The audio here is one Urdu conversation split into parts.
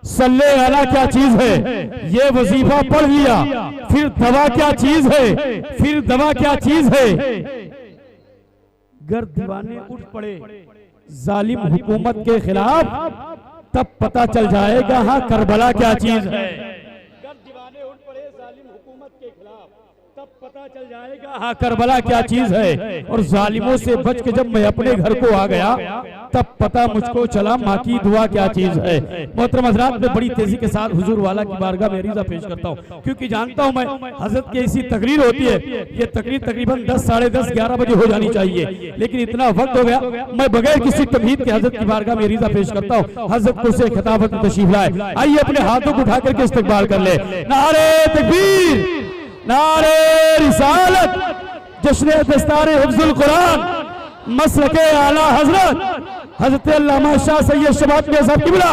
صلی علی کیا چیز ہے، یہ وظیفہ پڑھ لیا، پھر دوا کیا چیز ہے، پھر دوا کیا چیز ہے۔ گر دیوانے اٹھ پڑے ظالم حکومت کے خلاف، تب پتہ چل جائے گا ہاں کربلا کیا چیز ہے۔ گر دیوانے اٹھ پڑے ظالم حکومت کے خلاف، تب پتہ چل جائے گا ہاں کربلا کیا چیز ہے۔ اور ظالموں سے بچ کے جب میں اپنے گھر کو آ گیا، تب پتہ مجھ کو چلا ماں کی دعا کیا چیز ہے۔ محترم حضرات، میں بڑی تیزی کے ساتھ حضور والا کی بارگاہ میں عریضہ پیش کرتا ہوں، کیونکہ جانتا ہوں میں حضرت کی ایسی تقریر ہوتی ہے، یہ تقریر تقریباً 10 ساڑھے 10 11 بجے ہو جانی چاہیے، لیکن اتنا وقت ہو گیا، میں بغیر کسی تمہید کے حضرت کی بارگاہ میں عریضہ پیش کرتا ہوں۔ حضرت کو سے خطابت میں تشریف لائے، آئیے اپنے ہاتھوں کو اٹھا کر کے استقبال کر لے۔ نعرہ تکبیر، نعرہ رسالت، جشن دستار حفظ القرآن، مسلک اعلیٰ حضرت علامہ شاہ سید شباب کے صاحب قبلہ،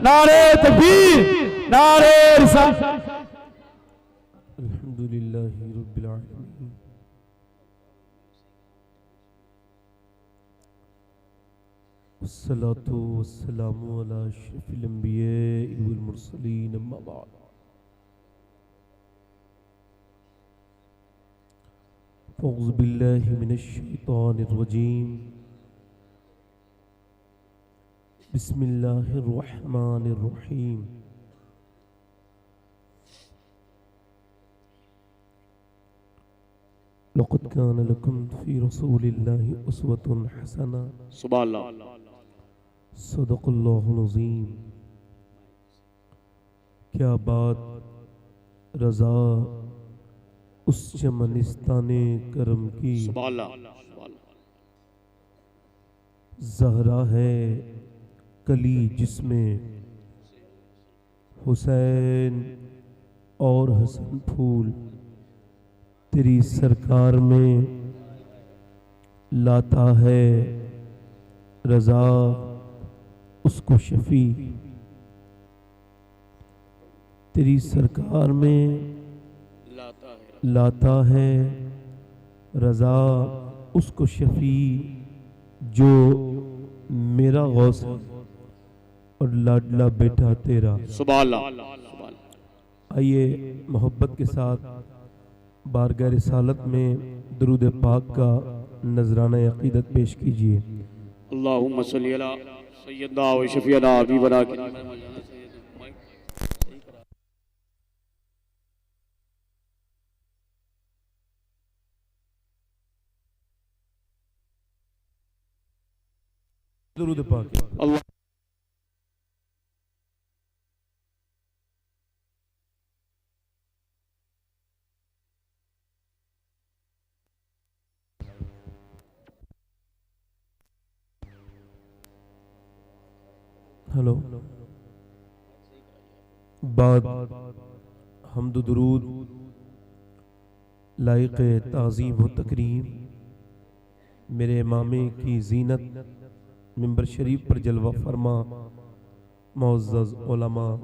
نعرہ تکبیر، نعرہ رسالت۔ الحمدللہ رب العالمین، والصلاة والسلام علی اشرف الانبیاء والمرسلین، اما بعد۔ اعوذ باللہ من الشیطان الرجیم، بسم اللہ الرحمن الرحیم۔ لقد کان لکم فی رسول اللہ اسوۃ حسنہ، سبحان اللہ۔ صدق اللہ العظیم۔ کیا بات رضا اس چمنستان کرم کی، سبحان اللہ۔ زہرا ہے کلی جس میں حسین اور حسن پھول، تیری سرکار میں لاتا ہے رضا اس کو شفیع، تیری سرکار میں لاتا ہے رضا اس کو شفیع، جو میرا غوث اور لاڈلا بیٹا تیرا۔ سبحان اللہ۔ آئیے محبت کے ساتھ بارگاہ رسالت میں درود پاک کا نذرانہ عقیدت پیش کیجئے۔ اللہم صلی علی سیدنا و شفیعنا حبیبنا کی درود پاک۔ اللہ۔ ہلو، بعد حمد و درود لائق تعظیم و تکریم میرے امام کی زینت منبر شریف پر جلوہ فرما معزز علماء،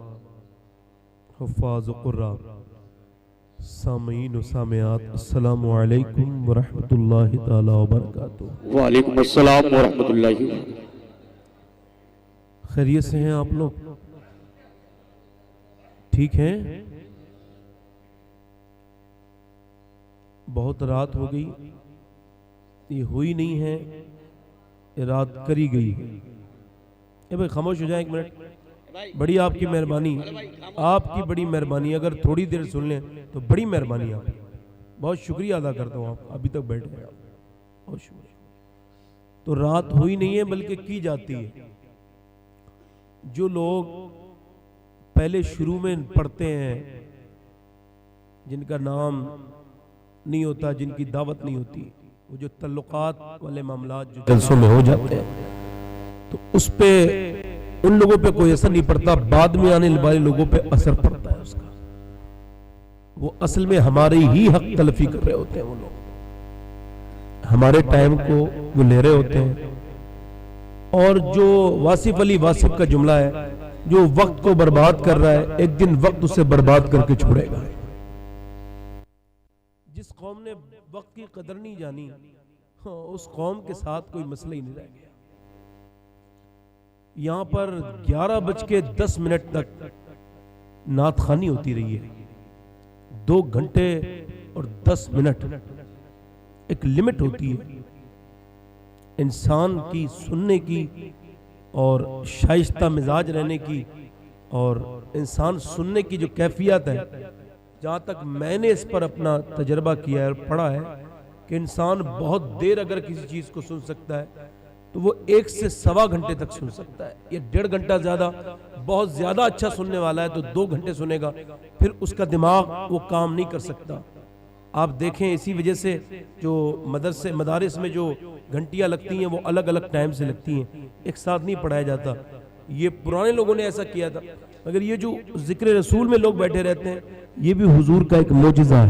حفاظ و قراء، سامعین و سامعات، السلام علیکم ورحمۃ اللہ تعالی وبرکاتہ۔ وعلیکم السلام ورحمۃ اللہ۔ خیریت سے ہیں آپ لوگ؟ ٹھیک ہیں؟ بہت رات ہو گئی، یہ ہوئی نہیں ہے، یہ رات کری گئی۔ اے بھائی خاموش ہو جائیں ایک منٹ، بڑی آپ کی مہربانی، آپ کی بڑی مہربانی، اگر تھوڑی دیر سن لیں تو بڑی مہربانی آپ کی، بہت شکریہ ادا کرتا ہوں، آپ ابھی تک بیٹھے ہیں، بہت شکریہ۔ تو رات ہوئی نہیں ہے بلکہ کی جاتی ہے۔ جو لوگ پہلے شروع میں پڑھتے ہیں، جن کا نام نہیں ہوتا، جن کی دعوت نہیں ہوتی، وہ جو تعلقات والے معاملات جو جلسوں میں ہو جاتے ہیں، تو اس پہ ان لوگوں پہ کوئی اثر نہیں پڑتا، بعد میں آنے والے لوگوں پہ اثر پڑتا ہے اس کا۔ وہ اصل میں ہماری ہی حق تلفی کر رہے ہوتے ہیں، وہ لوگ ہمارے ٹائم کو وہ لے رہے ہوتے ہیں۔ اور جو واصف علی واصف کا جملہ ہے، جو وقت کو برباد کر رہا ہے، ایک دن وقت اسے برباد کر کے چھوڑے گا۔ جس قوم نے وقت کی قدر نہیں جانی، اس قوم کے ساتھ کوئی مسئلہ ہی نہیں رہ گیا۔ یہاں پر 11:10 تک نعت خوانی ہوتی رہی ہے. 2 گھنٹے اور 10 منٹ ایک لمٹ ہوتی ہے انسان کی سننے کی اور شائستہ مزاج رہنے کی، اور انسان سننے کی جو کیفیت ہے، جہاں تک میں نے اس پر اپنا تجربہ کیا ہے اور پڑھا ہے کہ انسان بہت دیر اگر کسی چیز کو سن سکتا ہے تو وہ 1 سے 1.25 گھنٹے تک سن سکتا ہے. یہ 1.5 گھنٹہ زیادہ بہت زیادہ اچھا سننے والا ہے تو 2 گھنٹے سنے گا، پھر اس کا دماغ وہ کام نہیں کر سکتا. آپ دیکھیں اسی وجہ سے جو مدارس میں جو گھنٹیاں لگتی ہیں وہ الگ الگ ٹائم سے لگتی ہیں، ایک ساتھ نہیں پڑھایا جاتا. یہ پرانے لوگوں نے ایسا کیا تھا، مگر یہ جو ذکر رسول میں لوگ بیٹھے رہتے ہیں یہ بھی حضور کا ایک معجزہ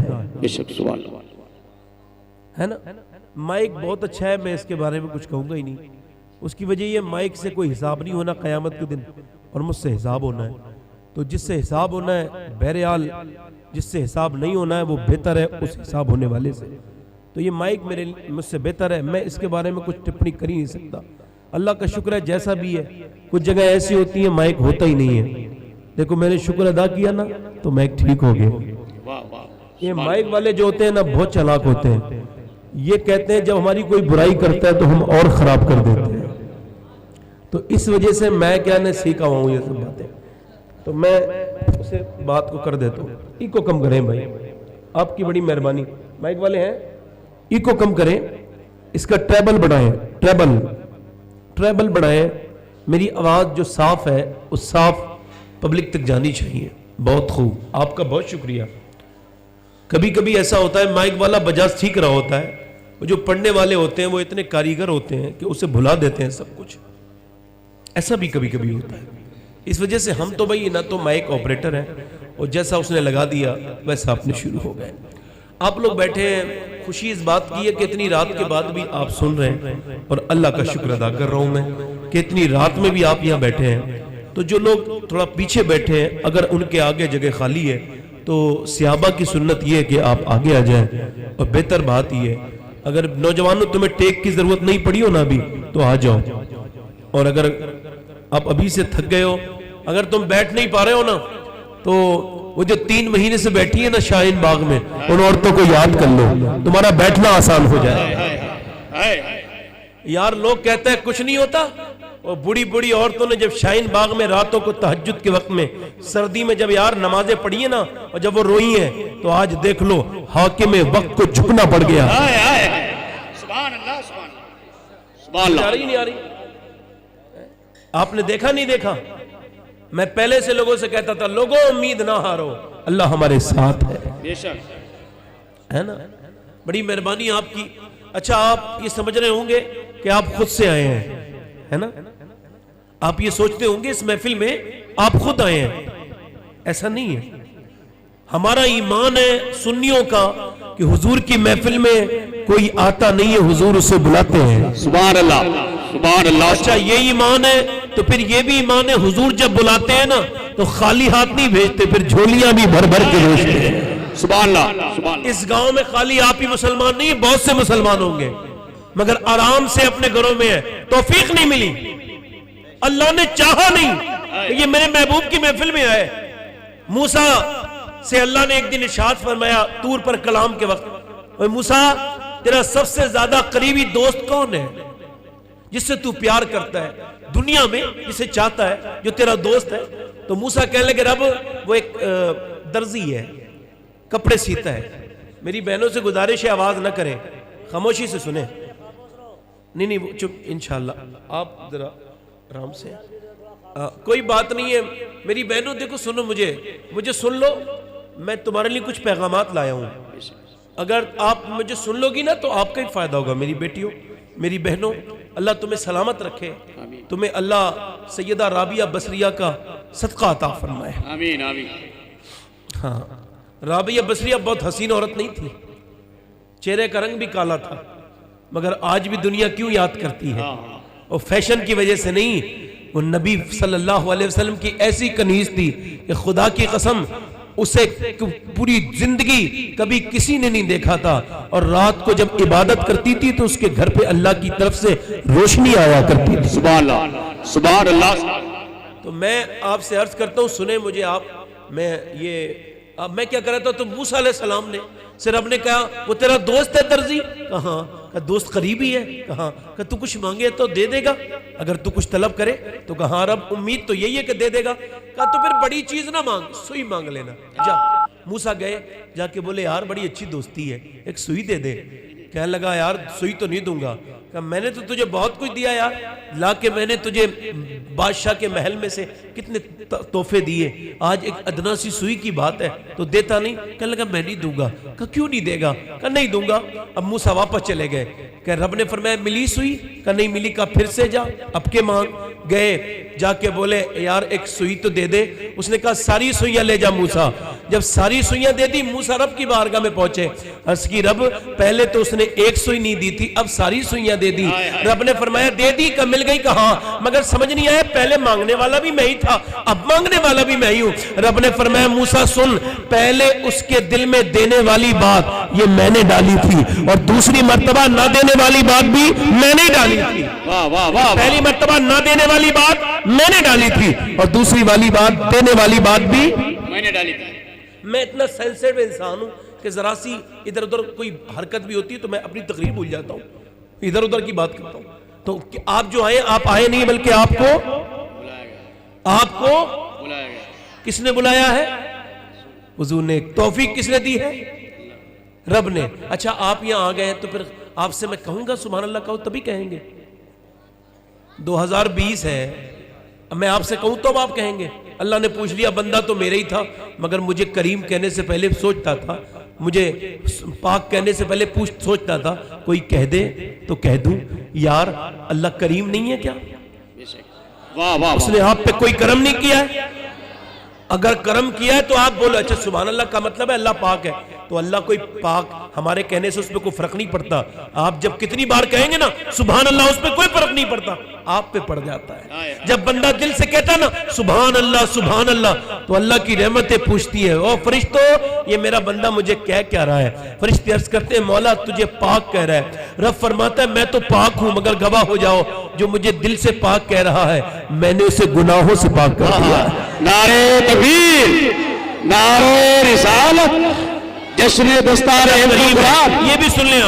ہے نا. مائک بہت اچھا ہے، میں اس کے بارے میں کچھ کہوں گا ہی نہیں. اس کی وجہ یہ مائک سے کوئی حساب نہیں ہونا قیامت کے دن، اور مجھ سے حساب ہونا ہے. تو جس سے حساب ہونا ہے بہرحال، جس سے حساب نہیں ہونا ہے وہ بہتر ہے اس حساب ہونے والے سے. تو یہ مائک مجھ سے بہتر ہے، میں اس کے بارے میں کچھ ٹپنی کر ہی نہیں سکتا. اللہ کا شکر ہے جیسا بھی ہے. کچھ جگہ ایسی ہوتی ہیں مائک ہوتا ہی نہیں ہے. دیکھو میں نے شکر ادا کیا نا تو مائک ٹھیک ہو گیا. یہ مائک والے جو ہوتے ہیں نا بہت چالاک ہوتے ہیں. یہ کہتے ہیں جب ہماری کوئی برائی کرتا ہے تو ہم اور خراب کر دیتے ہیں. تو اس وجہ سے میں کیا نے سیکھا ہوں یہ سب باتیں، تو میں اسے بات کو کر دیتا ہوں. ایکو کم کریں بھائی، آپ کی بڑی مہربانی. مائک والے ہیں ایکو کم کریں، اس کا ٹریبل بڑھائیں، ٹریبل بڑھائیں. میری آواز جو صاف ہے وہ صاف پبلک تک جانی چاہیے. بہت خوب، آپ کا بہت شکریہ. کبھی کبھی ایسا ہوتا ہے مائک والا بجاز ٹھیک رہا ہوتا ہے، وہ جو پڑھنے والے ہوتے ہیں وہ اتنے کاریگر ہوتے ہیں کہ اسے بھلا دیتے ہیں سب کچھ. ایسا بھی کبھی کبھی ہوتا ہے. اس وجہ سے ہم تو بھائی نہ تو مائک آپریٹر ہیں، اور جیسا اس نے لگا دیا ویسا اپنے شروع ہو گئے. آپ لوگ بیٹھے ہیں، خوشی اس بات کی ہے کہ اتنی رات کے بعد بھی آپ سن رہے ہیں، اور اللہ کا شکر ادا کر رہا ہوں میں کہ اتنی رات میں بھی آپ یہاں بیٹھے ہیں. تو جو لوگ تھوڑا پیچھے بیٹھے ہیں اگر ان کے آگے جگہ خالی ہے تو صحابہ کی سنت یہ ہے کہ آپ آگے آ جائیں. اور بہتر بات یہ ہے اگر نوجوانوں تمہیں ٹیک کی ضرورت نہیں پڑی ہو نا ابھی تو آ جاؤ. اور اگر آپ ابھی سے تھک گئے ہو، اگر تم بیٹھ نہیں پا رہے ہو نا تو وہ جو 3 مہینے سے بیٹھی ہے نا شاہین باغ میں، ان عورتوں کو یاد کر لو، تمہارا بیٹھنا آسان ہو جائے. یار لوگ کہتے ہیں کچھ نہیں ہوتا، اور بڑی بڑی عورتوں نے جب شاہین باغ میں راتوں کو تہجد کے وقت میں سردی میں جب یار نمازیں پڑھی ہیں نا اور جب وہ روئی ہیں تو آج دیکھ لو حاکم وقت کو جھکنا پڑ گیا. سبحان اللہ سبحان اللہ. آ رہی نہیں آ رہی؟ آپ نے دیکھا نہیں دیکھا؟ میں پہلے سے لوگوں سے کہتا تھا لوگوں امید نہ ہارو، اللہ ہمارے ساتھ ہے. بے شک ہے نا. بڑی مہربانی آپ کی. اچھا آپ یہ سمجھ رہے ہوں گے کہ آپ خود سے آئے ہیں، ہے نا. آپ یہ سوچتے ہوں گے اس محفل میں آپ خود آئے ہیں. ایسا نہیں ہے. ہمارا ایمان ہے سنیوں کا کہ حضور کی محفل میں کوئی آتا نہیں ہے، حضور اسے بلاتے ہیں. سبحان اللہ سبحان اللہ. اچھا یہ ایمان ہے تو پھر یہ بھی ایمان ہے حضور جب بلاتے ہیں نا تو خالی ہاتھ نہیں بھیجتے، پھر جھولیاں بھی بھر بھر کے بھیجتے ہیں. سبحان اللہ سبحان اللہ. اس گاؤں میں خالی آپ ہی مسلمان نہیں ہیں، بہت سے مسلمان ہوں گے مگر آرام سے اپنے گھروں میں ہے. توفیق نہیں ملی، اللہ نے چاہا نہیں کہ یہ میرے محبوب کی محفل میں آئے. موسیٰ سے اللہ نے ایک دن ارشاد فرمایا طور پر کلام کے وقت، اے موسیٰ تیرا سب سے زیادہ قریبی دوست کون ہے؟ جس سے تو پیار کرتا ہے دنیا میں، جسے چاہتا ہے، جو تیرا دوست ہے. تو موسیٰ کہنے لگے رب وہ ایک درزی ہے، کپڑے سیتا ہے. میری بہنوں سے گزارش ہے آواز نہ کریں، خاموشی سے سنیں. نہیں وہ چپ، انشاءاللہ آپ ذرا آرام سے. کوئی بات نہیں ہے میری بہنوں. دیکھو سنو، مجھے سن لو. میں تمہارے لیے کچھ پیغامات لایا ہوں. اگر آپ مجھے سن لو گی نا تو آپ کا ہی فائدہ ہوگا. میری بیٹیوں، میری بہنوں، اللہ تمہیں سلامت رکھے. تمہیں اللہ سیدہ رابعہ بصریہ کا صدقہ عطا فرمائے. آمین آمین. ہاں رابعہ بصریہ بہت حسین عورت نہیں تھی، چہرے کا رنگ بھی کالا تھا، مگر آج بھی دنیا کیوں یاد کرتی ہے؟ اور فیشن کی وجہ سے نہیں، وہ نبی صلی اللہ علیہ وسلم کی ایسی کنیز تھی کہ خدا کی قسم اسے پوری زندگی کبھی کسی نے نہیں دیکھا تھا، اور رات کو جب عبادت کرتی تھی تو اس کے گھر پہ اللہ کی طرف سے روشنی آیا کرتی تھی۔ سبحان اللہ، سبحان اللہ۔ تو میں آپ سے عرض کرتا ہوں، سنیں مجھے آپ، میں کیا کر رہا تھا، تو موسیٰ علیہ السلام نے سے رب نے کہا وہ تیرا دوست ہے درزی؟ کہاں؟ کہ دوست قریبی ہے۔ کہاں؟ کہ تو کچھ مانگے تو دے دے گا، اگر تو کچھ طلب کرے تو کہاں رب امید تو یہی ہے کہ دے دے گا۔ کہا تو پھر بڑی چیز نہ مانگ، سوئی مانگ لینا جا۔ موسیٰ گئے، جا کے بولے یار بڑی اچھی دوستی ہے، ایک سوئی دے دے۔ کہنے لگا یار سوئی تو نہیں دوں گا۔ کہ میں نے تو تجھے بہت کچھ دیا یار، لا کے میں نے تجھے بادشاہ کے محل میں سے کتنے تحفے دیے، آج ایک ادنا سی سوئی کی بات ہے تو دیتا نہیں۔ کہنے لگا میں نہیں دوں گا۔ کہا کیوں نہیں دے گا؟ کہا نہیں دوں گا۔ اب موسیٰ واپس چلے گئے، کہ رب نے فرمایا ملی سوئی؟ کہا نہیں ملی۔ کہا پھر سے جا، اب کے مانگ۔ گئے، جا کے بولے یار ایک سوئی تو دے دے۔ اس نے کہا ساری سوئیاں لے جا موسیٰ۔ جب ساری سوئیاں دے دی، موسیٰ رب کی بارگاہ میں پہنچے، عرض کی رب پہلے تو اس نے ایک سوئی نہیں دی تھی، اب ساری سوئیاں دے دی۔ رب نے فرمایا دے دی؟ کہ مل گئی؟ کہاں؟ مگر سمجھ نہیں آیا پہلے مانگنے والا بھی میں ہی تھا، اب مانگنے والا بھی میں ہی ہوں۔ رب نے فرمایا موسیٰ سن، پہلے اس کے دل میں دینے والی بات یہ میں نے ڈالی تھی، اور دوسری مرتبہ نہ دینے والی بات بھی میں نے ڈالی تھی۔ پہلی مرتبہ نہ دینے والی بات میں نے ڈالی تھی، اور دوسری والی بات دینے والی بات بھی میں نے ڈالی تھی۔ میں اتنا سینسیٹیو انسان ہوں کہ ذرا سی ادھر ادھر کوئی حرکت بھی ہوتی ہے تو میں اپنی تقریر بھول جاتا ہوں، ادھر ادھر کی بات کرتا ہوں۔ تو آپ جو آئے، آپ آئے نہیں بلکہ آپ کو بلایا گیا۔ کس نے بلایا ہے؟ حضور نے۔ توفیق کس نے دی ہے؟ رب نے۔ اچھا آپ یہاں آ گئے ہیں تو پھر آپ سے میں کہوں گا سبحان اللہ کہو تبھی کہیں گے۔ 2020 ہے، میں آپ سے کہوں تو اب آپ کہیں گے۔ اللہ نے پوچھ لیا بندہ تو میرے ہی تھا، مگر مجھے کریم کہنے سے پہلے سوچتا تھا، مجھے پاک کہنے سے پہلے سوچتا تھا کوئی کہہ دے تو کہہ دوں۔ یار اللہ کریم نہیں ہے کیا؟ اس نے آپ پہ کوئی کرم نہیں کیا ہے؟ اگر کرم کیا ہے تو آپ بولو اچھا سبحان اللہ کا مطلب ہے اللہ پاک ہے، تو اللہ کوئی پاک ہمارے کہنے سے اس پہ کوئی فرق نہیں پڑتا۔ آپ جب کتنی بار کہیں گے نا سبحان اللہ، اس پہ کوئی فرق نہیں پڑتا، آپ پہ پڑ جاتا ہے۔ جب بندہ دل سے کہتا نا سبحان اللہ، تو اللہ کی رحمتیں پوچھتی ہے او فرشتو یہ میرا بندہ مجھے کہہ رہا ہے۔ فرشتے عرض کرتے ہیں مولا تجھے پاک کہہ رہا ہے۔ رب فرماتا ہے میں تو پاک ہوں، مگر گواہ ہو جاؤ جو مجھے دل سے پاک کہہ رہا ہے میں نے اسے گناہوں سے پاک کر دیا ہے۔ نعرہ تکبیر، نعرہ رسالت، جشن دستار انقلاب۔ یہ بھی سن لیں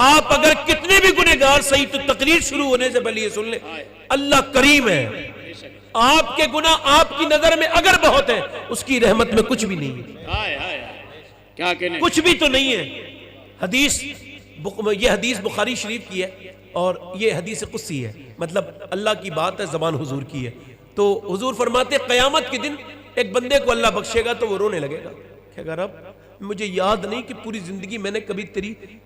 آپ اگر کتنے بھی گنہگار صحیح تو تقریر شروع ہونے سے پہلے یہ سن لیں اللہ کریم ہے۔ آپ کے گناہ آپ کی نظر میں اگر بہت ہے، اس کی رحمت میں کچھ بھی نہیں ہے، کیا کہنے، کچھ بھی تو نہیں ہے۔ یہ حدیث بخاری شریف کی ہے، اور یہ حدیث قدسی ہے، مطلب اللہ کی بات ہے، زبان حضور کی ہے۔ تو حضور فرماتے قیامت کے دن ایک بندے کو اللہ بخشے گا تو وہ رونے لگے گا، کہے گا رب مجھے یاد نہیں کہ پوری زندگی میں نے کبھی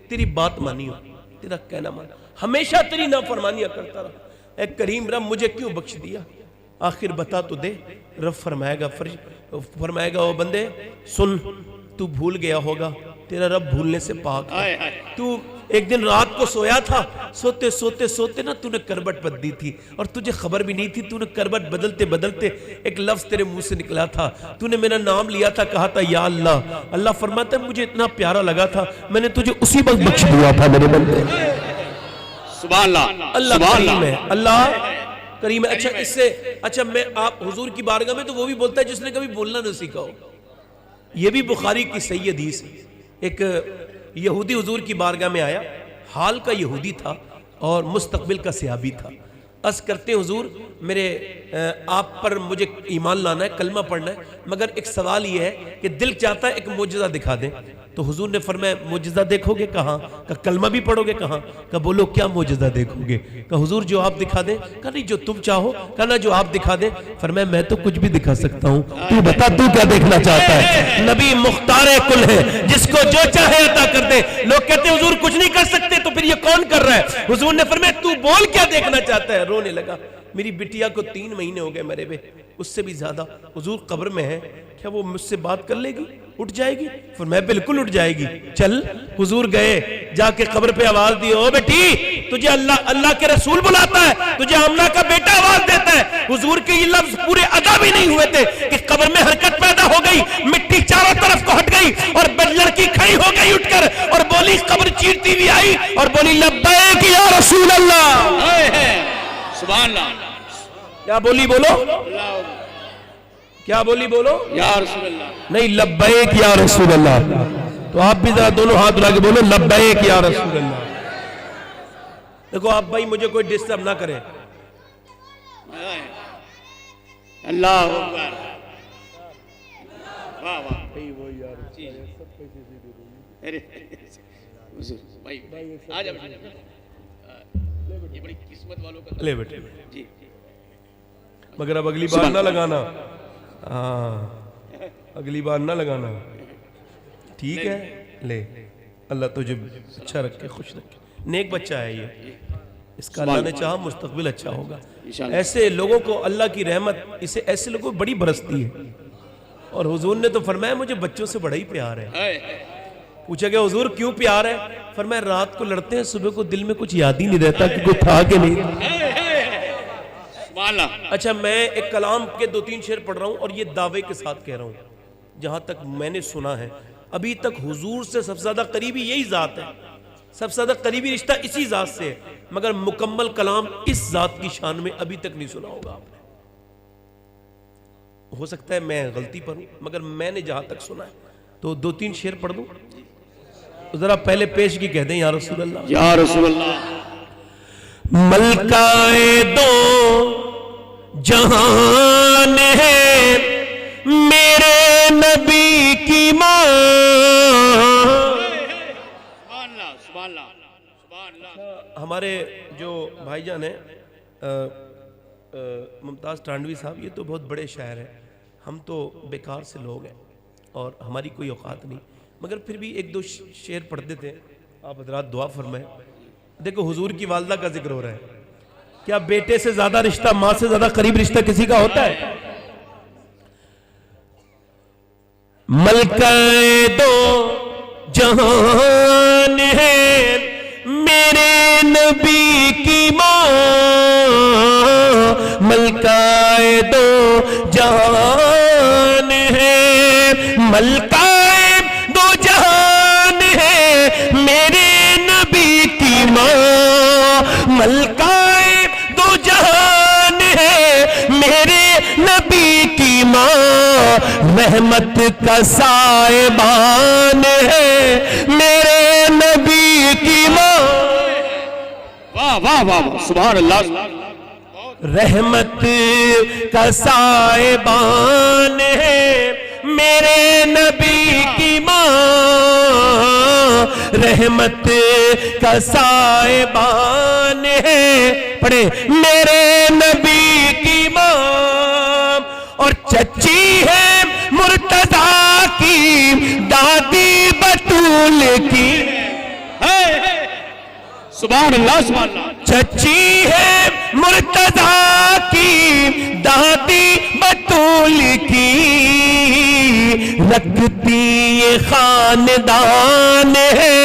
تیری بات مانی ہو، تیرا کہنا مانا، ہمیشہ تیری نافرمانیاں کرتا رہا، اے کریم رب مجھے کیوں بخش دیا، آخر بتا تو دے۔ رب فرمائے گا او بندے سن، تو بھول گیا ہوگا، تیرا رب بھولنے سے پاک ہے۔ تو ایک دن رات کو سویا تھا، سوتے نا تو نے کربٹ بدلی تھی، اور تجھے خبر بھی نہیں تھی، تو نے کربٹ بدلتے ایک لفظ تیرے منہ سے نکلا تھا، تو نے میرا نام لیا تھا، کہا تھا یا اللہ۔ اللہ فرماتا ہے مجھے اتنا پیارا لگا تھا میں نے تجھے اسی وقت بخش دیا تھا میرے بندے۔ سبحان اللہ، اللہ کریم ہے، اللہ کریم ہے۔ اچھا میں آپ حضور کی بارگاہ میں تو وہ بھی بولتا ہے جس نے کبھی بولنا نہ سیکھا ہو۔ یہ بھی بخاری کی صحیح حدیث ہے۔ ایک یہودی حضور کی بارگاہ میں آیا، حال کا یہودی تھا اور مستقبل کا صحابی تھا۔ عرض کرتے حضور میرے آپ پر مجھے ایمان لانا ہے، کلمہ پڑھنا ہے، مگر ایک سوال یہ ہے کہ دل چاہتا ہے ایک معجزہ دکھا دیں۔ تو حضور نے فرمایا معجزہ دیکھو گے؟ کہاں؟ کہ کلمہ بھی پڑھو گے؟ کہاں؟ کہ بولو کیا معجزہ دیکھو گے؟ کہ حضور جو آپ دکھا دیں۔ کہ نہیں جو تم چاہو، کہ نہ جو آپ دکھا دیں۔ فرمایا میں تو کچھ بھی دکھا سکتا ہوں، تو بتا تو کیا دیکھنا چاہتا ہے؟ نبی مختار کل ہے، جس کو جو چاہے عطا کر دے۔ لوگ کہتے ہیں حضور کچھ نہیں کر سکتے، تو پھر یہ کون کر رہا ہے؟ حضور نے فرمایا تو بول کیا دیکھنا چاہتا ہے؟ رونے لگا۔ میری بٹیا کو 3 مہینے ہو گئے مرے ہوئے، اس سے بھی زیادہ۔ حضور قبر میں ہے، کیا وہ مجھ سے بات کر لے گی؟ اٹھ جائے گی؟ فرمایا بالکل اٹھ جائے گی، چل۔ حضور گئے، جا کے قبر پہ آواز دی، او بیٹی تجھے اللہ کے رسول بلاتا ہے، تجھے آمنہ کا بیٹا آواز دیتا ہے۔ حضور کے یہ لفظ پورے ادا بھی نہیں ہوئے تھے کہ قبر میں حرکت پیدا ہو گئی، مٹی چاروں کھڑی ہو گئی اٹھ کر اور بولی، قبر چیرتی ہوئی آئی اور بولی لبیک یا رسول اللہ. سبحان اللہ. کیا بولی بولو؟ کیا بولی بولو؟ یا رسول اللہ. نہیں، لبیک یا رسول اللہ. تو آپ بھی ذرا دونوں ہاتھ اٹھا کے بولو لبیک یا رسول اللہ. دیکھو آپ بھائی مجھے کوئی ڈسٹرب نہ کرے. اللہ اکبر. واہ واہ. بھائی آجا بیٹا، یہ بڑی قسمت والوں کا لے بیٹے، جی. مگر اب اگلی بار نہ لگانا. ہاں اگلی بار نہ لگانا، ٹھیک ہے؟ لے، اللہ تجھے اچھا رکھے، خوش رکھے. نیک بچہ ہے یہ، اس کا اللہ نے چاہا مستقبل اچھا ہوگا. ایسے لوگوں کو اللہ کی رحمت اسے ایسے لوگوں کو بڑی برستی ہے. اور حضور نے تو فرمایا مجھے بچوں سے بڑا ہی پیار ہے. پوچھا کہ حضور کیوں پیار ہے؟ فرمایا رات کو لڑتے ہیں، صبح کو دل میں کچھ یاد ہی نہیں رہتا کہ کوئی تھا کہ نہیں. اچھا میں ایک کلام کے 2-3 شعر پڑھ رہا ہوں اور یہ دعوے کے ساتھ کہہ رہا ہوں. جہاں تک میں نے سنا ہے ابھی تک حضور سے سب سے زیادہ قریبی یہی ذات ہے، سب سے زیادہ قریبی رشتہ اسی ذات سے ہے، مگر مکمل کلام اس ذات کی شان میں ابھی تک نہیں سنا ہوگا آپ نے. ہو سکتا ہے میں غلطی پر ہوں، مگر میں نے جہاں تک سنا ہے. تو 2-3 شعر پڑھ دوں. ذرا پہلے پیش کی کہہ دیں یا رسول اللہ. یا رسول اللہ. ملکہ دو جہان ہے میرے نبی کی ماں. ہمارے جو بھائی جان ہیں ممتاز ٹانڈوی صاحب، یہ تو بہت بڑے شاعر ہیں. ہم تو بیکار سے لوگ ہیں اور ہماری کوئی اوقات نہیں، مگر پھر بھی 1-2 شعر پڑھتے تھے. آپ حضرات دعا فرمائیں. دیکھو حضور کی والدہ کا ذکر ہو رہا ہے. کیا بیٹے سے زیادہ رشتہ، ماں سے زیادہ قریب رشتہ کسی کا ہوتا ہے؟ ملکہ دو جہان ہے میرے نبی کی ماں. ملکہ دو جہان ہے، ملکہ دو جہان ہے میرے نبی کی ماں. ملکہ دو جہان ہے میرے نبی کی ماں. رحمت کا سائبان ہے میرے نبی کی ماں. واہ واہ واہ سبحان اللہ. رحمت کا سائبان ہے میرے نبی کی ماں. رحمت کا سائبان ہے، پڑھے، میرے نبی کی ماں. اور چچی ہے مرتضیٰ کی دادی بطول کی. سبحان اللہ سبحان اللہ. چچی ہے مرتضیٰ کی دادی بطول کی. رکھتی یہ خاندان ہے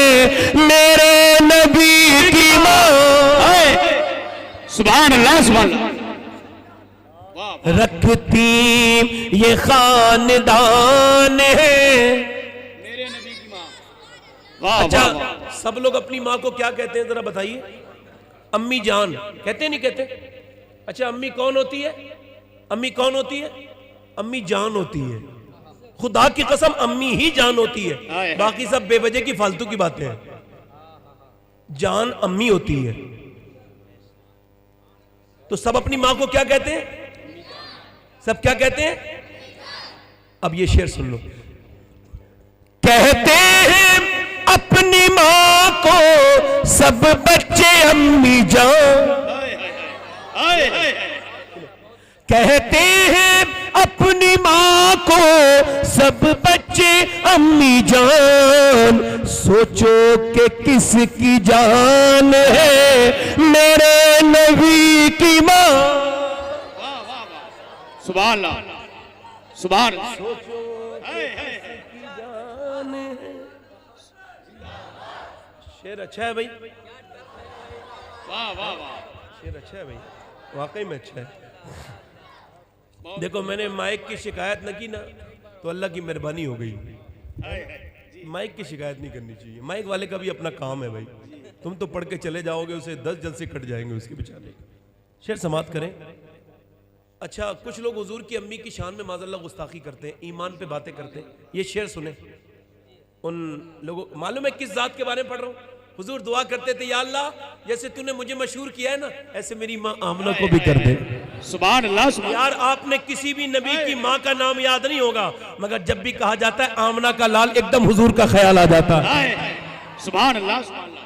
میرے نبی کی ماں. سبحان اللہ سبحان اللہ. رکھتی یہ خاندان ہے میرے نبی کی ماں. اچھا سب لوگ اپنی ماں کو کیا کہتے ہیں ذرا بتائیے؟ امی جان کہتے نہیں کہتے؟ اچھا امی کون ہوتی ہے؟ امی کون ہوتی ہے؟ امی جان ہوتی ہے. خدا کی قسم امی ہی جان ہوتی ہے، باقی سب بے وجہ کی فالتو کی باتیں ہیں. جان امی ہوتی ہے. تو سب اپنی ماں کو کیا کہتے ہیں؟ سب کیا کہتے ہیں؟ اب یہ شعر سن لو. کہتے ہیں اپنی ماں کو سب بچے امی جان. کہتے ہیں اپنی ماں کو سب بچے امی جان. سوچو کہ کس کی جان ہے میرے نبی کی ماں. سبحان اللہ سبحان اللہ. سوچو کس کی جان ہے. شعر اچھا ہے بھائی، واہ واہ واہ. شعر اچھا ہے بھائی، واقعی میں اچھا ہے. دیکھو میں نے مائک کی شکایت نہ کی نا تو اللہ کی مہربانی ہو گئی. مائک کی شکایت نہیں کرنی چاہیے. مائک والے کا بھی اپنا کام ہے بھائی. تم تو پڑھ کے چلے جاؤ گے, اسے 10 جلسے کٹ جائیں گے اس کے بیچارے. شعر سماعت کریں. اچھا, کچھ لوگ حضور کی امی کی شان میں معاذ اللہ گستاخی کرتے ہیں, ایمان پہ باتیں کرتے ہیں. یہ شعر سنیں. ان لوگوں معلوم ہے کس ذات کے بارے میں پڑھ رہا ہوں. حضور دعا کرتے تھے, یا اللہ جیسے تو نے مجھے مشہور کیا ہے نا, ایسے میری ماں آمنہ کو بھی کر دے. سبحان اللہ سبحان یار آپ نے کسی بھی نبی کی ماں کا نام یاد نہیں ہوگا, مگر جب بھی کہا جاتا ہے آمنہ کا لال, ایک دم حضور کا خیال آ جاتا ہے. سبحان اللہ سبحان اللہ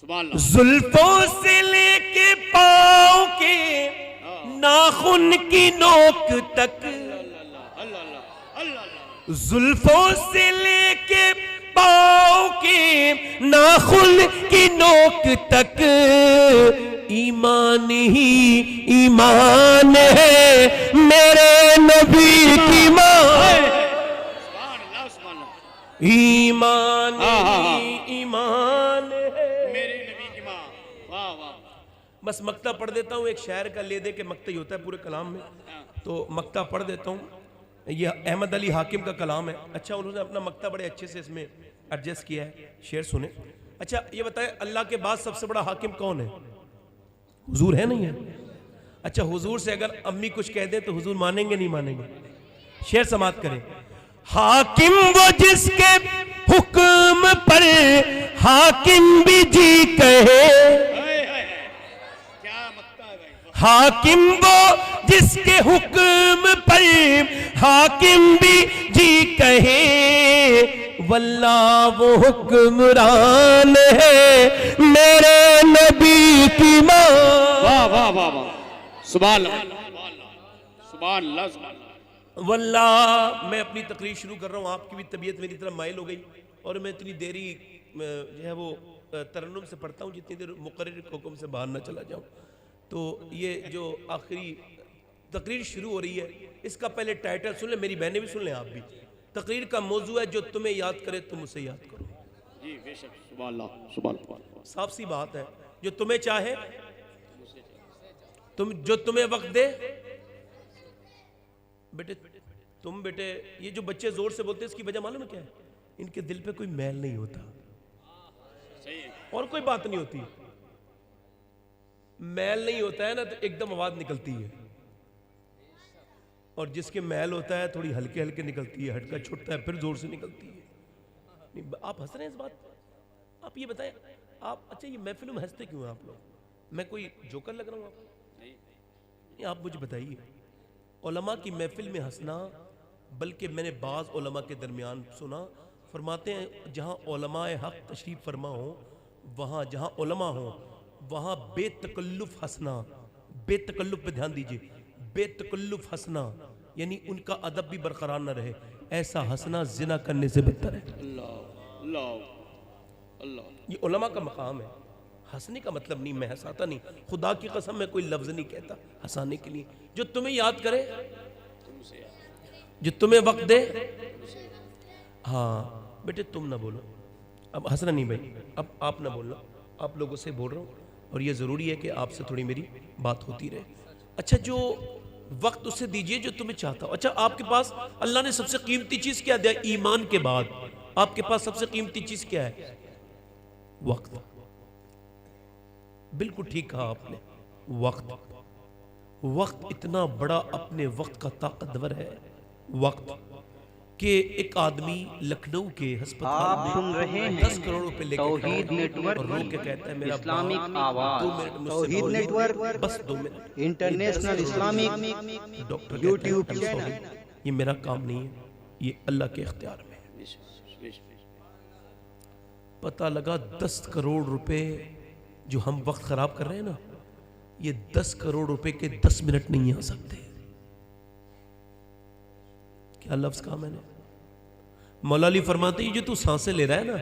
سبحان اللہ. زلفوں سے لے کے پاؤں کے ناخن کی نوک تک, زلفوں سے لے کے پاؤں کے ناخن کی نوک تک, ایمان ہی ایمان ہے میرے نبی کی ماں. ایمان ہی ایمان ہے میرے نبی کی ماں. واہ واہ. بس مقطع پڑھ دیتا ہوں, ایک شاعر کا لے دے کے مقطع ہی ہوتا ہے پورے کلام میں, تو مقطع پڑھ دیتا ہوں. یہ احمد علی حاکم کا کلام ہے. اچھا, انہوں نے اپنا مقطع بڑے اچھے سے اس میں ایڈجسٹ کیا ہے. شعر سنیں. اچھا یہ بتائیں, اللہ کے بعد سب سے بڑا حاکم کون ہے؟ حضور ہے نہیں ہے؟ اچھا, حضور سے اگر امی کچھ کہہ دیں تو حضور مانیں گے نہیں مانیں گے؟ شعر سماعت کریں. حاکم وہ جس کے حکم پر حاکم بھی جی کہے, حاکم وہ جس کے حکم پر حاکم بھی جی کہے, واللہ وہ حکمران ہے میرے نبی کی ماں. واہ واہ واہ واہ. سبحان اللہ سبحان اللہ سبحان اللہ. واللہ میں اپنی تقریر شروع کر رہا ہوں, آپ کی بھی طبیعت میری طرح مائل ہو گئی, اور میں اتنی دیری جو ہے وہ ترنم سے پڑھتا ہوں جتنی دیر مقرر کے حکم سے باہر نہ چلا جاؤں. تو یہ جو آخری تقریر شروع ہو رہی ہے, اس کا پہلے ٹائٹل سن لیں, میری بہنیں بھی سن لیں, آپ بھی. تقریر کا موضوع ہے جو تمہیں یاد کرے تم اسے یاد کرو. جی بے شک. سبحان اللہ سبحان اللہ. صاف سی بات ہے, جو تمہیں چاہے, جو تمہیں وقت دے. بیٹے یہ جو بچے زور سے بولتے ہیں, اس کی وجہ معلوم ہے کیا ہے؟ ان کے دل پہ کوئی میل نہیں ہوتا, اور کوئی بات نہیں ہوتی. میل نہیں ہوتا ہے نا تو ایک دم آواز نکلتی ہے, اور جس کے میل ہوتا ہے تھوڑی ہلکے ہلکے نکلتی ہے, ہٹکا چھٹتا ہے پھر زور سے نکلتی ہے. آپ ہنس رہے ہیں اس بات؟ آپ یہ بتائیں, آپ اچھا یہ محفل میں ہنستے کیوں ہیں آپ لوگ؟ میں کوئی جوکر لگ رہا ہوں آپ؟ نہیں, آپ مجھے بتائیے. علماء کی محفل میں ہنسنا, بلکہ میں نے بعض علماء کے درمیان سنا, فرماتے ہیں جہاں علماء حق تشریف فرما ہوں, وہاں جہاں علماء ہوں وہاں بے تکلف ہنسنا, بے تکلف پہ دھیان دیجئے, بے تکلف ہنسنا یعنی ان کا ادب بھی برقرار نہ رہے, ایسا ہنسنا زنا کرنے سے بہتر ہے. اللہ اللہ اللہ. یہ علماء کا مقام ہے. ہنسنے کا مطلب نہیں میں ہنساتا نہیں, خدا کی قسم میں کوئی لفظ نہیں کہتا ہنسانے کے لیے. جو تمہیں یاد کرے, جو تمہیں وقت دے. ہاں بیٹے تم نہ بولو, اب ہنسنا نہیں بھائی, اب آپ نہ بولنا, آپ لوگوں سے بول رہا ہوں, اور یہ ضروری ہے کہ آپ سے تھوڑی میری بات ہوتی رہے. اچھا جو وقت اسے دیجئے جو تمہیں چاہتا ہو. اچھا آپ کے پاس اللہ نے سب سے قیمتی چیز کیا دیا؟ ایمان کے بعد آپ کے پاس سب سے قیمتی چیز کیا ہے؟ وقت. بالکل ٹھیک کہا آپ نے, وقت. وقت اتنا بڑا اپنے وقت کا طاقتور ہے وقت, کہ ایک آدمی لکھنؤ کے ہسپتال میں سن رہے ہیں 10 کروڑ روپے لے کے توحید نیٹ ورک اور رو کے کہتا ہے میرا اسلامک آواز. 2 منٹ مجھ سے توحید بولیں, نیٹ ورک بس 2 minute. International Islamic doctor YouTube کہتا ہے چینل. یہ میرا کام نہیں ہے, یہ اللہ کے اختیار میں ہے. پتہ لگا 10 کروڑ روپے جو ہم وقت خراب کر رہے ہیں نا, یہ 10 کروڑ روپے کے 10 منٹ نہیں آ سکتے. کیا لفظ کہا میں نے؟ مولا علی فرماتے ہیں جو تو سانسیں لے رہا ہے نا,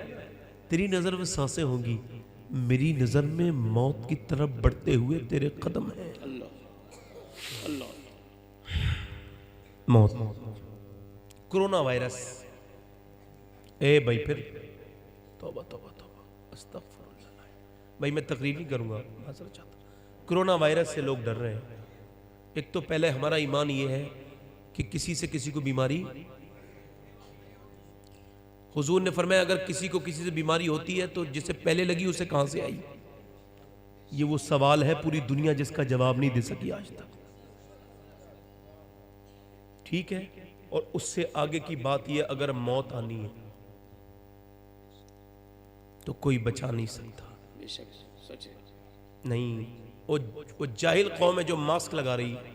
تیری نظر میں سانسیں ہوں گی, میری نظر میں موت کی طرف بڑھتے ہوئے تیرے قدم ہیں. اللہ اللہ. موت. Corona virus. اے بھائی پھر توبہ توبہ توبہ استغفر اللہ. بھائی میں تقریر نہیں کروں گا, معذرت چاہتا ہوں. کرونا وائرس سے لوگ ڈر رہے ہیں. ایک تو پہلے ہمارا ایمان یہ ہے کہ کسی سے کسی کو بیماری حضور نے فرمایا اگر کسی کو کسی سے بیماری ہوتی ہے تو جسے پہلے لگی اسے کہاں سے آئی؟ یہ وہ سوال ہے پوری دنیا جس کا جواب نہیں دے سکی آج تک. ٹھیک ہے. اور اس سے آگے کی بات یہ اگر موت آنی ہے تو کوئی بچا نہیں سکتا. بے شک سچ ہے. نہیں وہ جاہل قوم ہے جو ماسک لگا رہی ہے.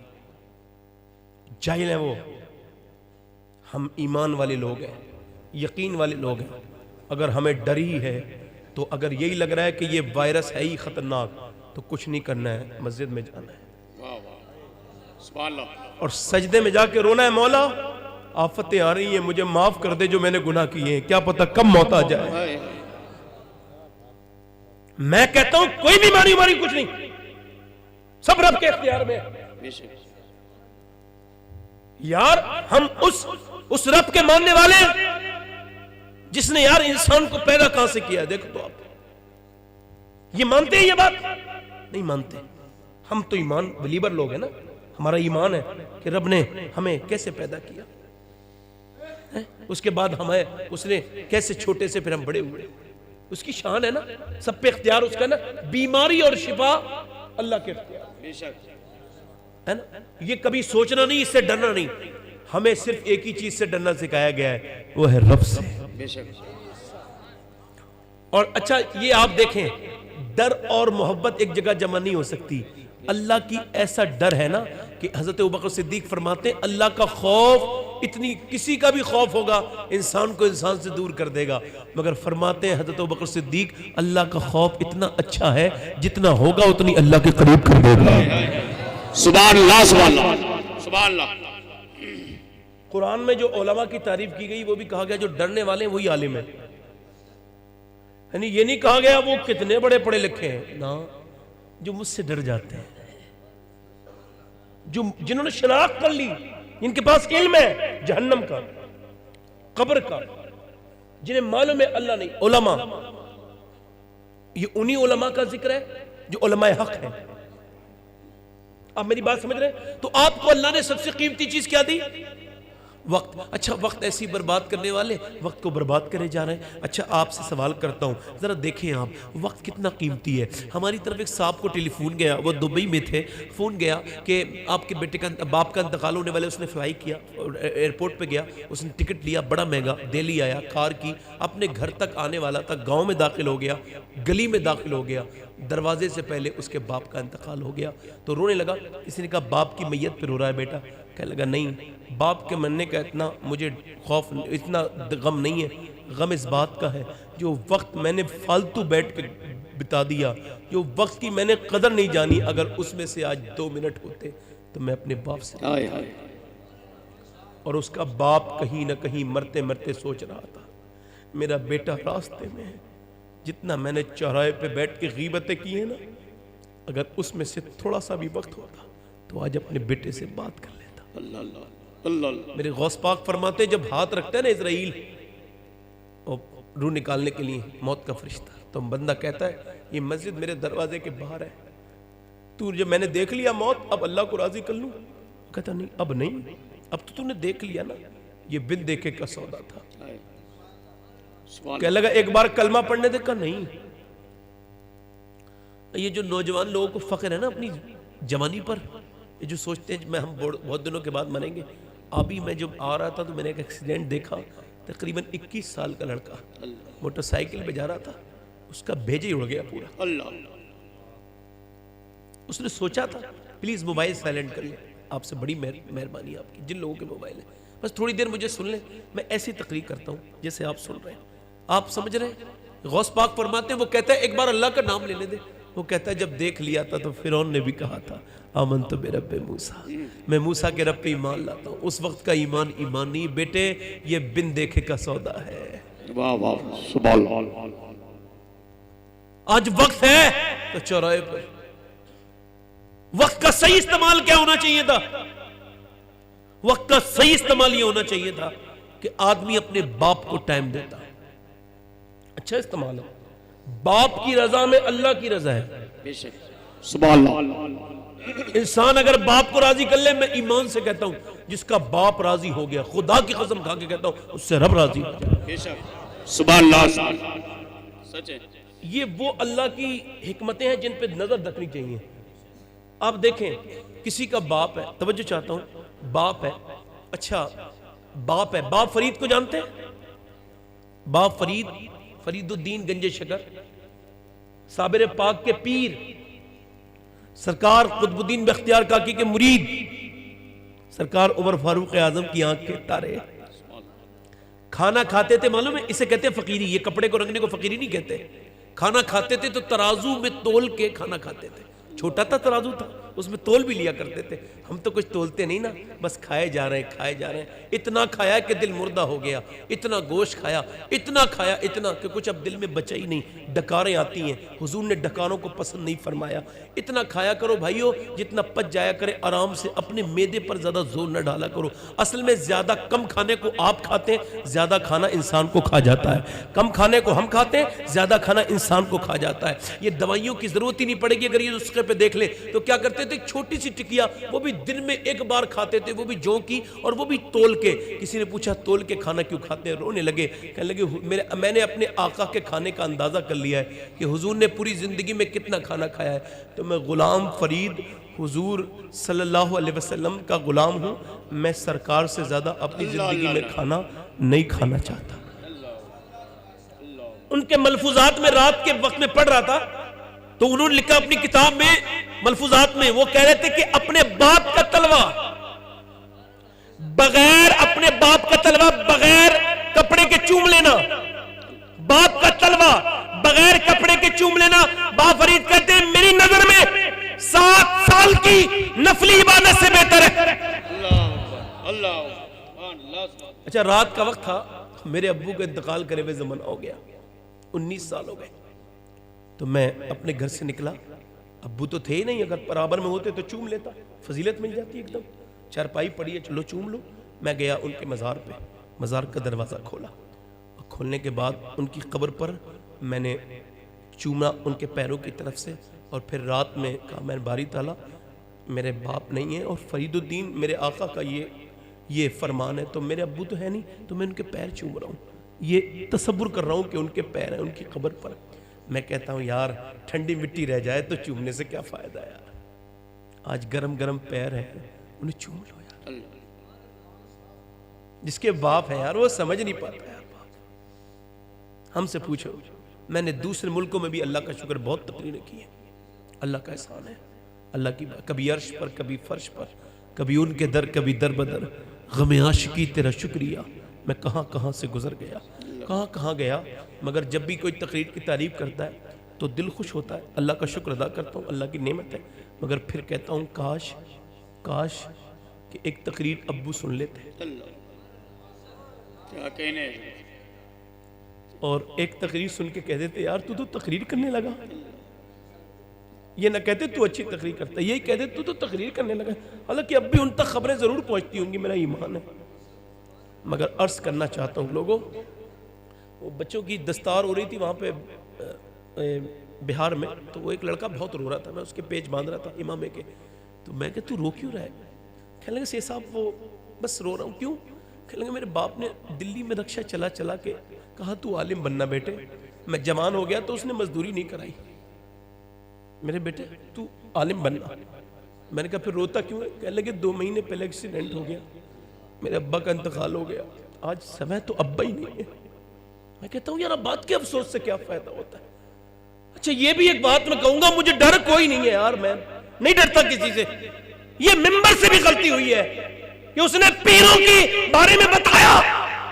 جاہل ہیں وہ. ہم ایمان والے لوگ ہیں, یقین والے لوگ ہیں. اگر ہمیں ڈر ہی ہے تو اگر یہی لگ رہا ہے کہ یہ وائرس ہے ہی خطرناک تو کچھ نہیں کرنا ہے, مسجد میں جانا ہے واہ واہ سبحان اللہ. اور سجدے میں جا کے رونا ہے مولا آفتیں آ رہی ہیں مجھے معاف کر دے جو میں نے گناہ کیے ہیں, کیا پتہ کب موت آ جائے. ہائے ہائے. میں کہتا ہوں کوئی بیماری ہماری کچھ نہیں, سب رب کے اختیار میں ہے. بے شک یار ہم اس رب کے ماننے والے ہیں جس نے یار انسان کو پیدا کہاں سے کیا ہے. دیکھو تو آپ یہ مانتے ہیں, یہ بات نہیں مانتے. ہم تو ایمان بلیور لوگ ہیں نا, ہمارا ایمان ہے کہ رب نے ہمیں کیسے پیدا کیا, اس کے بعد ہمیں اس نے کیسے چھوٹے سے پھر ہم بڑے ہوئے. اس کی شان ہے نا, سب پہ اختیار اس کا نا. بیماری اور شفا اللہ کے اختیار بے شک ہے نا. یہ کبھی سوچنا نہیں, اس سے ڈرنا نہیں. ہمیں صرف ایک ہی چیز سے ڈرنا سکھایا گیا ہے, وہ ہے رب سے. بے شک. اور اچھا یہ آپ دیکھیں ڈر اور محبت ایک جگہ جمع نہیں ہو سکتی. اللہ کی ایسا ڈر ہے نا کہ حضرت ابوبکر صدیق فرماتے ہیں اللہ کا خوف اتنی, کسی کا بھی خوف ہوگا انسان کو انسان سے دور کر دے گا, مگر فرماتے ہیں حضرت ابوبکر صدیق اللہ کا خوف اتنا اچھا ہے جتنا ہوگا اتنی اللہ کے قریب کر دے گا. سبحان اللہ سبحان اللہ سبحان اللہ. قرآن میں جو علماء کی تعریف کی گئی وہ بھی کہا گیا جو ڈرنے والے ہیں وہی عالم ہیں. یعنی یہ نہیں کہا گیا وہ کتنے بڑے پڑھے لکھے ہیں نا, جو مجھ سے ڈر جاتے ہیں, جنہوں نے شناخت کر لی, جن کے پاس علم ہے جہنم کا قبر کا, جنہیں معلوم ہے اللہ نہیں. علماء یہ انہی علماء کا ذکر ہے جو علماء حق ہیں. آپ میری بات سمجھ رہے ہیں؟ تو آپ کو اللہ نے سب سے قیمتی چیز کیا دی؟ وقت. اچھا وقت ایسی برباد کرنے والے وقت کو برباد کرے جا رہے ہیں. اچھا آپ سے سوال کرتا ہوں, ذرا دیکھیں آپ وقت کتنا قیمتی ہے. ہماری طرف ایک صاحب کو ٹیلی فون گیا, وہ دبئی میں تھے, فون گیا کہ آپ کے بیٹے کا باپ کا انتقال ہونے والے, اس نے فلائی کیا, ایئرپورٹ پہ گیا, اس نے ٹکٹ لیا بڑا مہنگا, دہلی آیا, کار کی, اپنے گھر تک آنے والا تھا, گاؤں میں داخل ہو گیا, گلی میں داخل ہو گیا, دروازے سے پہلے اس کے باپ کا انتقال ہو گیا. تو رونے لگا. کسی نے کہا باپ کی میت پہ رو رہا ہے بیٹا؟ کہنے لگا نہیں, باپ کے مرنے کا اتنا مجھے خوف, اتنا غم نہیں ہے. غم اس بات کا ہے جو وقت میں نے فالتو بیٹھ کے بتا دیا, جو وقت کی میں نے قدر نہیں جانی, اگر اس میں سے آج 2 منٹ ہوتے تو میں اپنے باپ سے. ہائے ہائے. اور اس کا باپ کہیں نہ کہیں مرتے مرتے سوچ رہا تھا میرا بیٹا راستے میں ہے, جتنا میں نے چوراہے پہ بیٹھ کے غیبتیں کی ہیں نا, اگر اس میں سے تھوڑا سا بھی وقت ہوتا تو آج اپنے بیٹے سے بات کر لیتا. اللہ اللہ اللہ اللہ. میرے غوث پاک فرماتے ہیں جب ہاتھ رکھتا ہے نا اسرائیل روح نکالنے کے لیے, موت کا فرشتہ, تو بندہ کہتا ہے یہ مسجد میرے دروازے کے باہر ہے, تو جب میں نے دیکھ لیا موت اب اللہ کو راضی کر لوں. کہتا نہیں اب نہیں, اب تو نے دیکھ لیا نا, یہ بن دیکھے کا سودا تھا. کہنے لگا ایک بار کلمہ پڑھنے دے, کہا نہیں. یہ جو نوجوان لوگوں کو فخر ہے نا اپنی جوانی پر, یہ جو سوچتے ہیں میں ہم بہت دنوں کے بعد مریں گے. ابھی میں جب آ رہا تھا تو میں نے ایک ایکسیڈنٹ دیکھا, تقریباً 21 سال کا لڑکا موٹر سائیکل پہ جا رہا تھا, اس کا بھیجے اڑ گیا پورا. اللہ. اس نے سوچا تھا پلیز موبائل سائلنٹ کر لیں, آپ سے بڑی مہربانی آپ کی, جن لوگوں کے موبائل ہیں بس تھوڑی دیر مجھے سن لیں, میں ایسی تقریر کرتا ہوں جیسے آپ سن رہے ہیں. آپ سمجھ رہے ہیں؟ غوث پاک فرماتے ہیں وہ کہتا ہے ایک بار اللہ کا نام لینے دے. وہ کہتا ہے جب دیکھ لیا تھا تو فرعون نے بھی کہا تھا آمنت برب موسیٰ, میں موسیٰ کے رب پہ ایمان لاتا ہوں. اس وقت کا ایمان ایمان نہیں بیٹے, یہ بن دیکھے کا سودا ہے. واہ واہ سبحان اللہ. آج وقت ہے تو چوراہے پر وقت کا صحیح استعمال کیا ہونا چاہیے تھا؟ وقت کا صحیح استعمال یہ ہونا چاہیے تھا کہ آدمی اپنے باپ کو ٹائم دیتا. اچھا استعمال ہے, باپ کی رضا میں اللہ کی رضا ہے. بے شک سبحان اللہ. انسان اگر باپ کو راضی کر لے, میں ایمان سے کہتا ہوں جس کا باپ راضی ہو گیا, خدا کی قسم کھا کے کہتا ہوں اس سے رب راضی ہو گیا. بے شک سبحان اللہ سچ ہے. یہ وہ اللہ کی حکمتیں ہیں جن پہ نظر رکھنی چاہیے. آپ دیکھیں کسی کا باپ ہے, توجہ چاہتا ہوں, باپ ہے, اچھا باپ ہے, باپ فرید کو جانتے ہیں؟ باپ فرید, فرید الدین گنج شکر, صابر پاک کے پیر, سرکار قطب الدین بختیار کاکی کے مرید, سرکار عمر فاروق اعظم کی آنکھ کے تارے. کھانا کھاتے تھے, معلوم ہے اسے کہتے ہیں فقیری, یہ کپڑے کو رنگنے کو فقیری نہیں کہتے. کھانا کھاتے تھے تو ترازو میں تول کے کھانا کھاتے تھے. چھوٹا تھا ترازو تھا, اس میں تول بھی لیا کرتے تھے. ہم تو کچھ تولتے نہیں نا, بس کھائے جا رہے ہیں کھائے جا رہے ہیں. اتنا کھایا کہ دل مردہ ہو گیا, اتنا گوشت کھایا, اتنا کھایا, اتنا کہ کچھ اب دل میں بچا ہی نہیں. ڈکاریں آتی ہیں, حضور نے ڈکاروں کو پسند نہیں فرمایا. اتنا کھایا کرو بھائیو جتنا پچ جایا کرے آرام سے, اپنے معدے پر زیادہ زور نہ ڈالا کرو. اصل میں زیادہ کم کھانے کو آپ کھاتے ہیں, زیادہ کھانا انسان کو کھا جاتا ہے. کم کھانے کو ہم کھاتے ہیں, زیادہ کھانا انسان کو کھا جاتا ہے. یہ دوائیوں کی ضرورت ہی نہیں پڑے گی. اگر یہ نسخے پہ دیکھ لیں تو کیا کرتے تھے, چھوٹی سی ٹکیا وہ بھی دن میں ایک بار کھاتے تھے, وہ بھی جو کی, اور وہ بھی تول کے. کسی نے پوچھا تول کے کھانا کیوں کھاتے ہیں؟ رونے لگے, کہنے لگے میں نے اپنے آقا کے کھانے کا اندازہ کر لیا ہے کہ حضور نے پوری زندگی میں کتنا کھانا کھایا ہے. تو میں غلام فرید حضور صلی اللہ علیہ وسلم کا غلام ہوں, میں سرکار سے زیادہ اپنی زندگی میں کھانا نہیں کھانا چاہتا. ان کے ملفوظات میں رات کے وقت میں پڑھ رہا تھا تو انہوں نے لکھا اپنی کتاب میں ملفوظات میں, وہ کہہ رہے تھے کہ اپنے باپ کا تلوہ بغیر, اپنے باپ کا تلوہ بغیر کپڑے کے چوم لینا, باپ کا تلوہ بغیر کپڑے کے چوم لینا. باپ فرید کہتے ہیں میری نظر میں 7 سال کی نفلی عبادت سے بہتر ہے. اچھا رات کا وقت تھا, میرے ابو کا انتقال کرے ہوئے زمانہ ہو گیا, 19 سال ہو گئے. تو میں اپنے گھر سے نکلا, ابو تو تھے ہی نہیں, اگر برابر میں ہوتے تو چوم لیتا, فضیلت مل جاتی ایک دم. چارپائی پڑی ہے, چلو چوم لو. میں گیا ان کے مزار پہ, مزار کا دروازہ کھولا, اور کھولنے کے بعد ان کی قبر پر میں نے چوما ان کے پیروں کی طرف سے. اور پھر رات میں کہا میں باری تعالیٰ میرے باپ نہیں ہیں اور فرید الدین میرے آقا کا یہ فرمان ہے, تو میرے ابو تو ہے نہیں, تو میں ان کے پیر چوم رہا ہوں. یہ تصور کر رہا ہوں کہ ان کے پیر ہیں ان کی قبر پر. میں کہتا ہوں یار ٹھنڈی مٹی رہ جائے تو چومنے سے کیا فائدہ ہے یار, آج گرم گرم پیر ہیں, انہیں چوم لو یار. جس کے باپ ہے یار وہ سمجھ نہیں پاتا یار. باپ ہم سے پوچھو, میں نے دوسرے ملکوں میں بھی اللہ کا شکر بہت تقریریں کی ہیں, اللہ کا احسان ہے, اللہ کی کبھی عرش پر کبھی فرش پر, کبھی ان کے در کبھی در بدر. غم عاشقی تیرا شکریہ, میں کہاں کہاں سے گزر گیا, کہاں کہاں گیا, مگر جب بھی کوئی تقریر کی تعریف کرتا ہے تو دل خوش ہوتا ہے. اللہ کا شکر ادا کرتا ہوں, اللہ کی نعمت ہے, مگر پھر کہتا ہوں کاش کہ ایک تقریر ابو سن لیتے, کیا کہنے, اور ایک تقریر سن کے کہہ دیتے یار تو تقریر کرنے لگا. یہ نہ کہتے تو اچھی تقریر کرتا, یہی کہتے تو تقریر کرنے لگا. حالانکہ اب بھی ان تک خبریں ضرور پہنچتی ہوں گی, میرا ایمان ہے. مگر عرض کرنا چاہتا ہوں لوگوں, وہ بچوں کی دستار ہو رہی تھی وہاں پہ بہار میں, تو وہ ایک لڑکا بہت رو رہا تھا, میں اس کے پیچ باندھ رہا تھا امامے کے. تو میں کہ تو رو کیوں رہا ہے؟ کہنے لگے سی صاحب وہ بس رو رہا ہوں. کیوں؟ کہنے لگے میرے باپ نے دلی میں رکشہ چلا چلا کے کہا تو عالم بننا بیٹے, میں جوان ہو گیا تو اس نے مزدوری نہیں کرائی, میرے بیٹے تو عالم بننا. میں نے کہا پھر روتا کیوں ہے؟ کہنے لگے 2 مہینے پہلے ایکسیڈنٹ ہو گیا, میرے ابا کا انتقال ہو گیا, آج سمے تو ابا ہی نہیں ہے. میں کہتا ہوں یار اب بات کے افسوس سے کیا فائدہ ہوتا ہے. اچھا یہ بھی ایک بات میں کہوں گا, مجھے ڈر کوئی نہیں ہے یار, میں نہیں ڈرتا کسی سے. یہ ممبر سے بھی غلطی ہوئی ہے کہ اس نے پیروں کے بارے میں بتایا,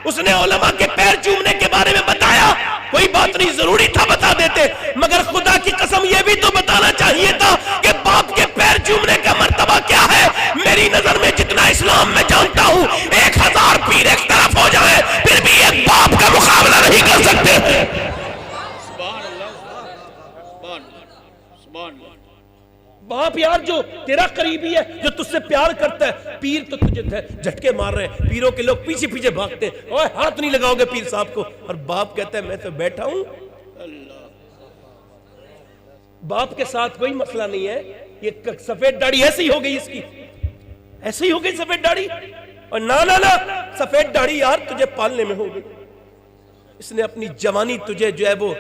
اس نے علماء کے پیر چومنے کے بارے میں بتایا, کوئی بات نہیں ضروری تھا بتا دیتے, مگر خدا کی قسم یہ بھی تو بتانا چاہیے تھا کہ باپ کے پیر چومنے کا مرتبہ کیا ہے. میری نظر میں جتنا اسلام میں جانتا ہوں 1000 پیر ایک طرف ہو جائیں پھر بھی ایک باپ کا مقابلہ نہیں کر سکتے. باپ یار جو تیرا قریبی ہے, جو تجھ سے پیار کرتا ہے, پیر تو تجھے جھٹکے مار رہے ہیں, پیروں کے لوگ پیچھے پیچھے بھاگتے ہیں, اوہ ہاتھ نہیں لگاؤ گے پیر صاحب کو, اور باپ کہتا ہے میں تو بیٹھا ہوں. باپ کے ساتھ کوئی مسئلہ نہیں ہے, یہ سفید داڑھی ایسے ہی ہو گئی, اس کی ایسے ہی ہو گئی سفید داڑھی, اور نہ سفید داڑھی یار تجھے پالنے میں ہو گئی. اس نے اپنی جوانی تجھے جو ہے وہ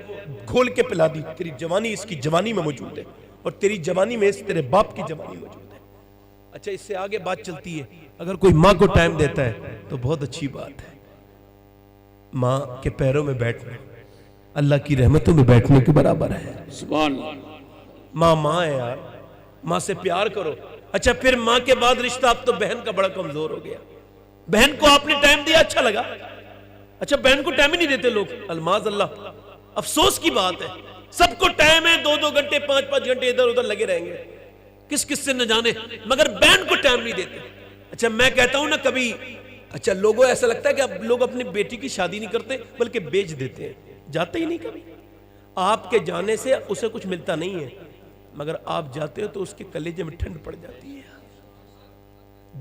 گھول کے پلا دی. تیری جوانی اس کی جوانی میں موجود ہے اور تیری جوانی میں اس تیرے باپ کی جوانی موجود ہے. اچھا اس سے آگے بات چلتی ہے. اگر کوئی ماں کو ٹائم دیتا ہے تو بہت اچھی بات ہے. ماں کے پیروں میں بیٹھنا اللہ کی رحمتوں میں بیٹھنے کے برابر ہے. سبحان اللہ. ماں ہے یار. ماں سے پیار کرو. اچھا پھر ماں کے بعد رشتہ اب تو بہن کا بڑا کمزور ہو گیا. بہن کو آپ نے ٹائم دیا اچھا لگا. اچھا بہن کو ٹائم ہی نہیں دیتے لوگ. الماظ اللہ. افسوس کی بات ہے. سب کو ٹائم ہے 2-2 گھنٹے 5-5 گھنٹے ادھر ادھر لگے رہیں گے کس سے نہ جانے, مگر بہن کو ٹائم نہیں دیتے. اچھا میں کہتا ہوں نا کبھی اچھا لوگوں ایسا لگتا ہے کہ اب لوگ اپنی بیٹی کی شادی نہیں کرتے بلکہ بیچ دیتے ہیں. جاتے ہی نہیں کبھی. آپ کے جانے سے اسے کچھ ملتا نہیں ہے مگر آپ جاتے ہو تو اس کے کلیجے میں ٹھنڈ پڑ جاتی ہے.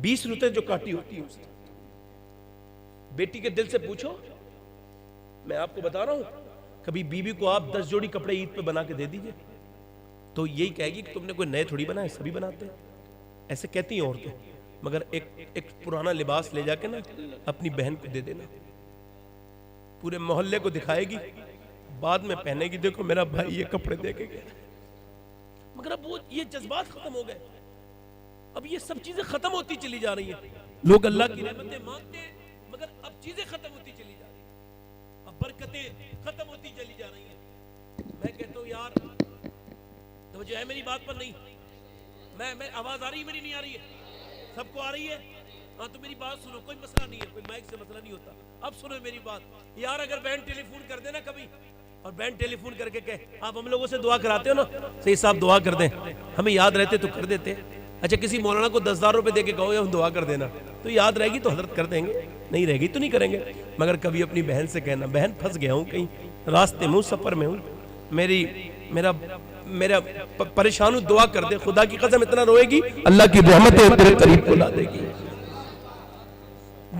20 روپے جو کاٹی ہوتی ہے اس نے. بیٹی کے دل سے پوچھو. میں آپ کو بتا رہا ہوں کبھی بیوی کو آپ 10 جوڑی کپڑے عید پہ بنا کے دے دیجئے تو یہی کہے گی کہ تم نے کوئی نئے تھوڑی بنائے, سبھی بناتے ہیں. ایسے کہتی ہیں عورتیں. مگر ایک پرانا لباس لے جا کے نا اپنی بہن کو دے دینا, پورے محلے کو دکھائے گی, بعد میں پہنے گی دیکھو میرا بھائی یہ کپڑے دے کے گیا. مگر اب وہ یہ جذبات ختم ہو گئے. اب یہ سب چیزیں ختم ہوتی چلی جا رہی ہیں. لوگ اللہ کی رحمتیں مانگتے ہیں مگر اب چیزیں ختم ہوتی چلی جا رہی ہیں. اب برکتیں ختم ہوتی چلی جا رہی ہیں. میں کہتا ہوں یار توجہ ہے میری بات پر نہیں. میں آواز آ رہی ہے میری نہیں آ رہی ہے؟ سب کو آ رہی ہے؟ ہاں تو میری بات سنو. کوئی مسئلہ نہیں ہے, کوئی مائک سے مسئلہ نہیں ہوتا. اب سنو میری بات. یار اگر بہن ٹیلی فون کر دے نا کبھی اور بہن ٹیلی فون کر کے کہے آپ ہم لوگوں سے دعا کراتے ہو نا صحیح صاحب دعا کر دیں, ہمیں یاد رہتے تو کر دیتے. اچھا کسی مولانا کو 10,000 روپے دے کے کہو یا ہم دعا کر دینا تو یاد رہے گی تو حضرت کر دیں گے, نہیں رہے گی تو نہیں کریں گے. مگر کبھی اپنی بہن سے کہنا بہن پھنس گیا ہوں کہیں راستے میں ہوں سفر میں ہوں, میرا پریشان ہوں دعا کر دے. خدا کی قسم اتنا روئے گی اللہ کی رحمت تیرے قریب کو لا دے گی.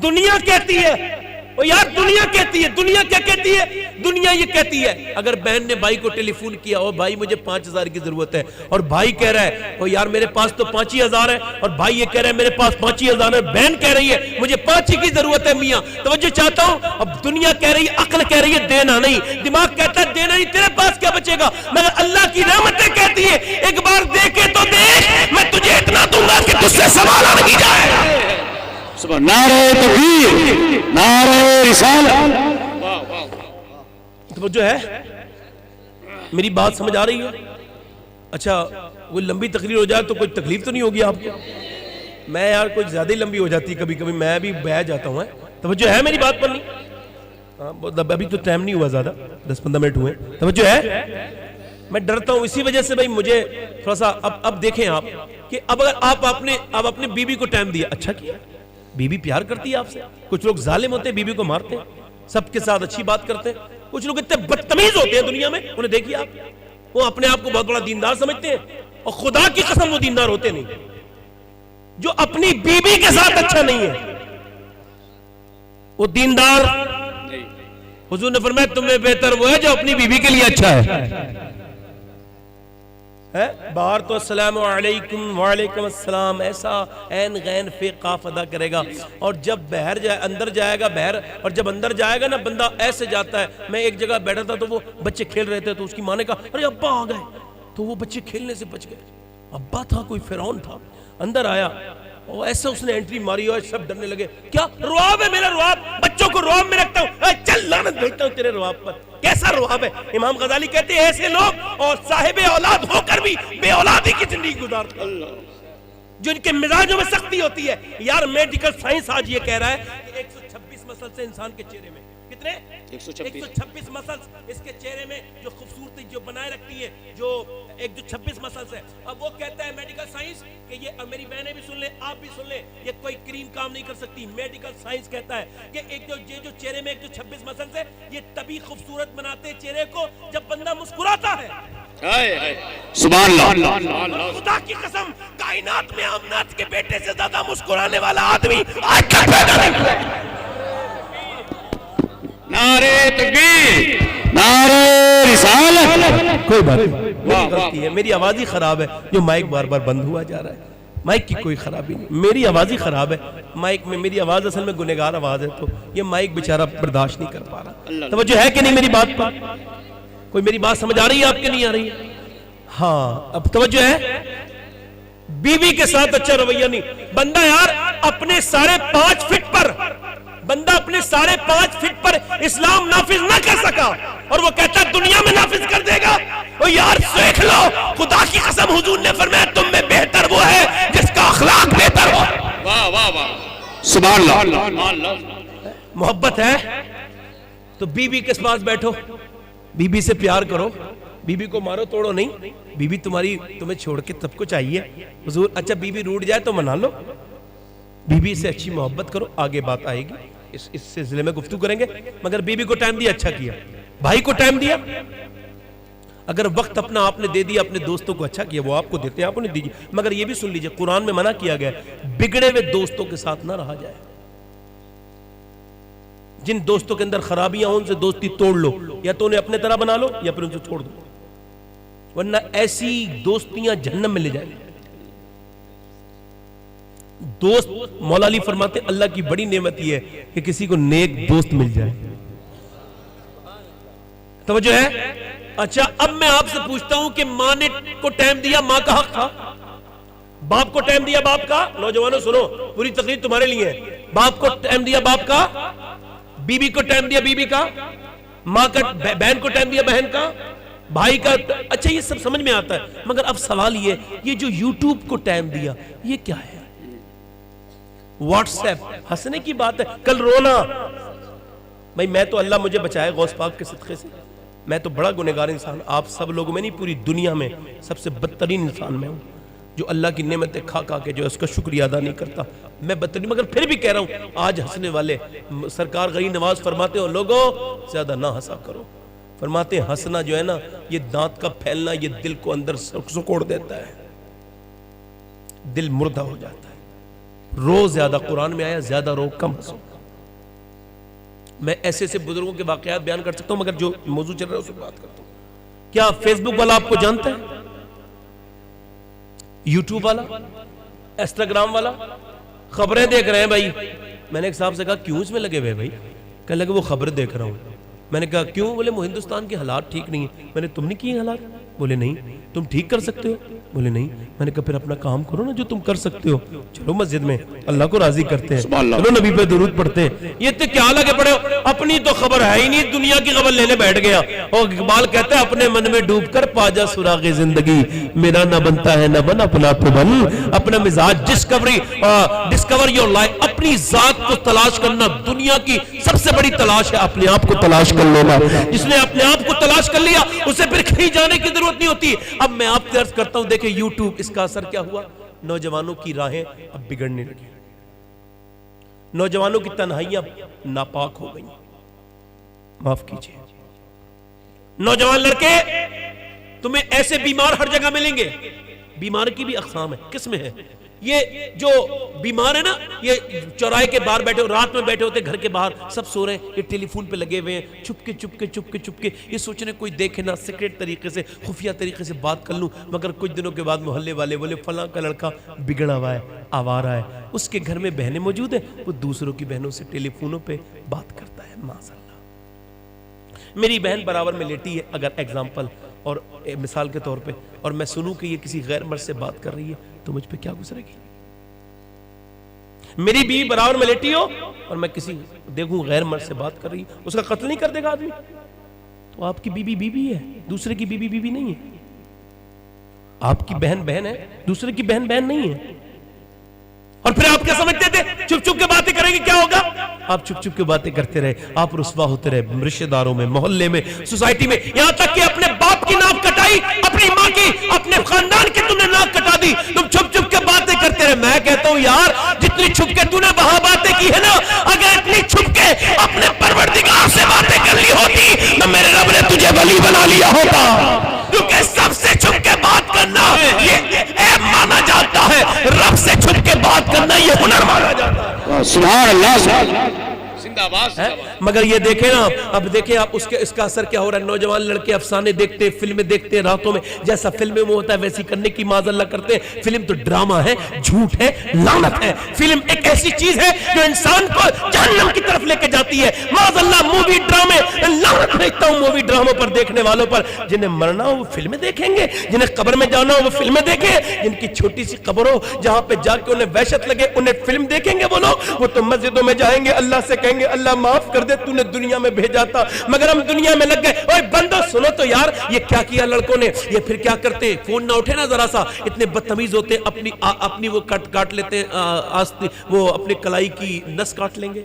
دنیا کہتی ہے او یار دنیا کہتی ہے. دنیا کیا کہتی ہے؟ دنیا یہ کہتی ہے اگر بہن نے بھائی کو ٹیلی فون کیا او بھائی مجھے 5,000 کی ضرورت ہے اور بھائی کہہ رہا ہے او یار میرے پاس تو 5,000 ہے اور بھائی یہ کہہ رہا ہے میرے پاس 5,000 ہے, بہن کہہ رہی ہے مجھے 5 کی ضرورت ہے. میاں توجہ چاہتا ہوں. اب دنیا کہہ رہی ہے, عقل کہہ رہی ہے دینا نہیں, دماغ کہتا ہے دینا نہیں, تیرے پاس کیا بچے گا. مگر اللہ کی رحمتیں کہتی ہے ایک بار دیکھے تو دیکھ میں تجھے اتنا دوں گا کہ تجھ سے سوالا نہیں جائے. نعرہ تکبیر, نعرہ رسالت. توجہ ہے میری بات سمجھ آ رہی ہے؟ اچھا کوئی لمبی تقریر ہو جائے تو کوئی تکلیف تو نہیں ہوگی آپ کو؟ میں یار کوئی زیادہ ہی لمبی ہو جاتی ہے کبھی کبھی, میں بھی بہ جاتا ہوں. توجہ ہے میری بات پر نہیں؟ ہاں ابھی تو ٹائم نہیں ہوا زیادہ, 10-15 منٹ ہوئے. توجہ ہے؟ میں ڈرتا ہوں اسی وجہ سے بھائی مجھے تھوڑا سا اب دیکھیں آپ کہ اب اگر آپ اپنے بیوی کو ٹائم دیا اچھا کیا. بیوی پیار کرتی ہے آپ سے. کچھ لوگ ظالم ہوتے ہیں بیوی کو مارتے ہیں, سب کے ساتھ اچھی بات کرتے ہیں. کچھ لوگ اتنے بدتمیز ہوتے ہیں دنیا میں, انہیں دیکھیے آپ, وہ اپنے آپ کو بہت بڑا دیندار سمجھتے ہیں اور خدا کی قسم وہ دیندار ہوتے نہیں. جو اپنی بیوی کے ساتھ اچھا نہیں ہے وہ دیندار. حضور نے فرمایا تم میں بہتر وہ ہے جو اپنی بیوی کے لیے اچھا ہے. باہر تو السلام علیکم وعلیکم السلام ایسا عین غین فے قاف ادا کرے گا, اور جب بہر جائے اندر جائے گا بہر, اور جب اندر جائے گا نا بندہ ایسے جاتا ہے. میں ایک جگہ بیٹھا تھا تو وہ بچے کھیل رہے تھے تو اس کی ماں نے کہا ارے ابا آ گئے, تو وہ بچے کھیلنے سے بچ گئے. ابا تھا کوئی فرعون تھا, اندر آیا اور ایسے اس نے انٹری ماری اور سب ڈرنے لگے. کیا رواب ہے میرا رواب, بچوں کو رواب میں رکھتا ہوں, چل لعنت بھیجتا ہوں تیرے رواب پر. کیسا رواب ہے؟ امام غزالی کہتے ہیں ایسے لوگ اور صاحب اولاد ہو کر بھی بے اولادی کی زندگی گزارتے ہیں جو ان کے مزاجوں میں سختی ہوتی ہے. یار میڈیکل سائنس آج یہ کہہ رہا ہے کہ 126 مسل سے انسان کے چہرے میں کتنے 126 مسلز اس کے چہرے میں جو خوبصورتی جو بنائے رکھتی ہے جو 126 مسلز ہے. اب وہ کہتا ہے میڈیکل سائنس کہ یہ میری بہنیں بھی سن لیں آپ بھی سن لیں, یہ کوئی کریم کام نہیں کر سکتی. میڈیکل سائنس کہتا ہے کہ ایک جو چہرے میں 126 مسلز ہے یہ تبھی خوبصورت بناتے چہرے کو جب بندہ مسکراتا ہے. سبحان اللہ. خدا کی قسم کائنات میں امنات کے بیٹے سے زیادہ مسکرانے والا آدمی آج تک پیدا نہیں ہوا. نعرہ تکبیر, نعرہ رسالت. کوئی بات نہیں, میری غلطی ہے, میری آواز ہی خراب ہے جو مائک بار بار بند ہوا جا رہا ہے. مائک کی کوئی خرابی نہیں، میری آواز ہی خراب ہے، مائک میں میری آواز اصل میں گنہگار آواز ہے، تو یہ مائک بیچارہ برداشت نہیں کر پا رہا۔ توجہ ہے کہ نہیں میری بات پر؟ کوئی میری بات سمجھ آ رہی ہے آپ کے نہیں آ رہی ہے؟ ہاں اب توجہ ہے، بیوی کے ساتھ اچھا رویہ نہیں، بندہ یار اپنے 5.5 فٹ پر، بندہ اپنے 5.5 فٹ پر اسلام نافذ نہ کر سکا اور وہ کہتا ہے دنیا میں نافذ کر دے گا۔ او یار سیکھ لو، خدا کی قسم حضور نے فرمایا تم میں بہتر وہ ہے جس کا اخلاق بہتر ہو۔ واہ واہ واہ، سبحان اللہ۔ محبت ہے تو بیوی کے پاس بیٹھو، بیوی سے پیار کرو، بیوی کو مارو توڑو نہیں، بیوی تمہیں چھوڑ کے تب کو چاہیے حضور، اچھا بیوی روٹ جائے تو منا لو، بیوی سے اچھی محبت کرو، آگے بات آئے گی، اس سلسلے میں گفتگو کریں گے، مگر بیوی کو ٹائم دیا اچھا کیا، بھائی کو ٹائم دیا، اگر وقت اپنا آپ نے دے دیا اپنے دوستوں کو اچھا کیا، وہ آپ کو دیتے ہیں آپ انہیں دیجئے، مگر یہ بھی سن لیجئے قرآن میں منع کیا گیا بگڑے ہوئے دوستوں کے ساتھ نہ رہا جائے، جن دوستوں کے اندر خرابیاں ہوں ان سے دوستی توڑ لو، یا تو انہیں اپنے طرح بنا لو یا پھر ان سے چھوڑ دو، ورنہ ایسی دوستیاں جہنم میں لے جائیں گے۔ دوست مولا علی فرماتے اللہ کی بڑی نعمت یہ ہے کہ کسی کو نیک دوست مل جائے۔ توجہ ہے؟ اچھا اب میں آپ سے پوچھتا ہوں کہ ماں نے کو ٹائم دیا، ماں کا حق تھا، باپ کو ٹائم دیا باپ کا، نوجوانوں سنو پوری تقریر تمہارے لیے ہے، باپ کو ٹائم دیا باپ کا، بیوی کو ٹائم دیا بیوی کا، ماں کا بہن کو ٹائم دیا بہن کا، بھائی کا، اچھا یہ سب سمجھ میں آتا ہے، مگر اب سوال یہ جو یوٹیوب کو ٹائم دیا یہ کیا ہے؟ واٹس ایپ ہنسنے کی بات ہے، کل رونا، بھائی میں تو اللہ مجھے بچائے غوث پاک کے صدقے سے، میں تو بڑا گنہگار انسان، آپ سب لوگوں میں نہیں پوری دنیا میں سب سے بدترین انسان میں ہوں، جو اللہ کی نعمتیں کھا کے جو اس کا شکریہ ادا نہیں کرتا، میں بدترین، مگر پھر بھی کہہ رہا ہوں آج ہنسنے والے، سرکار غریب نواز فرماتے ہو لوگوں زیادہ نہ ہنسا کرو، فرماتے ہیں ہنسنا جو ہے نا یہ دانت کا پھیلنا، یہ دل کو اندر سکوڑ دیتا ہے، دل مردہ ہو جاتا ہے، رو زیادہ، قرآن میں آیا زیادہ رو کم ہنسو۔ میں ایسے بزرگوں کے واقعات بیان کر سکتا ہوں مگر جو موضوع چل رہا ہے اس پر بات کرتا ہوں۔ کیا فیس بک والا آپ کو جانتا ہے؟ یوٹیوب والا، انسٹاگرام والا، خبریں دیکھ رہے ہیں بھائی، میں نے ایک صاحب سے کہا کیوں اس میں لگے ہوئے بھائی؟ کہنے لگے وہ خبر دیکھ رہا ہوں، میں نے کہا کیوں؟ بولے وہ ہندوستان کے حالات ٹھیک نہیں ہیں، میں نے تم نے کی حالات؟ بولے نہیں، تم ٹھیک کر سکتے ہو؟ بولے نہیں، میں نے کہا پھر اپنا کام کرو نا جو تم کر سکتے ہو، چلو مسجد میں اللہ کو راضی کرتے ہیں، چلو نبی پہ درود پڑھتے ہیں، یہ تو کیا لگے پڑے ہو، اپنی تو خبر ہے ہی نہیں، دنیا کی خبر لینے بیٹھ گیا، اور اقبال کہتا ہے اپنے من میں ڈوب کر پا جا سراغ زندگی، میرا نہ بنتا ہے نہ بن اپنا تو بن، اپنا مزاج ڈسکور یور لائف، اپنی ذات کو تلاش کرنا دنیا کی سب سے بڑی تلاش ہے، اپنے آپ کو تلاش کر لینا، جس نے اپنے آپ کو تلاش کر لیا اسے پھر کہیں جانے کی ضرورت نہیں ہوتی۔ اب میں آپ سے عرض کرتا ہوں دیکھیں یوٹیوب، اس کا اثر کیا ہوا؟ نوجوانوں کی راہیں اب بگڑنے لگی، نوجوانوں کی تنہائیاں ناپاک ہو گئیں، معاف کیجئے، نوجوان لڑکے تمہیں ایسے بیمار ہر جگہ ملیں گے، بیمار کی بھی اقسام ہے، قسمیں ہیں، یہ جو بیمار ہے نا یہ چوراہے کے باہر بیٹھے ہو، رات میں بیٹھے ہوتے گھر کے باہر سب سو رہے ہیں، یہ ٹیلی فون پہ لگے ہوئے ہیں، چپ کے یہ سوچ رہے کوئی دیکھے نہ، سیکریٹ طریقے سے خفیہ طریقے سے بات کر لوں، مگر کچھ دنوں کے بعد محلے والے بولے فلاں کا لڑکا بگڑا ہوا ہے، آوارہ ہے، اس کے گھر میں بہنیں موجود ہیں، وہ دوسروں کی بہنوں سے ٹیلی فونوں پہ بات کرتا ہے، معاذ اللہ۔ میری بہن برابر میں لیٹی ہے اگر ایگزامپل اور مثال کے طور پہ، اور میں سنوں کہ یہ کسی غیر مرد سے بات کر رہی ہے تو مجھ پہ کیا گزرے گی؟ میری بیوی برابر میں لیٹی ہو اور میں کسی دیکھوں غیر مرد سے بات کر رہی ہے، اس کا قتل نہیں کر دے گا آدمی؟ تو آپ کی بیوی بیوی ہے، دوسرے کی بیوی بیوی نہیں ہے، آپ کی بہن بہن ہے، دوسرے کی بہن بہن نہیں ہے۔ اور پھر آپ کیا سمجھتے تھے چپ چپ کے باتیں کریں گے کیا ہوگا؟ آپ چپ چپ کے باتیں کرتے رہے، آپ رسوا ہوتے رہے، رشتہ داروں میں، محلے میں، سوسائٹی میں، یہاں تک کہ اپنے باپ کی ناک کٹائی، اپنی ماں کی، اپنے خاندان کی تم نے ناک کٹا دی، تم چھپ چھپ کے باتیں کرتے رہے۔ میں کہتا ہوں یار جتنی چھپ کے تو نے وہاں باتیں کی ہے نا، اگر اتنی چھپ کے اپنے پروردگار سے باتیں کر لی ہوتی تو میرے رب نے تجھے ولی بنا لیا ہوتا، کیونکہ سب سے چھپ کے بات کرنا یہ عیب مانا جاتا ہے، رب سے چھپ کے بات کرنا یہ ہنر مانا جاتا ہے۔ سبحان اللہ، زندہ باد مگر یہ دیکھیں نا اب دیکھیں آپ اس کا اثر کیا ہو رہا ہے. نوجوان لڑکے افسانے دیکھتے فلمیں دیکھتے راتوں میں جیسا فلمیں میں ہوتا ہے ویسی کرنے کی معاذ اللہ کرتے ہیں. فلم تو ڈرامہ ہے جھوٹ ہے لعنت ہے. فلم ایک ایسی چیز ہے جو انسان کو جہنم کی طرف لے کے جاتی ہے معاذ اللہ. مووی ڈرامے لعنت بھیجتا ہوں مووی ڈراموں پر دیکھنے والوں پر. جنہیں مرنا ہو وہ فلمیں دیکھیں گے جنہیں قبر میں جانا ہو وہ فلمیں دیکھیں. جن کی چھوٹی سی قبر ہو جہاں پہ جا کے انہیں وحشت لگے انہیں فلم دیکھیں گے. وہ لوگ وہ تو مسجدوں میں جائیں گے اللہ سے کہیں گے اللہ معاف کر دے تو نے دنیا میں بھیجا تھا مگر ہم دنیا میں لگ گئے. اوے بندو سنو تو یار یہ کیا کیا لڑکوں نے. یہ پھر کیا کرتے فون نہ اٹھے نا ذرا سا اتنے بدتمیز ہوتے اپنی وہ کاٹ لیتے وہ اپنے کلائی کی نس کاٹ لیں گے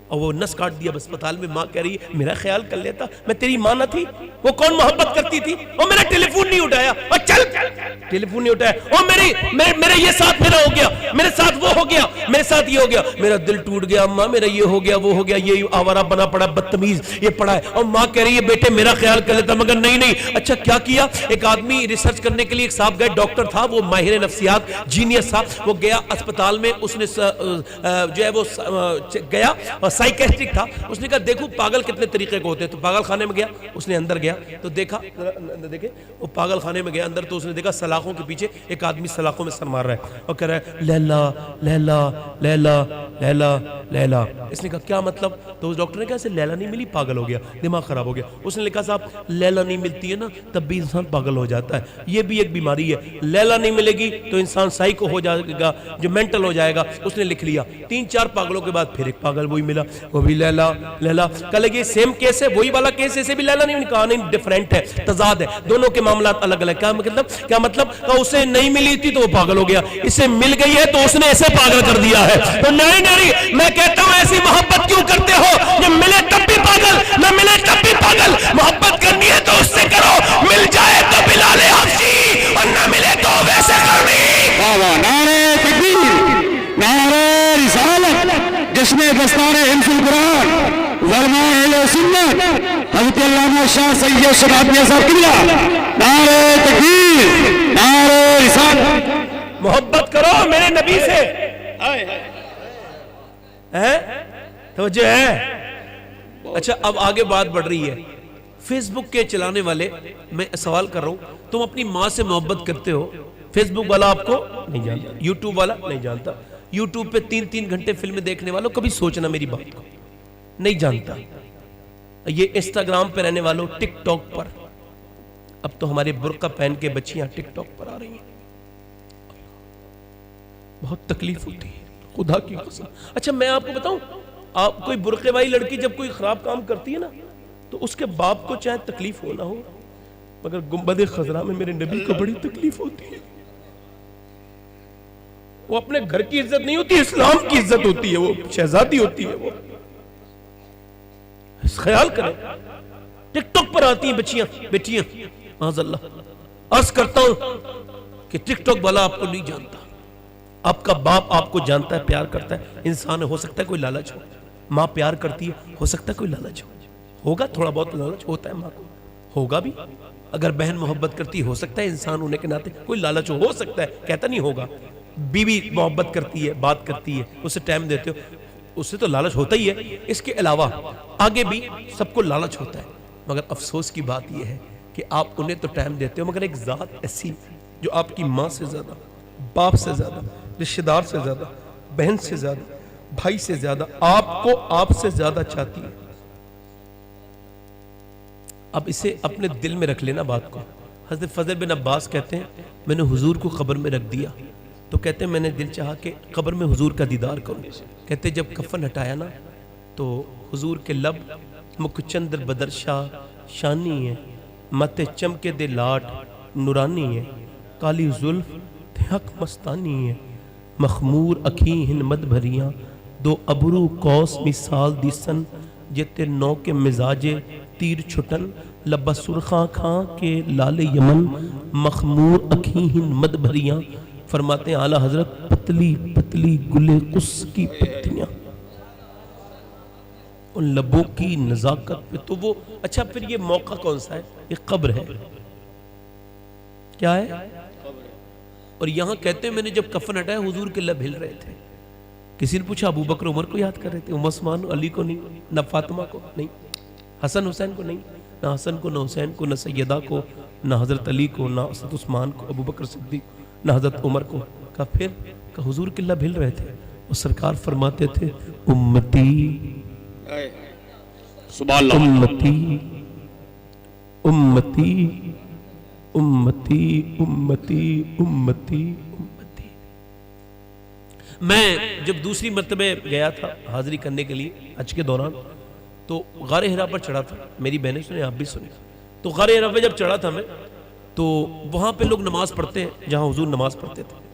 اور وہ نس کاٹ دیا اسپتال میں. ماں کہہ رہی ہے میرا خیال کر لیتا میں تیری ماں نہ تھی. وہ کون محبت کرتی تھی اور میرا ٹیلی فون نہیں اٹھایا اور چل ٹیلی فون نہیں اٹھایا اور میرے یہ ساتھ میرا ہو گیا میرے ساتھ وہ ہو گیا میرے ساتھ یہ ہو گیا میرا دل ٹوٹ گیا ماں میرا یہ ہو گیا وہ ہو گیا یہ آوارہ بنا پڑا بدتمیز یہ پڑا ہے. اور ماں کہہ رہی ہے بیٹے میرا خیال کر لیتا مگر نہیں. اچھا کیا کیا ایک آدمی ریسرچ کرنے کے لیے ایک صاحب گئے ڈاکٹر تھا وہ ماہر نفسیات جینیس تھا. وہ گیا اسپتال میں اس نے جو ہے وہ گیا اور سائیکیٹرک تھا. اس نے کہا دیکھو پاگل کتنے طریقے کو ہوتے ہیں. تو پاگل خانے میں گیا اس نے اندر گیا تو دیکھا دیکھے وہ پاگل خانے میں گیا اندر تو اس نے دیکھا سلاخوں کے پیچھے ایک آدمی سلاخوں میں سر مار رہا ہے اور کہہ رہا ہے لیلا لیلا لیلا لیلا لیلا. اس نے کہا کیا مطلب. تو اس ڈاکٹر نے کہا اسے لیلا نہیں ملی پاگل ہو گیا دماغ خراب ہو گیا. اس نے لکھا صاحب لیلا نہیں ملتی ہے نا تب بھی انسان پاگل ہو جاتا ہے. یہ بھی ایک بیماری ہے. لیلا نہیں ملے گی تو انسان سائیکو ہو جائے گا جو مینٹل ہو جائے گا. اس نے لکھ لیا 3-4 پاگلوں کے بعد پھر ایک پاگل وہی ملا وہ بھی لیلا لیلا. کہا لگے سیم کیس ہے وہی والا کیس اسے بھی لیلا نہیں. کہا نہیں ڈیفرنٹ ہے تضاد ہے دونوں کے معاملات الگ الگ. کیا مطلب کہ اسے نہیں ملی تھی تو وہ پاگل ہو گیا اسے مل گئی ہے تو اس نے اسے پاگل کر دیا ہے. تو نہیں میں کہتا ہوں ایسی محبت کیوں کرتے ہو جب ملے تب بھی پاگل نہ ملے تب بھی پاگل. محبت کرنی ہے تو اس سے کرو مل جائے تو بلال حبشی اور نہ ملے تو ویسے کرنی. نعرہ تکبیر نعرہ رسالت جشن دستار حفظ القرآن علماء اہل سنت حضرت علامہ شاہ سید شبابیہ صاحب قبلہ. نعرہ تکبیر نعرہ رسالت. محبت کرو میرے نبی سے توجہ ہے. اچھا اب آگے بات بڑھ رہی ہے. فیس بک کے چلانے والے میں سوال کر رہا ہوں تم اپنی ماں سے محبت کرتے ہو. فیس بک والا آپ کو نہیں جانتا یوٹیوب والا نہیں جانتا. یوٹیوب پہ 3 گھنٹے فلمیں دیکھنے والوں کبھی سوچنا میری بات کو نہیں جانتا. یہ انسٹاگرام پہ رہنے والوں ٹک ٹاک پر اب تو ہمارے برقع پہن کے بچیاں ٹک ٹاک پر آ رہی ہیں. بہت تکلیف ہوتی ہے خدا کی قسم. اچھا میں آپ کو بتاؤں آپ کوئی برقعے والی لڑکی جب کوئی خراب کام کرتی ہے نا تو اس کے باپ کو چاہے تکلیف ہونا ہو مگر گنبد خضرا میں میرے نبی کو بڑی تکلیف ہوتی ہے. وہ اپنے گھر کی عزت نہیں ہوتی اسلام کی عزت ہوتی ہے. وہ شہزادی ہوتی ہے. وہ خیال کریں ٹک ٹاک پر آتی ہیں بچیاں بیٹیاں معاذ اللہ. عرض کرتا ہوں کہ ٹک ٹاک والا آپ کو نہیں جانتا. آپ کا باپ آپ کو جانتا ہے پیار کرتا ہے. انسان ہو سکتا ہے کوئی لالچ ہو ماں پیار کرتی ہے ہو سکتا ہے کوئی لالچ ہوگا تھوڑا بہت لالچ ہوتا ہے ماں کو ہوگا بھی. اگر بہن محبت کرتی ہو سکتا ہے انسان ہونے کے ناطے کوئی لالچ ہو سکتا ہے کہتا نہیں ہوگا. بیوی محبت کرتی ہے بات کرتی ہے اسے ٹائم دیتے ہو اس سے تو لالچ ہوتا ہی ہے. اس کے علاوہ آگے بھی سب کو لالچ ہوتا ہے مگر افسوس کی بات یہ ہے کہ آپ انہیں تو ٹائم دیتے ہو مگر ایک ذات ایسی جو آپ کی ماں سے زیادہ باپ سے زیادہ رشتہ دار سے زیادہ بہن سے زیادہ بھائی سے زیادہ آپ کو آپ سے زیادہ چاہتی ہے. اب اسے اپنے دل میں رکھ لینا بات کو. حضرت فضل بن عباس کہتے ہیں میں نے حضور کو قبر میں رکھ دیا تو کہتے ہیں میں نے دل چاہا کہ قبر میں حضور کا دیدار کروں. کہتے جب کفن ہٹایا نا تو حضور کے لب مکھ چندر بدر شاہ شانی ہے مت چمکے دے لاٹ نورانی ہے کالی زلف حق مستانی ہے مخمور اکھی ہن مد بھریاں دو ابرو کوس مثال دیسن جتے نو کے مزاجے تیر چھٹن لبا سرخاں کھاں کے لال یمن مخمور اکھی ہن مد بھریاں. فرماتے ہیں اعلیٰ حضرت پتلی پتلی گلے قص کی پتیاں ان لبوں کی نزاکت پہ. تو وہ اچھا پھر یہ موقع کون سا ہے یہ قبر ہے کیا ہے اور یہاں کہتے ہیں میں نے جب کفن ہٹایا حضور کے لب ہل رہے تھے کسی نے پوچھا ابو بکر عمر کو یاد کر رہے تھے، عثمان علی کو نہیں، نہ فاطمہ کو نہیں، حسن حسین کو نہیں، نہ حسن کو، نہ حسین کو، نہ سیدہ کو، نہ حضرت علی کو، نہ حضرت عثمان کو، ابو بکر صدیق، نہ حضرت عمر کو. کہا پھر؟ کہ حضور قلہ بھل رہے تھے اور سرکار فرماتے تھے امتی سبحان اللہ. امتی امتی امتی امتی امتی امتی. میں جب دوسری مرتبہ گیا تھا حاضری کرنے کے لیے حج کے دوران، تو غار حرا پر چڑھا تھا. میری بہنیں سنے، آپ بھی سنے. تو غار حرا پہ جب چڑھا تھا میں، تو وہاں پہ لوگ نماز پڑھتے ہیں جہاں حضور نماز پڑھتے تھے.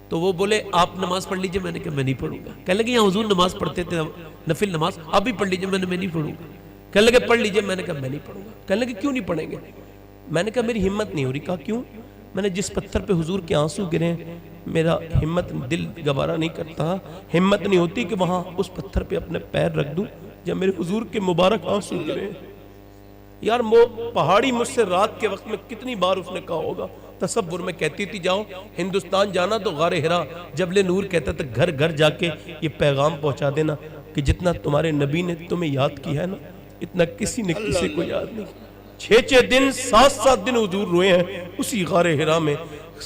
تو وہ بولے آپ نماز پڑھ لیجئے. میں نے کہا میں نہیں پڑھوں گا. کہنے لگے یہاں حضور نماز پڑھتے تھے نفل نماز، آپ بھی پڑھ لیجئے. میں نے میں نہیں پڑھوں گا. کہنے لگے پڑھ لیجئے. میں نے کہا میں نہیں پڑھوں گا. کہنے لگے کیوں نہیں پڑھیں گے؟ میں نے کہا میری ہمت نہیں ہو رہی. کہا کیوں؟ میں نے جس پتھر پہ حضور کے آنسو گرے ہیں، میرا ہمت دل گوارا نہیں کرتا، ہمت نہیں ہوتی کہ وہاں اس پتھر پہ اپنے پیر رکھ دوں جب میرے حضور کے مبارک آنسو گرے. یار وہ پہاڑی مجھ سے رات کے وقت میں کتنی بار اس نے کہا ہوگا. تصور میں کہتی تھی جاؤ ہندوستان جانا تو غار حرا جبل نور کہتا تھا گھر گھر جا کے یہ پیغام پہنچا دینا کہ جتنا تمہارے نبی نے تمہیں یاد کیا ہے نا، اتنا کسی نے کسی کو یاد نہیں. 6 دن 7 دن حضور روئے ہیں اسی غار حرا میں.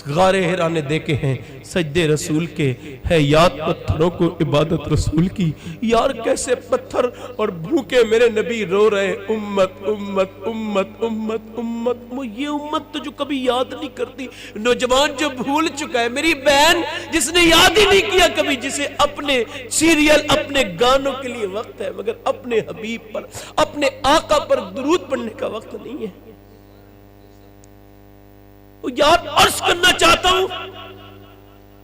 غار حرا نے دیکھے ہیں سجدے رسول کے، ہے یاد پتھروں کو عبادت رسول کی. یار کیسے پتھر اور بھوکے میرے نبی رو رہے امت امت امت امت امت. یہ امت تو جو کبھی یاد نہیں کرتی، نوجوان جو بھول چکا ہے، میری بہن جس نے یاد ہی نہیں کیا کبھی، جسے اپنے سیریل اپنے گانوں کے لیے وقت ہے مگر اپنے حبیب پر، اپنے آقا پر درود پڑھنے کا وقت نہیں ہے. یار عرض کرنا چاہتا ہوں،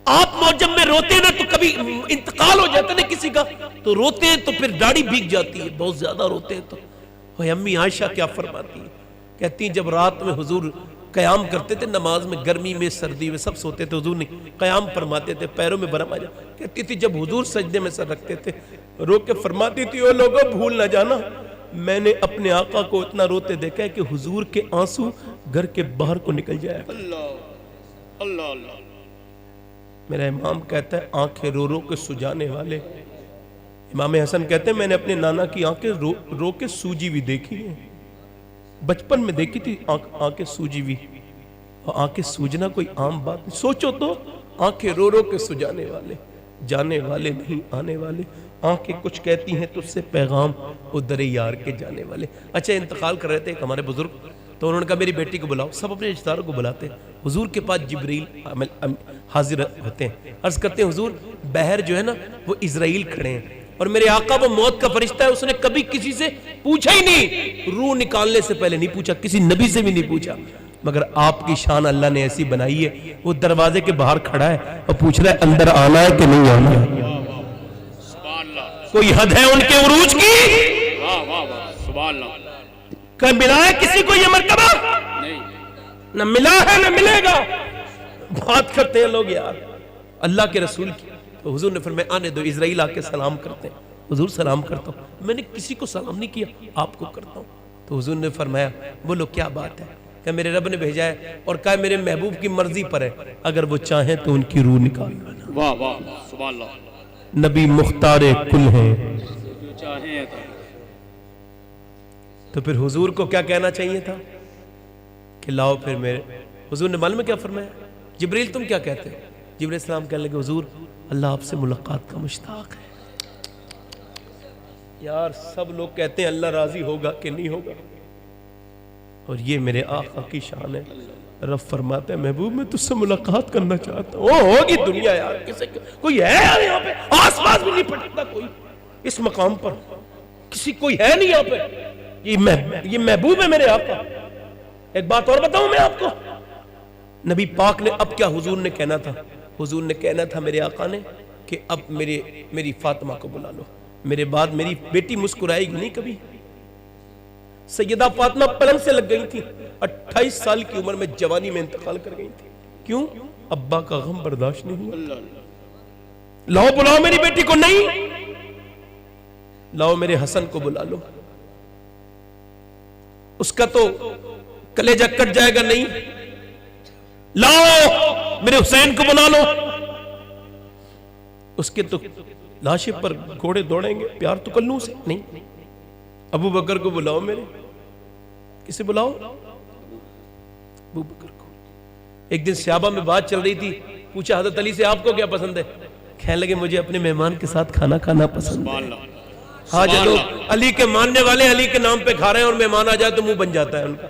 آپ موجب میں روتے ہیں نا تو کبھی انتقال ہو جاتا ہے نا کسی کا تو روتے ہیں تو پھر داڑھی بھیگ جاتی ہے، بہت زیادہ روتے ہیں تو. امی عائشہ کیا فرماتی ہے؟ کہتی ہیں جب رات میں حضور قیام کرتے تھے نماز میں، گرمی میں سردی میں سب سوتے تھے، حضور نہیں قیام فرماتے تھے، پیروں میں برم آ جا. کہتی تھی جب حضور سجدے میں سر رکھتے تھے رو کے فرماتی تھی او لوگوں بھول نہ جانا میں نے اپنے آقا کو اتنا روتے دیکھا ہے کہ حضور کے آنسو گھر کے باہر کو نکل جائے. اللہ اللہ اللہ. میرا امام کہتا ہے آنکھیں رو رو کے سجانے والے. امام حسن کہتے ہیں میں نے اپنے نانا کی آنکھیں رو کے سوجی بھی دیکھی ہیں. بچپن میں دیکھی تھی آنکھیں سوجی بھی. اور آنکھیں سوجنا کوئی عام بات نہیں. سوچو تو آنکھیں رو رو کے سجانے والے، جانے والے نہیں آنے والے. آنکھیں کچھ کہتی ہیں تو اس سے پیغام وہ در یار کے جانے والے. اچھا انتقال کر رہے تھے ایک ہمارے بزرگ، تو انہوں نے کہا میری بیٹی کو بلاؤ. سب اپنے رشتہ داروں کو بلاتے ہیں. حضور کے پاس جبریل حاضر ہوتے ہیں، عرض کرتے ہیں حضور بہر جو ہے نا وہ اسرائیل کھڑے ہیں اور میرے آقا وہ موت کا فرشتہ ہے، اس نے کبھی کسی سے پوچھا ہی نہیں، روح نکالنے سے پہلے نہیں پوچھا، کسی نبی سے بھی نہیں پوچھا. مگر آپ کی شان اللہ نے ایسی بنائی ہے، وہ دروازے کے باہر کھڑا ہے اور پوچھ رہا ہے اندر آنا ہے کہ نہیں آنا ہے. کوئی حد ہے ان کے عروج کی؟ واہ واہ واہ سبحان اللہ. کہ ملا ہے کسی کو یہ مرتبہ؟ نہیں. نہ ملا ہے نہ ملے گا. بات کرتے ہیں لوگ یار اللہ کے رسول کی. تو حضور نے فرمایا آنے دو، اسرائیل آ کے سلام کرتے ہیں. حضور سلام کرتا ہوں. میں نے کسی کو سلام نہیں کیا، آپ کو کرتا ہوں. تو حضور نے فرمایا بولو کیا بات ہے؟ کہ میرے رب نے بھیجا ہے اور کہا میرے محبوب کی مرضی پر ہے، اگر وہ چاہیں تو ان کی روح نکال لینا. واہ واہ سبحان اللہ. نبی مختار کل ہیں. جو چاہیں تو پھر حضور کو کیا کہنا چاہیے تھا کہ لاؤ پھر میرے. حضور نے معلوم ہے کیا فرمایا؟ جبریل تم کیا کہتے ہیں؟ جبریل السلام کہنے لگے حضور اللہ آپ سے ملاقات کا مشتاق ہے. یار سب لوگ کہتے ہیں اللہ راضی ہوگا کہ نہیں ہوگا، اور یہ میرے آقا کی شان ہے. رب فرماتا ہے محبوب میں تجھ سے ملاقات کرنا چاہتا ہوں. ہوگی دنیا یار، کوئی ہے یار یہاں پہ؟ آس پاس بھی نہیں پڑتا کوئی اس مقام پر، کسی کوئی ہے نہیں یہاں پہ. یہ محبوب ہے میرے آقا. ایک بات اور بتاؤں میں آپ کو، نبی پاک نے اب کیا حضور نے کہنا تھا؟ حضور نے کہنا تھا میرے آقا نے کہ اب میری فاطمہ کو بلا لو، میرے بعد میری بیٹی مسکرائے گی نہیں کبھی. سیدہ فاطمہ پلنگ سے لگ گئی تھی، 28 سال کی عمر میں جوانی میں انتقال کر گئی تھی. کیوں؟ ابا کا غم برداشت نہیں ہوا. لاؤ بلاؤ میری بیٹی کو. نہیں، لاؤ میرے حسن کو بلا لو، اس کا تو کلیجہ کٹ جائے گا. نہیں، لاؤ میرے حسین کو بلا لو، اس کے تو لاشیں پر گھوڑے دوڑیں گے، پیار تو کر لوں سے نہیں، ابو بکر کو بلاؤ میرے. کسے بلاؤ؟ ابو بکر کو. ایک دن صحابہ میں بات چل رہی تھی، پوچھا حضرت علی سے آپ کو کیا پسند ہے؟ کہنے لگے مجھے اپنے مہمان کے ساتھ کھانا کھانا پسند ہے. ہاں جو علی کے ماننے والے علی کے نام پہ کھا رہے ہیں اور مہمان آ جائے تو منہ بن جاتا ہے ان کا.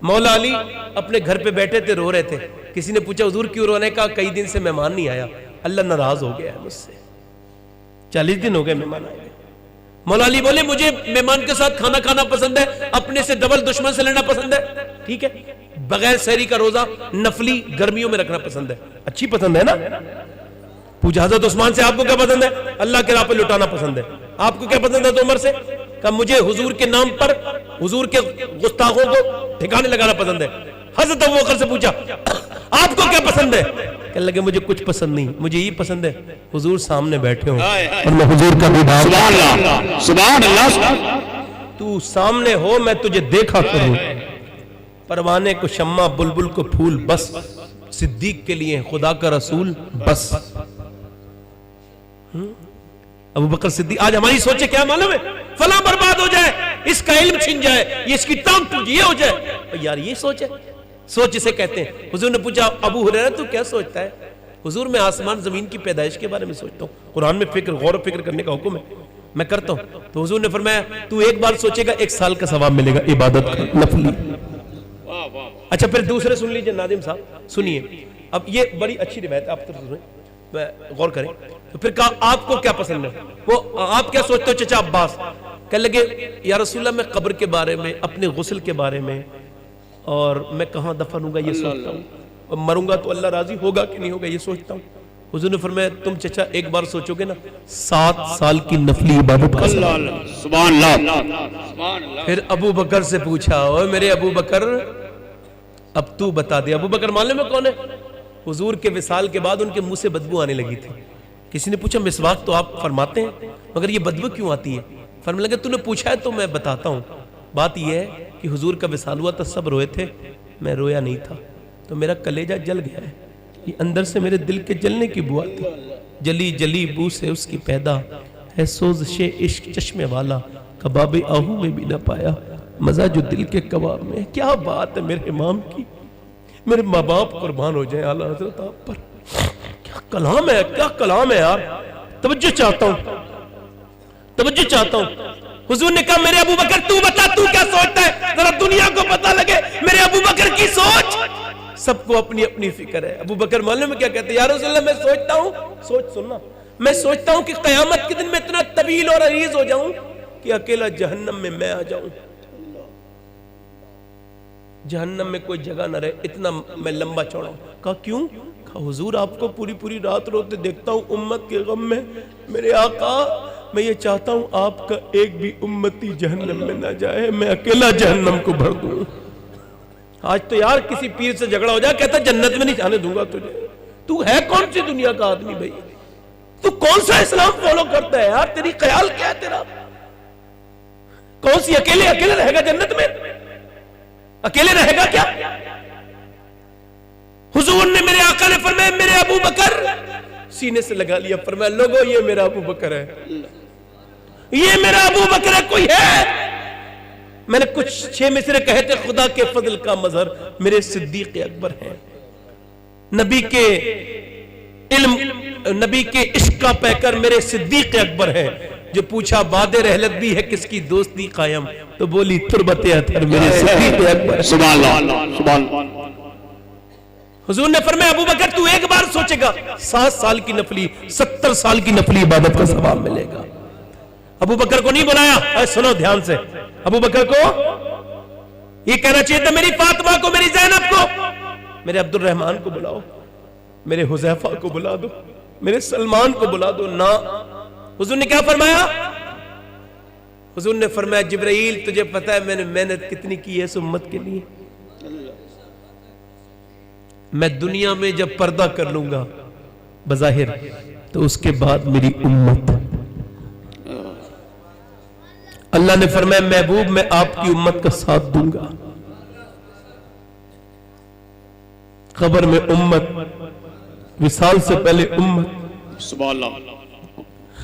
مولا علی اپنے گھر پہ بیٹھے تھے، رو رہے تھے. کسی نے پوچھا حضور کیوں رونے؟ کہا کئی دن سے مہمان نہیں آیا، اللہ ناراض ہو گیا ہے مجھ سے، 40 دن ہو گئے مہمان آئے. مولا علی بولے مجھے مہمان کے ساتھ کھانا کھانا پسند ہے، اپنے سے ڈبل دشمن سے لڑنا پسند ہے. ٹھیک ہے، بغیر سحری کا روزہ نفلی گرمیوں میں رکھنا پسند ہے. اچھی پسند ہے نا؟ پوچھا حضرت عثمان سے آپ کو کیا پسند ہے؟ اللہ کے راہ پہ لٹانا پسند ہے. آپ کو کیا پسند ہے؟ تو عمر سے کہا مجھے حضور کے نام پر حضور کے گستاخوں کو ٹھکانے لگانا پسند ہے. حضرت ابو بکر سے پوچھا آپ کو کیا پسند ہے؟ کہنے لگے مجھے کچھ پسند نہیں، مجھے یہ پسند ہے حضور سامنے بیٹھے ہوں اور میں حضور کا دیدار. سبحان اللہ سبحان اللہ. تو سامنے ہو، میں تجھے دیکھا کروں. پروانے کو شمع، بلبل کو پھول، بس صدیق کے لیے خدا کا رسول بس. ابو بکر صدیق. آج ہماری سوچے کیا معلوم ہے؟ فلاں برباد ہو جائے، اس کا علم چھن جائے، یہ اس کی ٹانگ ٹوٹ یہ ہو جائے. یار یہ سوچ ہے، سوچ اسے کہتے ہیں. حضور نے پوچھا ابو ہریرہ تو کیا سوچتا ہے؟ حضور میں آسمان زمین کی پیدائش کے بارے میں سوچتا ہوں، قرآن میں فکر غور و فکر کرنے کا حکم ہے، میں کرتا ہوں. تو حضور نے فرمایا تو ایک بار سوچے گا 1 سال کا ثواب ملے گا عبادت کا نفلی. اچھا پھر دوسرے سن لیجئے ناظم صاحب، سنیے. اب یہ بڑی اچھی روایت ہے، آپ طرف سنیں، غور کریں. تو پھر کہا آپ کو کیا پسند ہے؟ وہ آپ کیا سوچتے ہو چچا عباس؟ کہنے لگے یا رسول اللہ میں قبر کے بارے میں، اپنے غسل کے بارے میں، اور میں کہاں دفن ہوں گا یہ سوچتا ہوں، اور مروں گا تو اللہ راضی ہوگا کہ نہیں ہوگا یہ سوچتا ہوں. حضور نے فرمایا تم چچا ایک بار سوچو گے نا 7 سال کی نفلی عبادت کا ثواب. سبحان اللہ. پھر ابو بکر سے پوچھا اوے میرے ابو بکر اب تو بتا دے. ابو بکر معلوم میں کون ہے؟ حضور کے وصال کے بعد ان کے منہ سے بدبو آنے لگی تھی. کسی نے پوچھا مسواک تو آپ فرماتے ہیں مگر یہ بدبو کیوں آتی ہے؟ فرمانے لگے تو نے پوچھا ہے تو میں بتاتا ہوں. بات یہ ہے کہ حضور کا وصال ہوا تھا، سب روئے تھے، میں رویا نہیں تھا، تو میرا کلیجہ جل گیا ہے. یہ اندر سے میرے دل کے جلنے کی بو آتی، جلی جلی بو سے اس کی پیدا ہے سوزش عشق چشمے والا، کباب آہو میں بھی نہ پایا مزہ جو دل کے کباب میں. کیا بات ہے میرے امام کی، میرے ماں باپ قربان ہو جائیں اعلیٰ حضرت آپ پر. کیا کلام ہے، کیا کلام ہے یار. توجہ چاہتا ہوں، توجہ چاہتا ہوں. حضور نے کہا میرے ابو بکر تو بتا تو کیا سوچتا ہے، ذرا دنیا کو پتہ لگے میرے ابو بکر کی سوچ. سب کو اپنی اپنی فکر ہے. ابو بکر معلوم ہے کیا کہتے ہیں؟ یا رسول اللہ میں سوچتا ہوں، سوچ سننا، میں سوچتا ہوں کہ قیامت کے دن میں اتنا طویل اور عریض ہو جاؤں کہ اکیلا جہنم میں آ جاؤں، جہنم میں کوئی جگہ نہ رہے، اتنا میں لمبا چوڑا ہوں. کہا کیوں؟ کہا حضور آپ کو پوری پوری رات روتے دیکھتا ہوں امت کے غم میں. میرے آقا میں یہ چاہتا ہوں آپ کا ایک بھی امتی جہنم میں نہ جائے، میں اکیلا جہنم کو بھر دوں. آج تو یار کسی پیر سے جھگڑا ہو جائے کہتا جنت میں نہیں جانے دوں گا تجھے. تو ہے کون سی دنیا کا آدمی بھائی؟ تو کون سا اسلام فالو کرتا ہے یار؟ تیری خیال کیا ہے تیرا؟ کون سی اکیلے رہے گا جنت میں؟ اکیلے رہے گا کیا؟ حضور نے میرے آقا نے فرمایا میرے ابو بکر، سینے سے لگا لیا، فرمایا لوگو یہ میرا ابو بکر ہے، یہ میرا ابو بکر ہے. کوئی ہے؟ میں نے کچھ 6 مصرے کہے تھے خدا کے فضل کا مظہر میرے صدیق اکبر ہیں، نبی کے علم، نبی کے عشق کا پیکر میرے صدیق اکبر ہیں. جو پوچھا باد رحلت بھی ہے کس کی دوستی قائم، تو بولی تربت اطہر میرے صدیق اکبر. سبحان اللہ سبحان اللہ. حضور نے فرمایا ابو بکر تو ایک بار سوچے گا 7 سال کی نفلی 70 سال کی نفلی عبادت کا ثواب ملے گا. ابو بکر کو نہیں بلایا، اے سنو دھیان سے، ابو بکر کو یہ کہنا چاہیے تھا میری فاطمہ کو، میری زینب کو، میرے عبد الرحمن کو بلاؤ، میرے حذیفہ کو بلا دو، میرے سلمان کو بلا دو. نہ، حضور نے کیا فرمایا؟ حضور نے فرمایا جبرائیل تجھے پتا ہے میں نے محنت کتنی کی ہے اس امت کے لیے. میں دنیا میں جب پردہ کر لوں گا بظاہر تو اس کے بعد میری امت، اللہ نے فرمایا محبوب میں آپ کی امت کا ساتھ دوں گا. قبر میں امت، وصال سے پہلے امت، سبحان اللہ.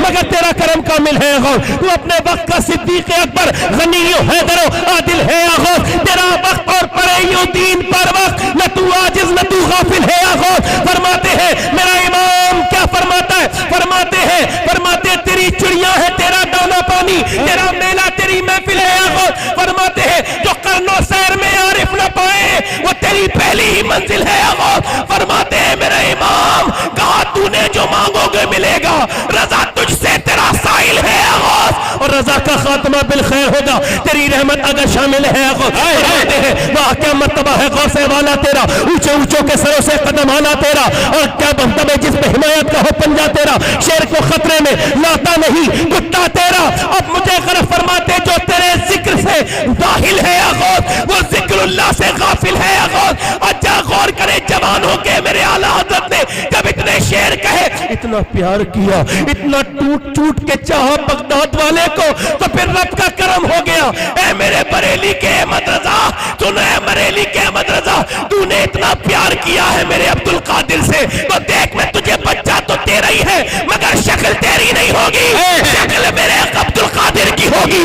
مگر تیرا کرم کامل ہے یا غوث، تو اپنے وقت کا صدیق اکبر غنی و حیدر و عادل ہے یا غوث، تیرا وقت اور پڑے یوں دین پر وقت، نہ تو عاجز نہ تو غافل ہے یا غوث۔ فرماتے ہیں میرا امام کیا فرماتا ہے، فرماتے تیری چڑیاں ہے تیرا دانا پانی، تیرا میلہ تیری محفل ہے یا غوث۔ فرماتے ہیں جو قرن و سیر میں عارف نہ پائے وہ تیری پہلی ہی منزل ہے یا غوث۔ فرماتے ہیں میرا امام کہا تو نے جو مانگو گے ملے گا، رضا تجھ سے تیرا سائل ہے یا غوث، اور رضا کا خاتمہ بالخیر ہوگا، تیری رحمت اگر شامل ہے یا غوث۔ فرماتے ہیں وہاں کیا مرتبہ ہے غوث والا تیرا، اونچے اونچوں کے سروں سے قدم آنا تیرا، اور کیا مرتبہ ہے جس پہ حمایت کا ہو پنجہ تیرا، شیر کو خطرے میں لاتا نہیں کتا تیرا۔ اب مجھے غرف فرماتے جو تیرے ذکر سے داخل ہے یا غوث وہ ذکر اللہ سے غافل ہے یا غوث۔ اچھا غور کرے جوان ہو کے میرے اعلیٰ حضرت نے جب اتنے شعر کہے، اتنا پیار کیا، اتنا ٹوٹ ٹوٹ کے چاہا بغداد والے کو، تو پھر رب کا کرم ہو گیا۔ اے میرے بریلی کے احمد رضا، تو نے بریلی کے احمد رضا، تو نے اتنا پیار کیا ہے میرے عبدالقادر سے، تو دیکھ میں تجھے بچہ تو تیرا ہی ہے مگر شکل تیری نہیں ہوگی، شکل میرے عبدالقادر کی ہوگی،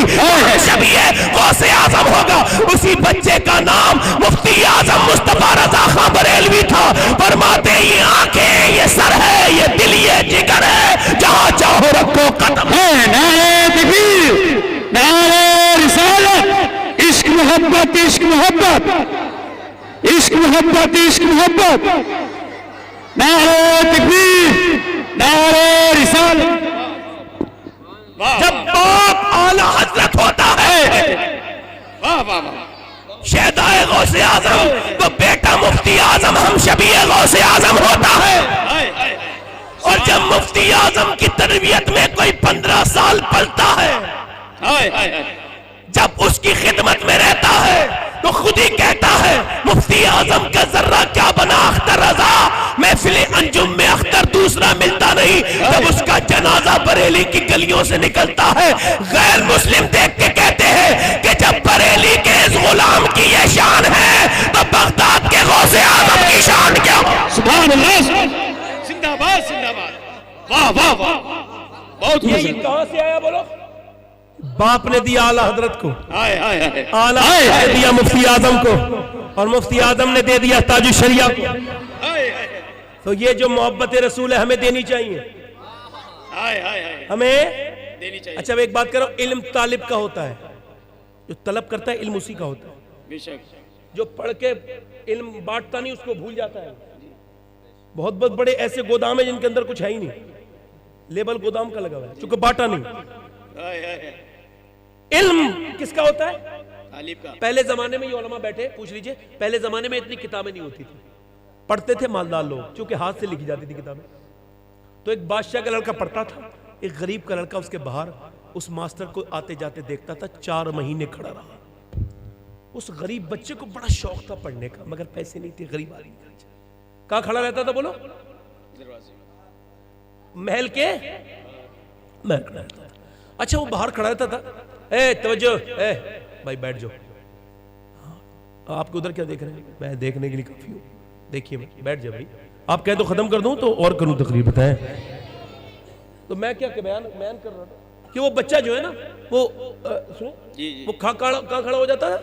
شبیہ غوث اعظم ہوگا۔ اسی بچے کا نام مفتی اعظم مصطفیٰ رضا خان بریلوی تھا۔ فرماتے یہ آنکھیں یہ سر ہے یہ دل یہ جگر ہے، جہاں چاہو رکھو قدم ہے۔ نعرہ تکبیر، نعرہ رسالت، عشق محبت عشق محبت عشق محبت عشق محبت، نعرہ تکبیر، نعرہ رسالت۔ جب باپ اعلیٰ حضرت ہوتا ہے شہدائے غوث اعظم تو بیٹا مفتی اعظم ہم شبیہ غوث اعظم ہوتا ہے، اور جب مفتی اعظم کی تربیت میں کوئی 15 سال پلتا ہے، جب اس کی خدمت میں رہتا ہے تو خود ہی کہتا ہے مفتی اعظم کا ذرہ کیا بنا اختر رضا، محفل انجم میں اختر دوسرا ملتا نہیں۔ جب اس کا جنازہ بریلی کی گلیوں سے نکلتا ہے غیر مسلم دیکھ کے کہتے ہیں کہ جب بریلی کے اس غلام کی یہ شان ہے تو بغداد کے غوث اعظم کی شان کیا؟ سبحان اللہ، زندہ باد زندہ باد، واہ واہ واہ، بہت یہ کہاں سے آیا بولو؟ باپ نے دیا اعلیٰ حضرت کو، اعلیٰ نے دیا مفتی اعظم کو، اور مفتی اعظم نے دے دیا تاج الشریعہ کو۔ تو یہ جو محبت رسول ہے ہمیں دینی چاہیے، ہمیں دینی چاہیے۔ اچھا ایک بات کرو، علم طالب کا ہوتا ہے، جو طلب کرتا ہے علم اسی کا ہوتا ہے، بے شک، جو پڑھ کے علم بانٹتا نہیں اس کو بھول جاتا ہے۔ بہت بہت بڑے ایسے گودام ہیں جن کے اندر کچھ ہے ہی نہیں، لیبل گودام کا لگا ہوا ہے چونکہ بانٹا نہیں۔ علم کس کا ہوتا ہے؟ طالب کا۔ پہلے زمانے میں یہ علماء بیٹھے پوچھ لیجئے، پہلے زمانے میں اتنی کتابیں نہیں ہوتی تھی، پڑھتے تھے مالدار لوگ چونکہ ہاتھ سے لکھی جاتی تھی کتابیں۔ تو ایک بادشاہ کا لڑکا پڑھتا تھا، ایک غریب کا لڑکا اس کے باہر اس ماسٹر کو آتے جاتے دیکھتا تھا، 4 مہینے کھڑا رہا۔ اس غریب بچے کو بڑا شوق تھا پڑھنے کا مگر پیسے نہیں تھے، غریب آدمی تھا۔ کہاں کھڑا رہتا تھا بولو؟ محل کے محل کھڑا رہتا تھا۔ اچھا وہ باہر کھڑا رہتا تھا، اے توجہ، اے بھائی بیٹھ جاؤ، آپ کو ادھر کیا دیکھ رہے ہیں؟ میں دیکھنے کے لیے کافی ہوں، دیکھیے بیٹھ جائے بھائی، آپ کہہ تو ختم کر دوں تو اور کروں تقریر، بتائیں۔ تو میں کیا بیان کر رہا تھا کہ وہ بچہ جو ہے نا وہ وہ کہاں کھڑا ہو جاتا ہے؟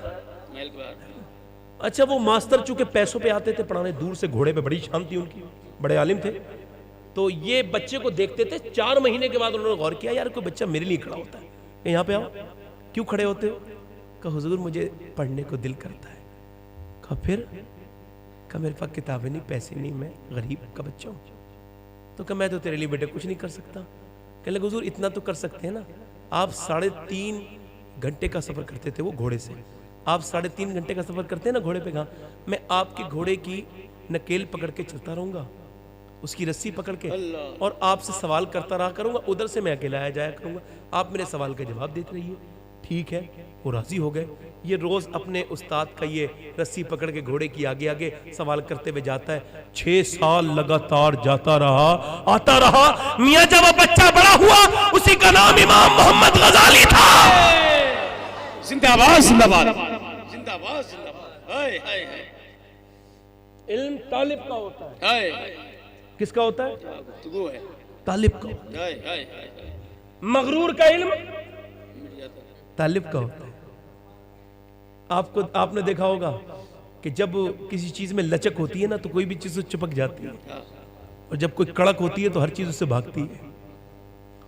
اچھا وہ ماسٹر چونکہ پیسوں پہ آتے تھے پڑھانے، دور سے گھوڑے پہ، بڑی شان تھی ان کی، بڑے عالم تھے، تو یہ بچے کو دیکھتے تھے۔ 4 مہینے کے بعد انہوں نے غور کیا یار کوئی بچہ میرے لیے کھڑا ہوتا ہے، کہ یہاں پہ آؤ، کیوں کھڑے ہوتے ہو؟ کہا حضور مجھے پڑھنے کو دل کرتا ہے۔ کہا پھر؟ کہا میرے پاس کتابیں نہیں، پیسے نہیں، میں غریب کا بچہ ہوں۔ تو کہا میں تو تیرے لیے بیٹے کچھ نہیں کر سکتا۔ کہنے لگا حضور اتنا تو کر سکتے ہیں نا، آپ 3.5 گھنٹے کا سفر کرتے تھے وہ گھوڑے سے، آپ 3.5 گھنٹے کا سفر کرتے ہیں نا گھوڑے پہ، کہاں میں آپ کے گھوڑے کی نکیل پکڑ کے چلتا رہوں گا، اس کی رسی پکڑ کے، اور آپ سے سوال کرتا رہا کروں گا، ادھر سے میں اکیلا آیا جایا کروں گا، آپ میرے سوال کا جواب دیتے رہیے۔ ٹھیک ہے، وہ راضی ہو گئے۔ یہ روز اپنے استاد کا یہ رسی پکڑ کے گھوڑے کی آگے آگے سوال کرتے ہوئے جاتا ہے۔ 6 سال لگاتار جاتا رہا، آتا رہا۔ میاں جب وہ بچہ بڑا ہوا اسی کا نام امام محمد غزالی تھا۔ زندہ باد زندہ باد، زندہ باد زندہ باد۔ علم طالب کا ہوتا ہے، ہائے کس کا ہوتا ہے؟ گفتگو ہے، طالب کا ہوتا ہائے ہائے ہائے ہے، مغرور کا علم طالب کا ہوتا ہے۔ آپ نے دیکھا ہوگا کہ جب کسی چیز میں لچک ہوتی ہے نا تو کوئی بھی چیز چپک جاتی ہے، اور جب کوئی کڑک ہوتی ہے تو ہر چیز اس سے بھاگتی ہے۔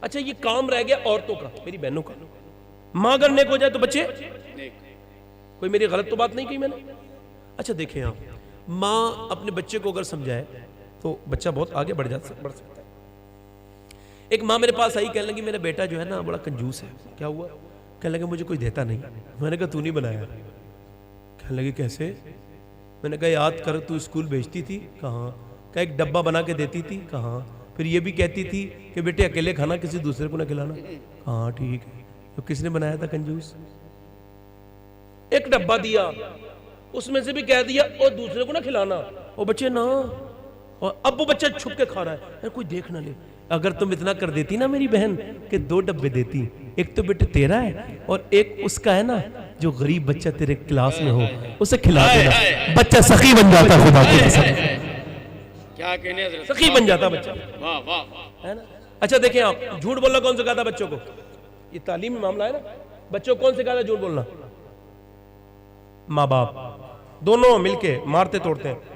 اچھا یہ کام رہ گیا عورتوں کا، میری بہنوں کا۔ ماں اگر نیک ہو جائے تو بچے، کوئی میری غلط تو بات نہیں کی میں نے؟ اچھا دیکھیں آپ، ماں اپنے بچے کو اگر سمجھائے تو بچہ بہت آگے بڑھ سکتا ہے۔ ایک ماں میرے پاس آئی، کہنے لگی میرا بیٹا جو ہے نا بڑا کنجوس ہے۔ کیا ہوا؟ کہنے لگا مجھے کوئی دیتا نہیں۔ میں نے کہا تو نہیں بنایا؟ کہنے لگی کیسے؟ میں نے کہا یاد کر تو اسکول بھیجتی تھی، کہاں؟ کہا ایک ڈبہ بنا کے دیتی تھی، کہاں؟ پھر یہ بھی کہتی تھی کہ بیٹے اکیلے کھانا، کسی دوسرے کو نہ کھلانا، کہاں؟ ٹھیک ہے، تو کس نے بنایا تھا کنجوس؟ ایک ڈبہ دیا، اس میں سے بھی کہہ دیا اور دوسرے کو نہ کھلانا، اور بچے نہ، اور اب وہ بچہ چھپ کے کھا رہا ہے، کوئی دیکھ نہ لے۔ اگر تم اتنا کر دیتی نا میری بہن کہ 2 ڈبے دیتی، ایک تو بیٹے تیرا ہے اور ایک اس کا ہے نا جو غریب بچہ تیرے کلاس میں ہو، اسے کھلا دینا، بچہ سخی بن جاتا، خدا کی قسم کیا کہنے حضرت، سخی بن جاتا بچہ، واہ واہ واہ، ہے نا؟ اچھا دیکھیں آپ، جھوٹ بولنا کون سکھاتا بچوں کو؟ یہ تعلیمی معاملہ ہے نا، بچوں کو کون سکھاتا جھوٹ بولنا؟ ماں باپ دونوں مل کے مارتے توڑتے ہیں۔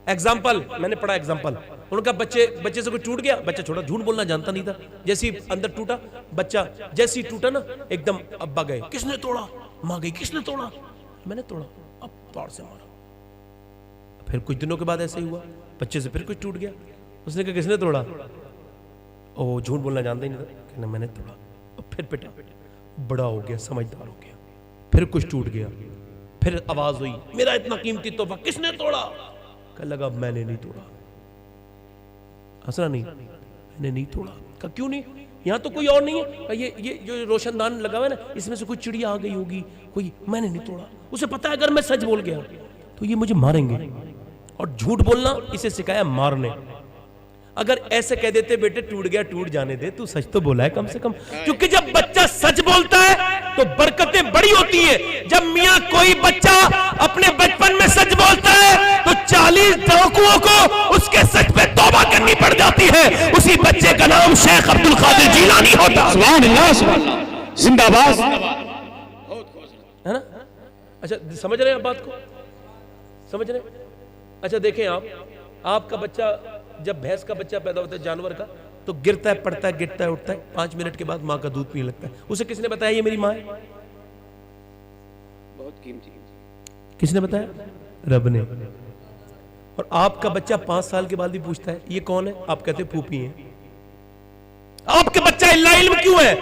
ایگزامپل میں نے پڑھا، ایگزامپل ان کا بچے سے کوئی ٹوٹ گیا، بچہ چھوٹا، جھوٹ بولنا جانتا نہیں تھا، جیسی اندر ٹوٹا بچہ، جیسی ٹوٹا نا ایک دم ابا گئے، کس نے توڑا؟ ماں گئی، کس نے توڑا؟ میں نے توڑا، اب پاڑ سے مارا۔ پھر کچھ دنوں کے بعد ایسے ہی ہوا، بچے سے پھر کچھ ٹوٹ گیا، اس نے کہا کس نے توڑا؟ او جھوٹ بولنا جانتا ہی نہیں تھا، کہنا میں نے توڑا، اور پھر پٹا، بڑا ہو گیا، سمجھدار ہو گیا، پھر کچھ ٹوٹ گیا، پھر آواز ہوئی میرا اتنا قیمتی تحفہ کس نے توڑا؟ کہنے لگا میں نے نہیں توڑا، ہنسنا نہیں، میں نے نہیں توڑا۔ کہا کیوں نہیں؟ یہاں تو کوئی اور نہیں ہے، یہ جو روشن دان لگا ہوا ہے نا اس میں سے کوئی چڑیا آ گئی ہوگی، کوئی، میں نے نہیں توڑا۔ اسے پتا ہے اگر میں سچ بول گیا تو یہ مجھے ماریں گے، اور جھوٹ بولنا اسے سکھایا مارنے۔ اگر ایسے کہہ دیتے بیٹے ٹوٹ گیا ٹوٹ جانے دے، تو سچ تو بولا ہے کم سے کم، کیونکہ جب بچہ سچ بولتا ہے تو برکتیں بڑی ہوتی ہیں۔ جب میاں کوئی بچہ اپنے بچپن میں سچ بولتا ہے تو 40 ڈاکوؤں کو اس کے سچ پہ توبہ کرنی پڑ جاتی ہے۔ اسی بچے کا نام شیخ عبد القادر جیلانی ہوتا ہے، سبحان اللہ سبحان اللہ، زندہ باد بہت خوش ہے نا؟ اچھا سمجھ رہے ہیں آپ بات کو؟ سمجھ رہے ہیں؟ اچھا دیکھیں آپ کا بچہ جب بھینس کا بچہ پیدا ہوتا ہے جانور کا تو گرتا ہے پڑتا ہے گرتا ہے اٹھتا ہے، 5 منٹ کے بعد ماں کا دودھ پینے لگتا ہے۔ اسے کس نے بتایا یہ میری ماں ہے؟ بہت قیمتی، کس نے بتایا؟ رب نے۔ اور آپ کا بچہ 5 سال کے بعد بھی پوچھتا ہے یہ کون ہے؟ آپ کہتے ہیں پھوپھی ہیں۔ آپ کے بچہ اللہ علم کیوں ہے؟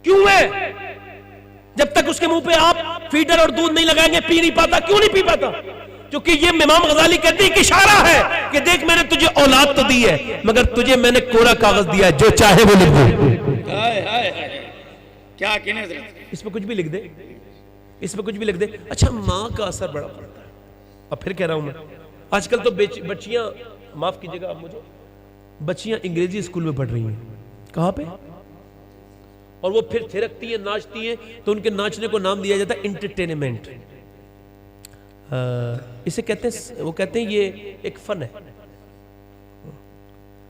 کیوں ہے؟ جب تک اس کے منہ پہ آپ فیڈر اور دودھ نہیں لگائیں گے پی نہیں پاتا۔ کیوں نہیں پی پاتا؟ کیونکہ یہ امام غزالی کہتے ہیں کہ اشارہ ہے کہ دیکھ میں نے تجھے اولاد تو دی ہے مگر تجھے میں نے کوڑا کاغذ دیا ہے، جو چاہے وہ لکھ دے۔ ہائے ہائے ہائے، کیا کہنے حضرت، اس پہ کچھ بھی لکھ دے، اس پہ کچھ بھی لکھ دے۔ اچھا ماں کا اثر بڑا پڑتا ہے۔ اب پھر کہہ رہا ہوں میں، آج کل تو بچیاں، معاف کیجئے گا آپ مجھے، بچیاں انگریزی اسکول میں پڑھ رہی ہیں۔ کہاں پہ؟ اور وہ پھر تھرکتی ہیں، ناچتی ہیں، تو ان کے ناچنے کو نام دیا جاتا ہے انٹرٹینمنٹ۔ اسے کہتے ہیں، وہ کہتے ہیں یہ ایک فن ہے۔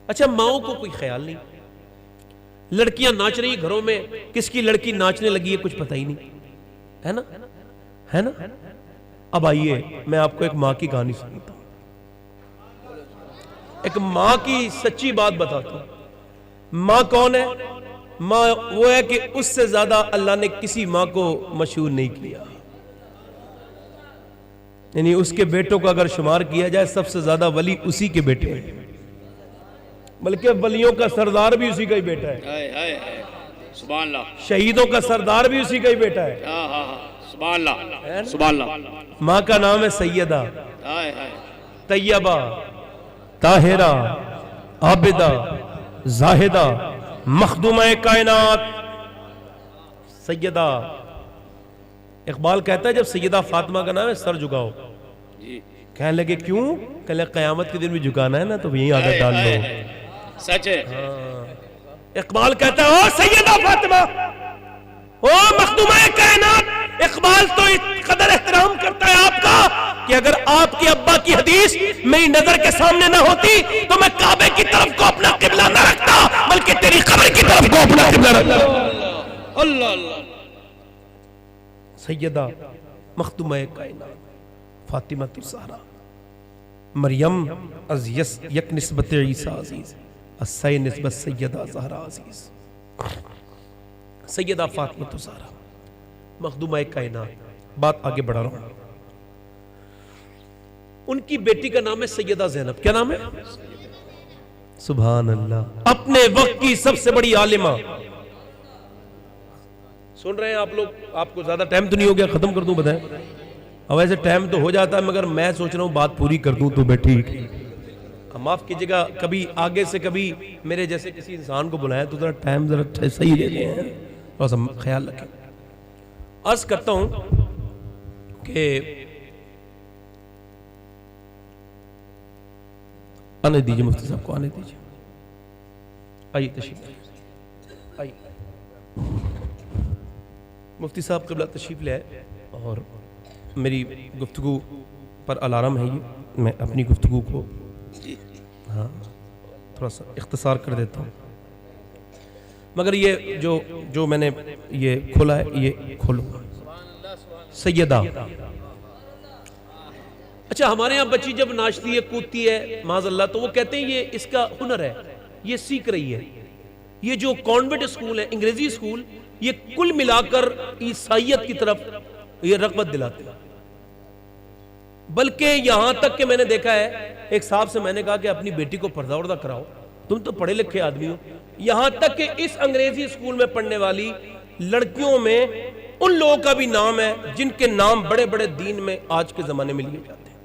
اچھا ماؤں کو کوئی خیال نہیں، لڑکیاں ناچ رہی گھروں میں، کس کی لڑکی ناچنے لگی ہے کچھ پتہ ہی نہیں، ہے نا؟ ہے نا؟ اب آئیے میں آپ کو ایک ماں کی کہانی سناتا ہوں، ایک ماں کی سچی بات بتاتا ہوں۔ ماں کون ہے؟ ماں وہ ہے کہ اس سے زیادہ اللہ نے کسی ماں کو مشہور نہیں کیا، یعنی اس کے بیٹوں کا اگر شمار کیا جائے سب سے زیادہ ولی اسی کے بیٹے ہیں، بلکہ ولیوں کا سردار بھی اسی کا ہی بیٹا ہے، ہائے ہائے ہائے، سبحان اللہ، شہیدوں کا سردار بھی اسی کا ہی بیٹا ہے۔ ہاں ہاں ہاں، سبحان اللہ سبحان اللہ، ماں کا نام ہے سیدہ ہائے ہائے، طیبہ طاہرہ عابدہ زاہدہ مخدومہ کائنات سیدہ۔ اقبال کہتا ہے جب سیدہ فاطمہ کا نام ہے سر جھکاؤ، جی کہنے لگے کیوں؟ کہ قیامت کے دن بھی جھکانا ہے نا تو یہیں آدھا ڈال لو۔ سچ ہے، اقبال کہتا ہے او سیدہ فاطمہ، او مخدومہ کائنات۔ اقبال تو قدر احترام کرتا ہے آپ کا کہ اگر آپ کے ابا کی حدیث میری نظر کے سامنے نہ ہوتی تو میں کعبے کی طرف کو اپنا اللہ اللہ سیدہ مخدومہ کائنات فاطمہ الزہرا مریم از یک نسبت عیسیٰ عزیز السی نسبت سیدہ زہرا عزیز سیدہ فاطمہ الزہرا مخدومہ کائنات. بات آگے بڑھا رہا ہوں. ان کی بیٹی کا نام ہے سیدہ زینب. کیا نام ہے؟ سبحان اللہ. اپنے وقت کی سب سے بڑی عالمہ. سن رہے ہیں آپ لوگ؟ آپ کو زیادہ ٹائم تو نہیں ہو گیا؟ ختم کر دوں بتائیں. اب ایسے ٹائم تو ہو جاتا ہے مگر میں سوچ رہا ہوں بات پوری کر دوں تو بیٹھی. معاف کیجئے گا کبھی آگے سے کبھی میرے جیسے کسی انسان کو بلایا تو ذرا ٹائم ذرا صحیح لے لیں، تھوڑا سا خیال رکھیں. عرض کرتا ہوں کہ آنے دیجئے مفتی صاحب کو، آنے دیجئے. آئیے تشریف آئیے. مفتی صاحب قبلہ تشریف لے آئے اور میری گفتگو پر الارم ہے یہ. میں اپنی گفتگو کو ہاں تھوڑا سا اختصار کر دیتا ہوں مگر یہ جو میں نے یہ کھولا ہے یہ کھولوں گا. سیدہ. اچھا ہمارے ہاں بچی جب ناچتی ہے کودتی ہے معاذ اللہ تو وہ کہتے ہیں یہ اس کا ہنر ہے، یہ سیکھ رہی ہے. یہ جو کانوینٹ اسکول ہے، انگریزی اسکول، یہ کل ملا کر عیسائیت کی طرف یہ رغبت دلاتے ہیں. بلکہ یہاں تک کہ میں نے دیکھا ہے ایک صاحب سے میں نے کہا کہ اپنی بیٹی کو پردہ اردہ کراؤ، تم تو پڑھے لکھے آدمی ہو. یہاں تک کہ اس انگریزی اسکول میں پڑھنے والی لڑکیوں میں ان لوگوں کا بھی نام ہے جن کے نام بڑے بڑے دین میں آج کے زمانے میں لیے جاتے ہیں.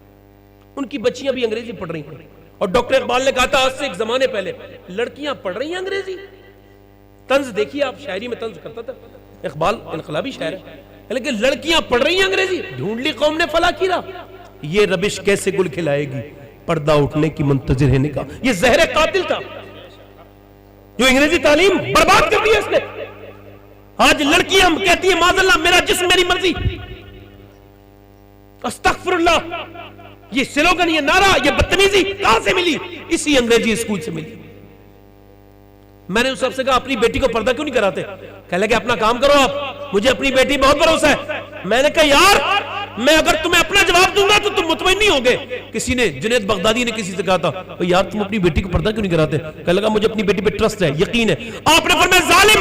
ان کی بچیاں بھی انگریزی پڑھ رہی ہیں. اور ڈاکٹر اقبال نے کہا تھا آج سے ایک زمانے پہلے لڑکیاں پڑھ رہی ہیں انگریزی. طنز دیکھیے آپ، شاعری میں طنز کرتا تھا اقبال، انقلابی شاعر ہے، لیکن لڑکیاں پڑھ رہی ہیں انگریزی. ڈھونڈ لی قوم نے فلا کیرا، یہ ربش کیسے گل کھلائے گی، پردہ اٹھنے کی منتظر ہے نکاح. یہ زہر قاتل تھا جو انگریزی تعلیم برباد کر دی اس نے. آج لڑکیاں کہتی ہیں معاذ اللہ میرا جسم میری مرضی. استغفر اللہ. یہ سلوگن، یہ نعرہ، یہ بدتمیزی کہاں سے ملی؟ اسی انگریزی اسکول سے ملی. میں نے اس سب سے کہا اپنی بیٹی کو پردہ کیوں نہیں کراتے؟ کہہ لگے اپنا کام کرو آپ، مجھے اپنی بیٹی بہت بھروسہ ہے. میں نے کہا یار میں اگر تمہیں اپنا جواب دوں گا تو تم مطمئن نہیں ہوگے. کسی نے جنید بغدادی نے کسی سے کہا تھا یار تم اپنی بیٹی کو پردہ کیوں نہیں کراتے؟ کہہ لگا مجھے اپنی بیٹی پہ ٹرسٹ ہے، یقین ہے. آپ نے فرمایا ظالم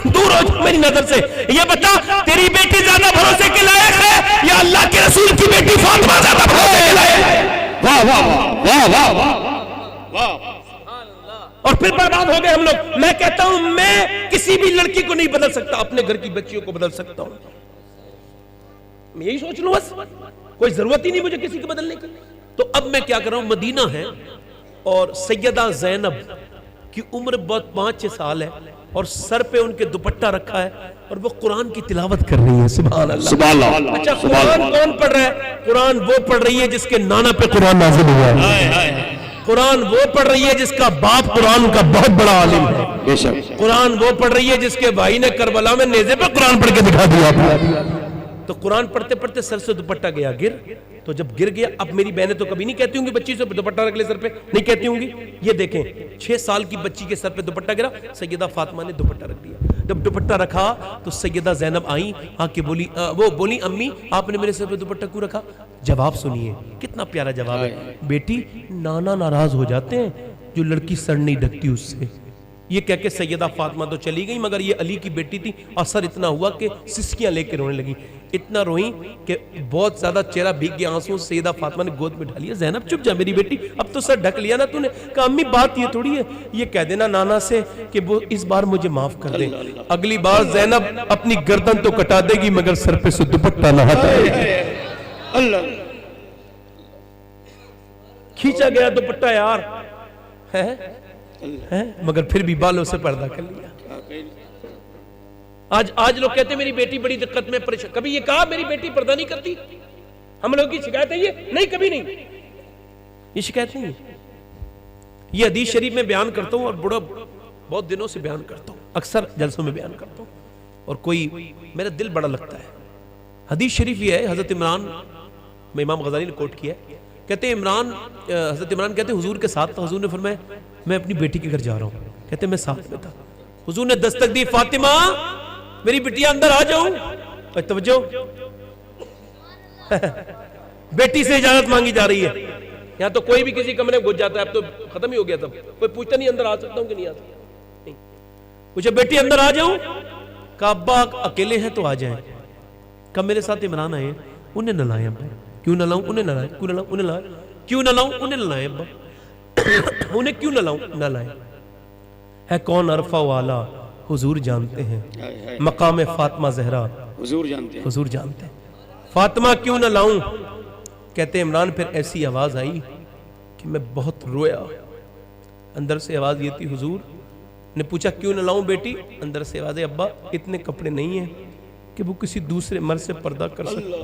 دور ہو جا میری نظر سے. یہ بتا تیری بیٹی زیادہ بھروسے کے لائق ہے یا اللہ کے رسول کی بیٹی فاطمہ زیادہ بھروسے کے لائق ہے؟ واہ واہ واہ واہ واہ واہ. اور پھر برباد ہو گئے ہم لوگ. میں کہتا ہوں میں کسی بھی لڑکی کو نہیں بدل سکتا، اپنے گھر کی بچیوں کو بدل سکتا ہوں. میں یہی سوچ لوں بس، کوئی ضرورت ہی نہیں مجھے کسی کو بدلنے کی. تو اب میں کیا کر رہا ہوں، مدینہ ہے اور سیدہ زینب کی عمر بہت 5-6 سال ہے اور سر پہ ان کے دوپٹہ رکھا ہے اور وہ قرآن کی تلاوت کر رہی ہے. سبحان اللہ سبحان اللہ. اچھا قرآن کون پڑھ رہا ہے؟ قرآن وہ پڑھ رہی ہے جس کے نانا پہ قرآن نازل ہوا ہے. قرآن وہ پڑھ رہی ہے جس کا باپ قرآن کا بہت بڑا عالم ہے. بے شک. قرآن وہ پڑھ رہی ہے جس کے بھائی نے کربلا میں نیزے پہ قرآن پڑھ کے دکھا دیا. تو قرآن پڑھتے پڑھتے سر سے دوپٹہ گیا گر. تو جب گر گیا، اب میری بہنیں تو کبھی نہیں کہتی ہوں گی بچی سے دوپٹہ رکھ لے سر پہ، نہیں کہتی ہوں گی. یہ دیکھیں 6 سال کی بچی کے سر پہ دوپٹہ گرا، سیدہ فاطمہ نے دوپٹہ رکھ دیا. جب دوپٹہ رکھا تو سیدہ زینب آئیں آ کے بولی امی آپ نے میرے سر پہ دوپٹہ کیوں رکھا؟ جواب سنیے کتنا پیارا جواب ہے. بیٹی نانا ناراض ہو جاتے ہیں جو لڑکی سر نہیں ڈھکتی اس سے. یہ کہہ کے سیدہ فاطمہ تو چلی گئی مگر یہ علی کی بیٹی تھی. اثر اتنا ہوا کہ سسکیاں لے کے رونے لگی. اتنا روئیں کہ بہت زیادہ چہرہ بھیگ گیا آنسوں. سیدہ فاطمہ نے گود میں ڈال لیا. زینب چپ جا میری بیٹی، اب تو سر ڈھک لیا نا تو نے. کہا امی بات یہ تھوڑی ہے، یہ کہہ دینا نانا سے کہ وہ اس بار مجھے معاف کر دیں، اگلی بار زینب اپنی گردن تو کٹا دے گی مگر سر پہ سے دوپٹہ نہ ہٹائے. اللہ. کھینچا گیا دوپٹہ یار ہے مگر پھر بھی بالوں سے پردہ کر لیا. آج لوگ کہتے ہیں میری بیٹی بڑی دقت میں پریشان. کبھی یہ کہا میری بیٹی پردہ نہیں کرتی؟ ہم لوگ کی شکایت ہے یہ نہیں، کبھی نہیں. یہ شکایت نہیں ہے. یہ حدیث شریف میں بیان کرتا ہوں اور بہت دنوں سے بیان کرتا ہوں، اکثر جلسوں میں بیان کرتا ہوں اور کوئی میرا دل بڑا لگتا ہے. حدیث شریف یہ ہے، حضرت عمران میں امام غزالی نے کوٹ کیا ہے. کہتے ہیں حضرت عمران کہتے ہیں حضور کے ساتھ تھا. حضور نے فرمایا میں اپنی بیٹی کے گھر جا رہا ہوں. کہتے ہیں میں ساتھ میں تھا. حضور نے دستک دی، فاطمہ میری بٹیا اندر آ جاؤں. توجہ، بیٹی سے اجازت مانگی جا رہی ہے. یہاں تو کوئی بھی کسی کمرے میں گھس جاتا ہے، اب تو ختم ہی ہو گیا. تب کوئی پوچھتا نہیں اندر آ سکتا ہوں کہ نہیں آ سکتا. پوچھا بیٹی اندر آ جاؤں؟ کہا ابا اکیلے ہیں تو آ جائیں. کہا میرے ساتھ عمران آئے، انہیں نہ لائیں ابا. کیوں نہ لاؤں؟ انہیں نہ لائیں. کیوں نہ لاؤں؟ انہیں لائیں. کیوں نہ لاؤں؟ انہیں نہ لائیں ابا. انہیں کیوں نہ لاؤں؟ نہ لائیں. ہے کون عرفہ والا حضور جانتے ہیں، مقام فاطمہ زہرا حضور جانتے ہیں. حضور جانتے ہیں. فاطمہ کیوں نہ لاؤں؟ کہتے عمران پھر ایسی آواز آئی کہ میں بہت رویا. اندر سے آواز یہ تھی، حضور نے پوچھا کیوں نہ لاؤں بیٹی؟ اندر سے آواز ہے ابا اتنے کپڑے نہیں ہیں کہ وہ کسی دوسرے مرد سے پردہ کر سکے.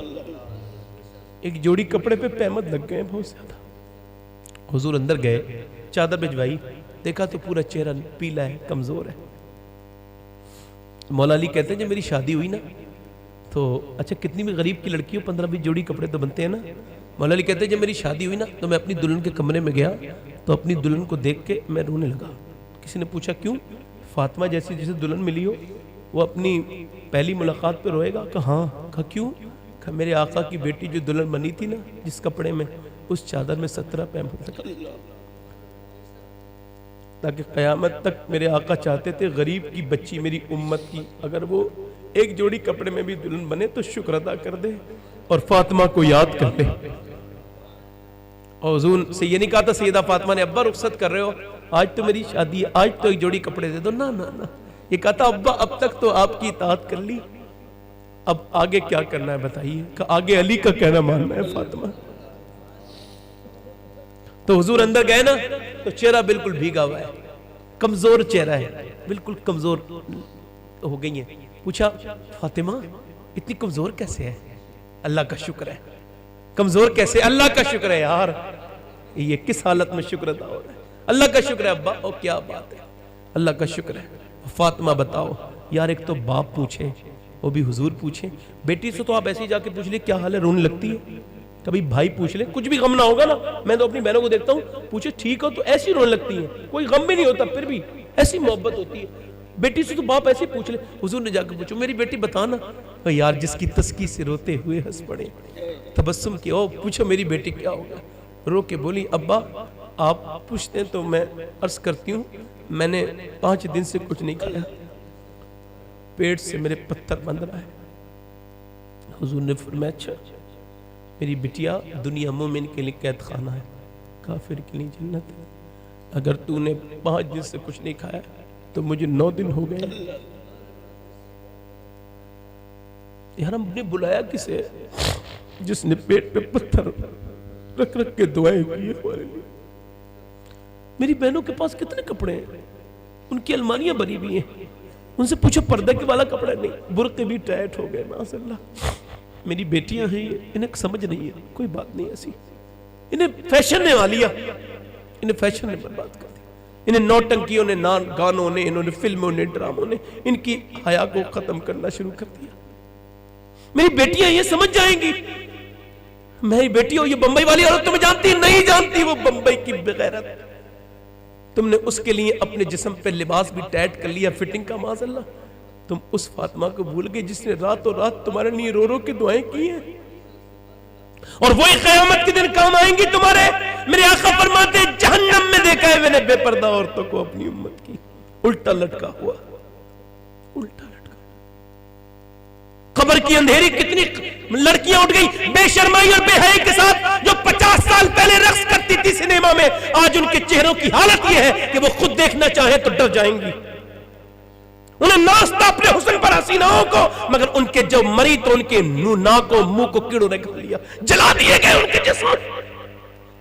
ایک جوڑی کپڑے پہ پیمد لگ گئے بہت زیادہ. حضور اندر گئے، چادر بھجوائی، دیکھا تو پورا چہرہ پیلا ہے، کمزور ہے. مولا علی کہتے ہیں جب میری شادی ہوئی نا تو اچھا کتنی بھی غریب کی لڑکی ہو 15-20 جوڑی کپڑے تو بنتے ہیں نا. مولا علی کہتے ہیں جب میری شادی ہوئی نا تو میں اپنی دلہن کے کمرے میں گیا تو اپنی دلہن کو دیکھ کے میں رونے لگا. کسی نے پوچھا کیوں؟ فاطمہ جیسی جسے دلہن ملی ہو وہ اپنی پہلی ملاقات پہ روئے گا؟ کہا ہاں. کہا کیوں؟ کہا میرے آقا کی بیٹی جو دلہن بنی تھی نا جس کپڑے میں، اس چادر میں 17 پیم ہوتا تھا. تاکہ قیامت تک میرے آقا چاہتے تھے غریب کی بچی میری امت کی اگر وہ ایک جوڑی کپڑے میں بھی دلہن بنے تو شکر ادا کر دے اور فاطمہ کو یاد کر لے. اور حضور سے یہ نہیں کہا تھا سیدہ فاطمہ نے ابا رخصت کر رہے ہو، آج تو میری شادی ہے، آج تو ایک جوڑی کپڑے دے دو. نہ نہ نہ، یہ کہا تھا ابا اب تک تو آپ کی اطاعت کر لی، اب آگے کیا کرنا ہے بتائیے. کہ آگے علی کا کہنا ماننا ہے فاطمہ. تو حضور اندر گئے نا تو چہرہ بالکل بھیگا ہوا ہے، کمزور چہرہ ہے، بالکل کمزور ہو گئی ہیں. پوچھا فاطمہ اتنی کمزور کیسے ہے؟ اللہ کا شکر ہے. کمزور کیسے؟ اللہ کا شکر ہے یار. یہ کس حالت میں شکر ادا ہو رہا ہے؟ اللہ کا شکر ہے ابا. او کیا بات ہے، اللہ کا شکر ہے. فاطمہ بتاؤ یار، ایک تو باپ پوچھے وہ بھی حضور پوچھیں. بیٹی سے تو آپ ایسے ہی جا کے پوچھ لیں کیا حال ہے، رونے لگتی ہے. کبھی بھائی پوچھ لے، کچھ بھی غم نہ ہوگا نا، میں تو اپنی بہنوں کو دیکھتا ہوں پوچھے ٹھیک ہو تو ایسی رونے لگتی ہیں، کوئی غم بھی نہیں ہوتا پھر بھی ایسی محبت ہوتی ہے. بیٹی سے تو باپ ایسے پوچھ لے. حضور نے جا کے پوچھو میری بیٹی بتانا. یار جس کی تسکی سے روتے ہوئے ہنس پڑے، تبسم کیا. او پوچھو میری بیٹی کیا ہوگا. رو کے بولی ابا آپ پوچھتے ہیں تو میں عرض کرتی ہوں میں نے 5 دن سے کچھ نہیں کھایا، پیٹ سے میرے پتھر بند رہا ہے. حضور نے فرمایا اچھا میری بٹیا دنیا مومن کے لیے قید خانہ ہے، کافر کے لیے جنت ہے. اگر تو نے 5 دن سے کچھ نہیں کھایا تو مجھے 9 دن ہو گئے. یار ہم نے بلایا کسے جس نے پیٹ پہ پتھر رکھ رکھ کے دعائیں کی ہمارے لیے. میری بہنوں کے پاس کتنے کپڑے ہیں، ان کی الماریاں بھری ہوئی ہیں. ان سے پوچھو پردہ کے والا کپڑا نہیں، برقعے بھی ٹائٹ ہو گئے. ماشاء اللہ میری بیٹیاں ہیں، انہیں سمجھ نہیں ہے، کوئی بات نہیں ایسی. انہیں فیشن نے والیا، انہیں فیشن نے برباد کر دیا. انہیں نوٹنکیوں نے، گانوں نے، انہوں نے فلموں نے، ڈراموں نے ان کی حیا کو ختم کرنا شروع کر دیا. میری بیٹیاں یہ سمجھ جائیں گی. میری بیٹی ہو یہ بمبئی والی عورت تمہیں جانتی نہیں جانتی، وہ بمبئی کی بغیرت. تم نے اس کے لیے اپنے جسم پہ لباس بھی ٹائٹ کر لیا فٹنگ کا. معاذ اللہ تم اس فاطمہ کو بھول گئے جس نے راتوں رات تمہارے لیے رو رو کے دعائیں کی ہیں، اور وہی قیامت کے دن کام آئیں گی تمہارے. میرے آقا فرماتے جہنم میں دیکھا ہے میں نے بے پردہ عورتوں کو اپنی امت کی الٹا لٹکا ہوا، الٹا لٹکا. قبر کی اندھیری کتنی لڑکیاں اٹھ گئی بے شرمائی اور بے حیائی کے ساتھ جو 50 سال پہلے رقص کرتی تھی سنیما میں. آج ان کے چہروں کی حالت یہ ہے کہ وہ خود دیکھنا چاہیں تو ڈر جائیں گی. انہیں ناچتا اپنے حسن پر حسیناؤں کو، مگر ان کے جو مری تو ان کے ناک و منہ کو کیڑوں نے کھا لیا، جلا دیے گئے ان کے جسم.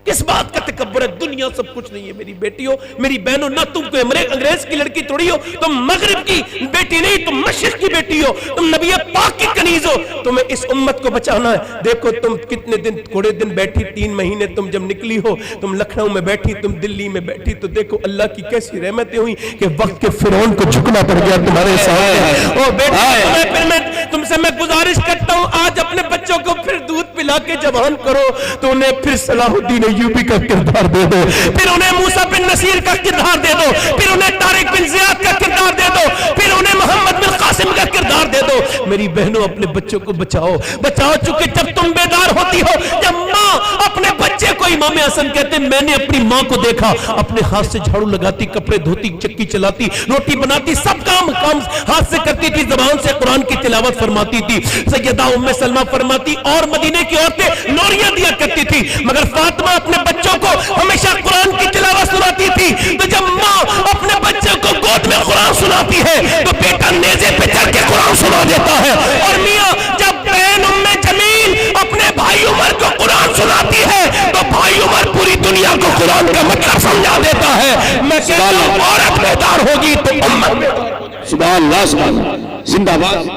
کس بات کا تکبر ہے؟ دنیا سب کچھ نہیں ہے. میری بیٹی ہو، میری بہنوں، نہ تم کوئی انگریز کی لڑکی تھوڑی ہو، تم مغرب کی بیٹی نہیں، تم مشرق کی بیٹی ہو، تم نبی پاک کی کنیز ہو. تمہیں اس امت کو بچانا ہے. دیکھو تم کتنے دن، تھوڑے دن بیٹھی، 3 مہینے تم جب نکلی ہو، تم لکھنؤ میں بیٹھی، تم دلی میں بیٹھی، تو دیکھو اللہ کی کیسی رحمتیں ہوئی کہ وقت کے فرعون کو جھکنا پڑ گیا تمہارے سامنے. او بیٹی پھر میں تم سے میں گزارش کرتا ہوں آج اپنے بچوں کو پھر دودھ پلا کے جوان کرو تو انہیں پھر صلاح الدین ایوبی کا کردار دے دو، پھر انہیں موسیٰ بن نصیر کا کردار دے دو، پھر انہیں طارق بن زیاد کا کردار دے دو. میری بہنوں اپنے بچوں کو بچاؤ بچاؤ، چونکہ جب تم بیدار ہوتی ہو، جب ماں اپنے بچے کو، امام حسن کہتے ہیں میں نے اپنی ماں کو دیکھا اپنے ہاتھ سے جھاڑو لگاتی، کپڑے دھوتی، چکی چلاتی، روٹی بناتی، سب کام ہاتھ سے کرتی تھی، زبان سے قرآن کی تلاوت فرماتی تھی۔ سیدہ ام سلمہ فرماتی اور مدینے کی عورتیں لوریاں دیا کرتی تھی، مگر فاطمہ اپنے بچوں کو ہمیشہ قرآن کی تلاوت سناتی تھی۔ تو جب ماں اپنے بچوں کو گود میں قرآن سناتی ہے تو بیٹا نیزے پہ چڑھ کے قرآن سنا دیتا ہے۔ اور میاں جب بہن ام جمیل اپنے بھائی عمر کو قرآن سناتی ہے تو بھائی عمر پوری دنیا کو قرآن کا مطلب سمجھا دیتا ہے۔ میں کہتا ہوں عورت بیدار ہوگی تو امت بیدار ہو جائے۔ سبحان اللہ سبحان اللہ، زندہ باد۔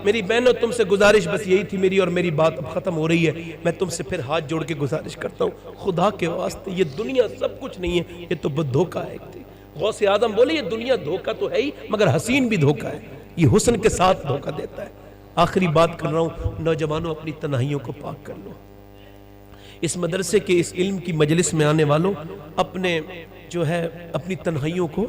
میری بہنوں تم سے گزارش بس یہی تھی میری، اور میری بات اب ختم ہو رہی ہے۔ میں تم سے پھر ہاتھ جوڑ کے گزارش کرتا ہوں، خدا کے واسطے یہ دنیا سب کچھ نہیں ہے، یہ تو بد دھوکہ ہے۔ غوث اعظم بولے یہ دنیا دھوکہ تو ہے ہی مگر حسین بھی دھوکہ ہے، یہ حسن کے ساتھ دھوکہ دیتا ہے۔ آخری بات کر رہا ہوں، نوجوانوں اپنی تنہائیوں کو پاک کر لو۔ اس مدرسے کے اس علم کی مجلس میں آنے والوں اپنے جو ہے اپنی تنہائیوں کو،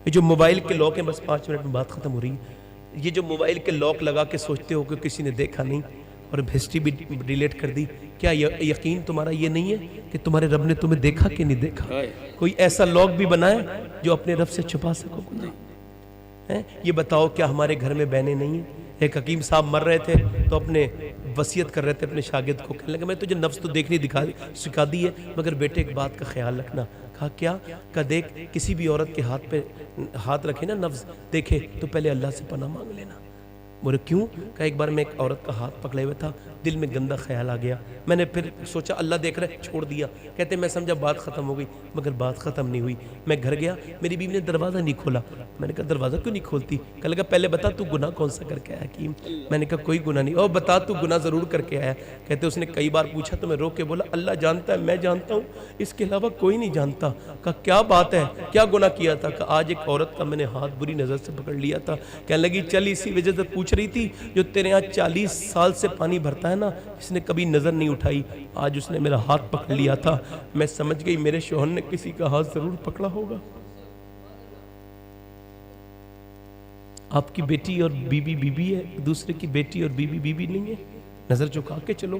یہ جو موبائل کے لاک ہیں، بس 5 منٹ میں بات ختم ہو رہی ہے، یہ جو موبائل کے لاک لگا کے سوچتے ہو کہ کسی نے دیکھا نہیں اور ہسٹری بھی ڈیلیٹ کر دی، کیا یقین تمہارا یہ نہیں ہے کہ تمہارے رب نے تمہیں دیکھا کہ نہیں دیکھا؟ کوئی ایسا لاک بھی بنائے جو اپنے رب سے چھپا سکو گناہ؟ یہ بتاؤ کیا ہمارے گھر میں بہنیں نہیں ہیں؟ ایک حکیم صاحب مر رہے تھے تو اپنے وصیت کر رہے تھے اپنے شاگرد کو، کہنے لگا میں تجھے نفس تو دیکھنی سکھا دی ہے مگر بیٹے ایک بات کا خیال رکھنا۔ کہا کیا؟ کہا دیکھ کسی بھی عورت کے ہاتھ پہ ہاتھ رکھے نا، نفس دیکھے تو پہلے اللہ سے پناہ مانگ لینا۔ بولے کیوں؟ کہا ایک بار میں ایک عورت کا ہاتھ پکڑے ہوئے تھا، دل میں گندہ خیال آ گیا، میں نے پھر سوچا اللہ دیکھ رہے، چھوڑ دیا۔ کہتے میں سمجھا بات ختم ہو گئی مگر بات ختم نہیں ہوئی۔ میں گھر گیا، میری بیوی نے دروازہ نہیں کھولا، میں نے کہا دروازہ کیوں نہیں کھولتی؟ کہنے لگا پہلے بتا تو گناہ کون سا کر کے آیا حکیم؟ میں نے کہا کوئی گناہ نہیں۔ او بتا تو گناہ ضرور کر کے آیا۔ کہتے اس نے کئی بار پوچھا تو میں رو کے بولا اللہ جانتا ہے، میں جانتا ہوں، اس کے علاوہ کوئی نہیں جانتا۔ کہا کیا بات ہے، کیا گناہ کیا تھا؟ کہ آج ایک عورت کا میں نے ہاتھ بری نظر سے پکڑ لیا تھا۔ کہنے لگی چل اسی وجہ سے پوچھ رہی تھی، جو تیرے یہاں 40 سال سے پانی بھرتا ہے نا، اس نے کبھی نظر نہیں اٹھائی، آج اس نے میرا ہاتھ پکڑ لیا تھا۔ میں سمجھ گئی میرے شوہر نے کسی کا ہاتھ ضرور پکڑا ہوگا۔ آپ کی بیٹی اور بیوی بیوی ہے، دوسرے کی بیٹی اور بیوی بیوی نہیں ہے۔ نظر جھکا کے چلو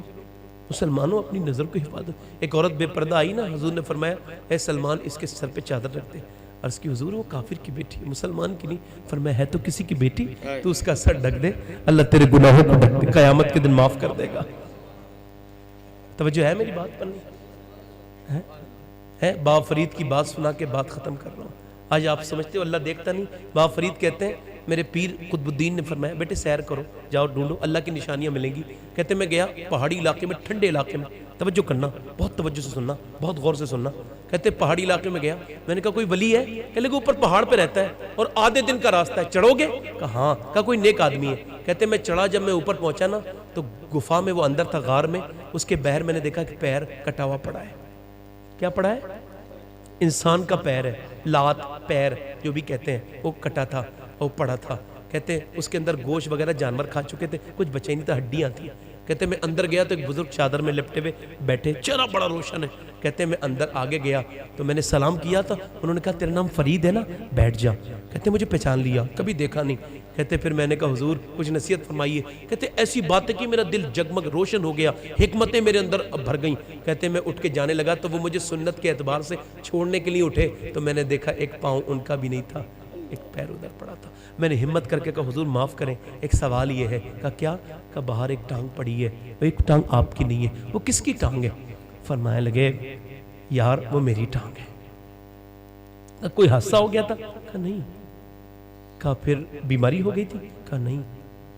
مسلمانوں، اپنی نظر کو حفاظت۔ ایک عورت بے پردہ آئی نا، حضور نے فرمایا اے سلمان اس کے سر پہ چادر رکھ دے۔ عرض کی حضور وہ کافر کی بیٹی ہے، مسلمان کی نہیں۔ فرمایا ہے تو کسی کی بیٹی، تو اس کا سر ڈھک دے، اللہ تیرے گناہوں کو ڈھک دے، قیامت کے دن معاف کر دے گا۔ توجہ ہے میری بات پر نہیں ہے؟ بابا فرید کی بات سنا کے بات ختم کر رہا ہوں۔ آج آپ سمجھتے ہو اللہ دیکھتا نہیں؟ بابا فرید کہتے ہیں میرے پیر قطب الدین نے فرمایا بیٹے سیر کرو، جاؤ ڈھونڈو اللہ کی نشانیاں ملیں گی۔ کہتے میں گیا پہاڑی علاقے میں، ٹھنڈے علاقے میں، توجہ کرنا، بہت توجہ سے سننا، بہت غور سے سننا۔ کہتے پہاڑی علاقے میں گیا، میں نے کہا کوئی ولی ہے؟ کہنے لگے اوپر پہاڑ پہ رہتا ہے اور آدھے دن کا راستہ ہے، چڑھو گے؟ کہا ہاں۔ کہا کوئی نیک آدمی ہے؟ کہتے میں چڑھا، جب میں اوپر پہنچا نا تو گفا میں وہ اندر تھا غار میں، اس کے بہر میں نے دیکھا کہ پیر کٹا ہوا پڑا ہے۔ کیا پڑا ہے؟ انسان کا پیر ہے، لات پیر جو بھی کہتے ہیں، وہ کٹا تھا، وہ پڑا تھا۔ کہتے اس کے اندر گوشت وغیرہ جانور کھا چکے تھے، کچھ بچے نہیں تھا، ہڈیاں تھیں۔ کہتے میں اندر گیا تو ایک بزرگ چادر میں لپٹے ہوئے بیٹھے، چہرہ بڑا روشن ہے۔ کہتے میں اندر آگے گیا تو میں نے سلام کیا تھا، انہوں نے کہا تیرا نام فرید ہے نا، بیٹھ جا۔ کہتے مجھے پہچان لیا، کبھی دیکھا نہیں۔ کہتے پھر میں نے کہا حضور کچھ نصیحت فرمائیے۔ کہتے ایسی بات ہے کہ میرا دل جگمگ روشن ہو گیا، حکمتیں میرے اندر بھر گئیں۔ کہتے میں اٹھ کے جانے لگا تو وہ مجھے سنت کے اعتبار سے چھوڑنے کے لیے اٹھے تو میں نے دیکھا ایک پاؤں ان کا بھی نہیں تھا، ایک پیر ادھر پڑا تھا۔ میں نے ہمت کر کے کہا حضور معاف کریں، ایک سوال یہ ہے۔ کہا کیا؟ کہا باہر ایک ٹانگ پڑی ہے، ایک ٹانگ آپ کی نہیں ہے، وہ کس کی ٹانگ ہے؟ فرمانے لگے یار وہ میری ٹانگ ہے۔ کوئی حادثہ ہو گیا تھا؟ کہا نہیں۔ کہا پھر بیماری ہو گئی تھی؟ کہا نہیں۔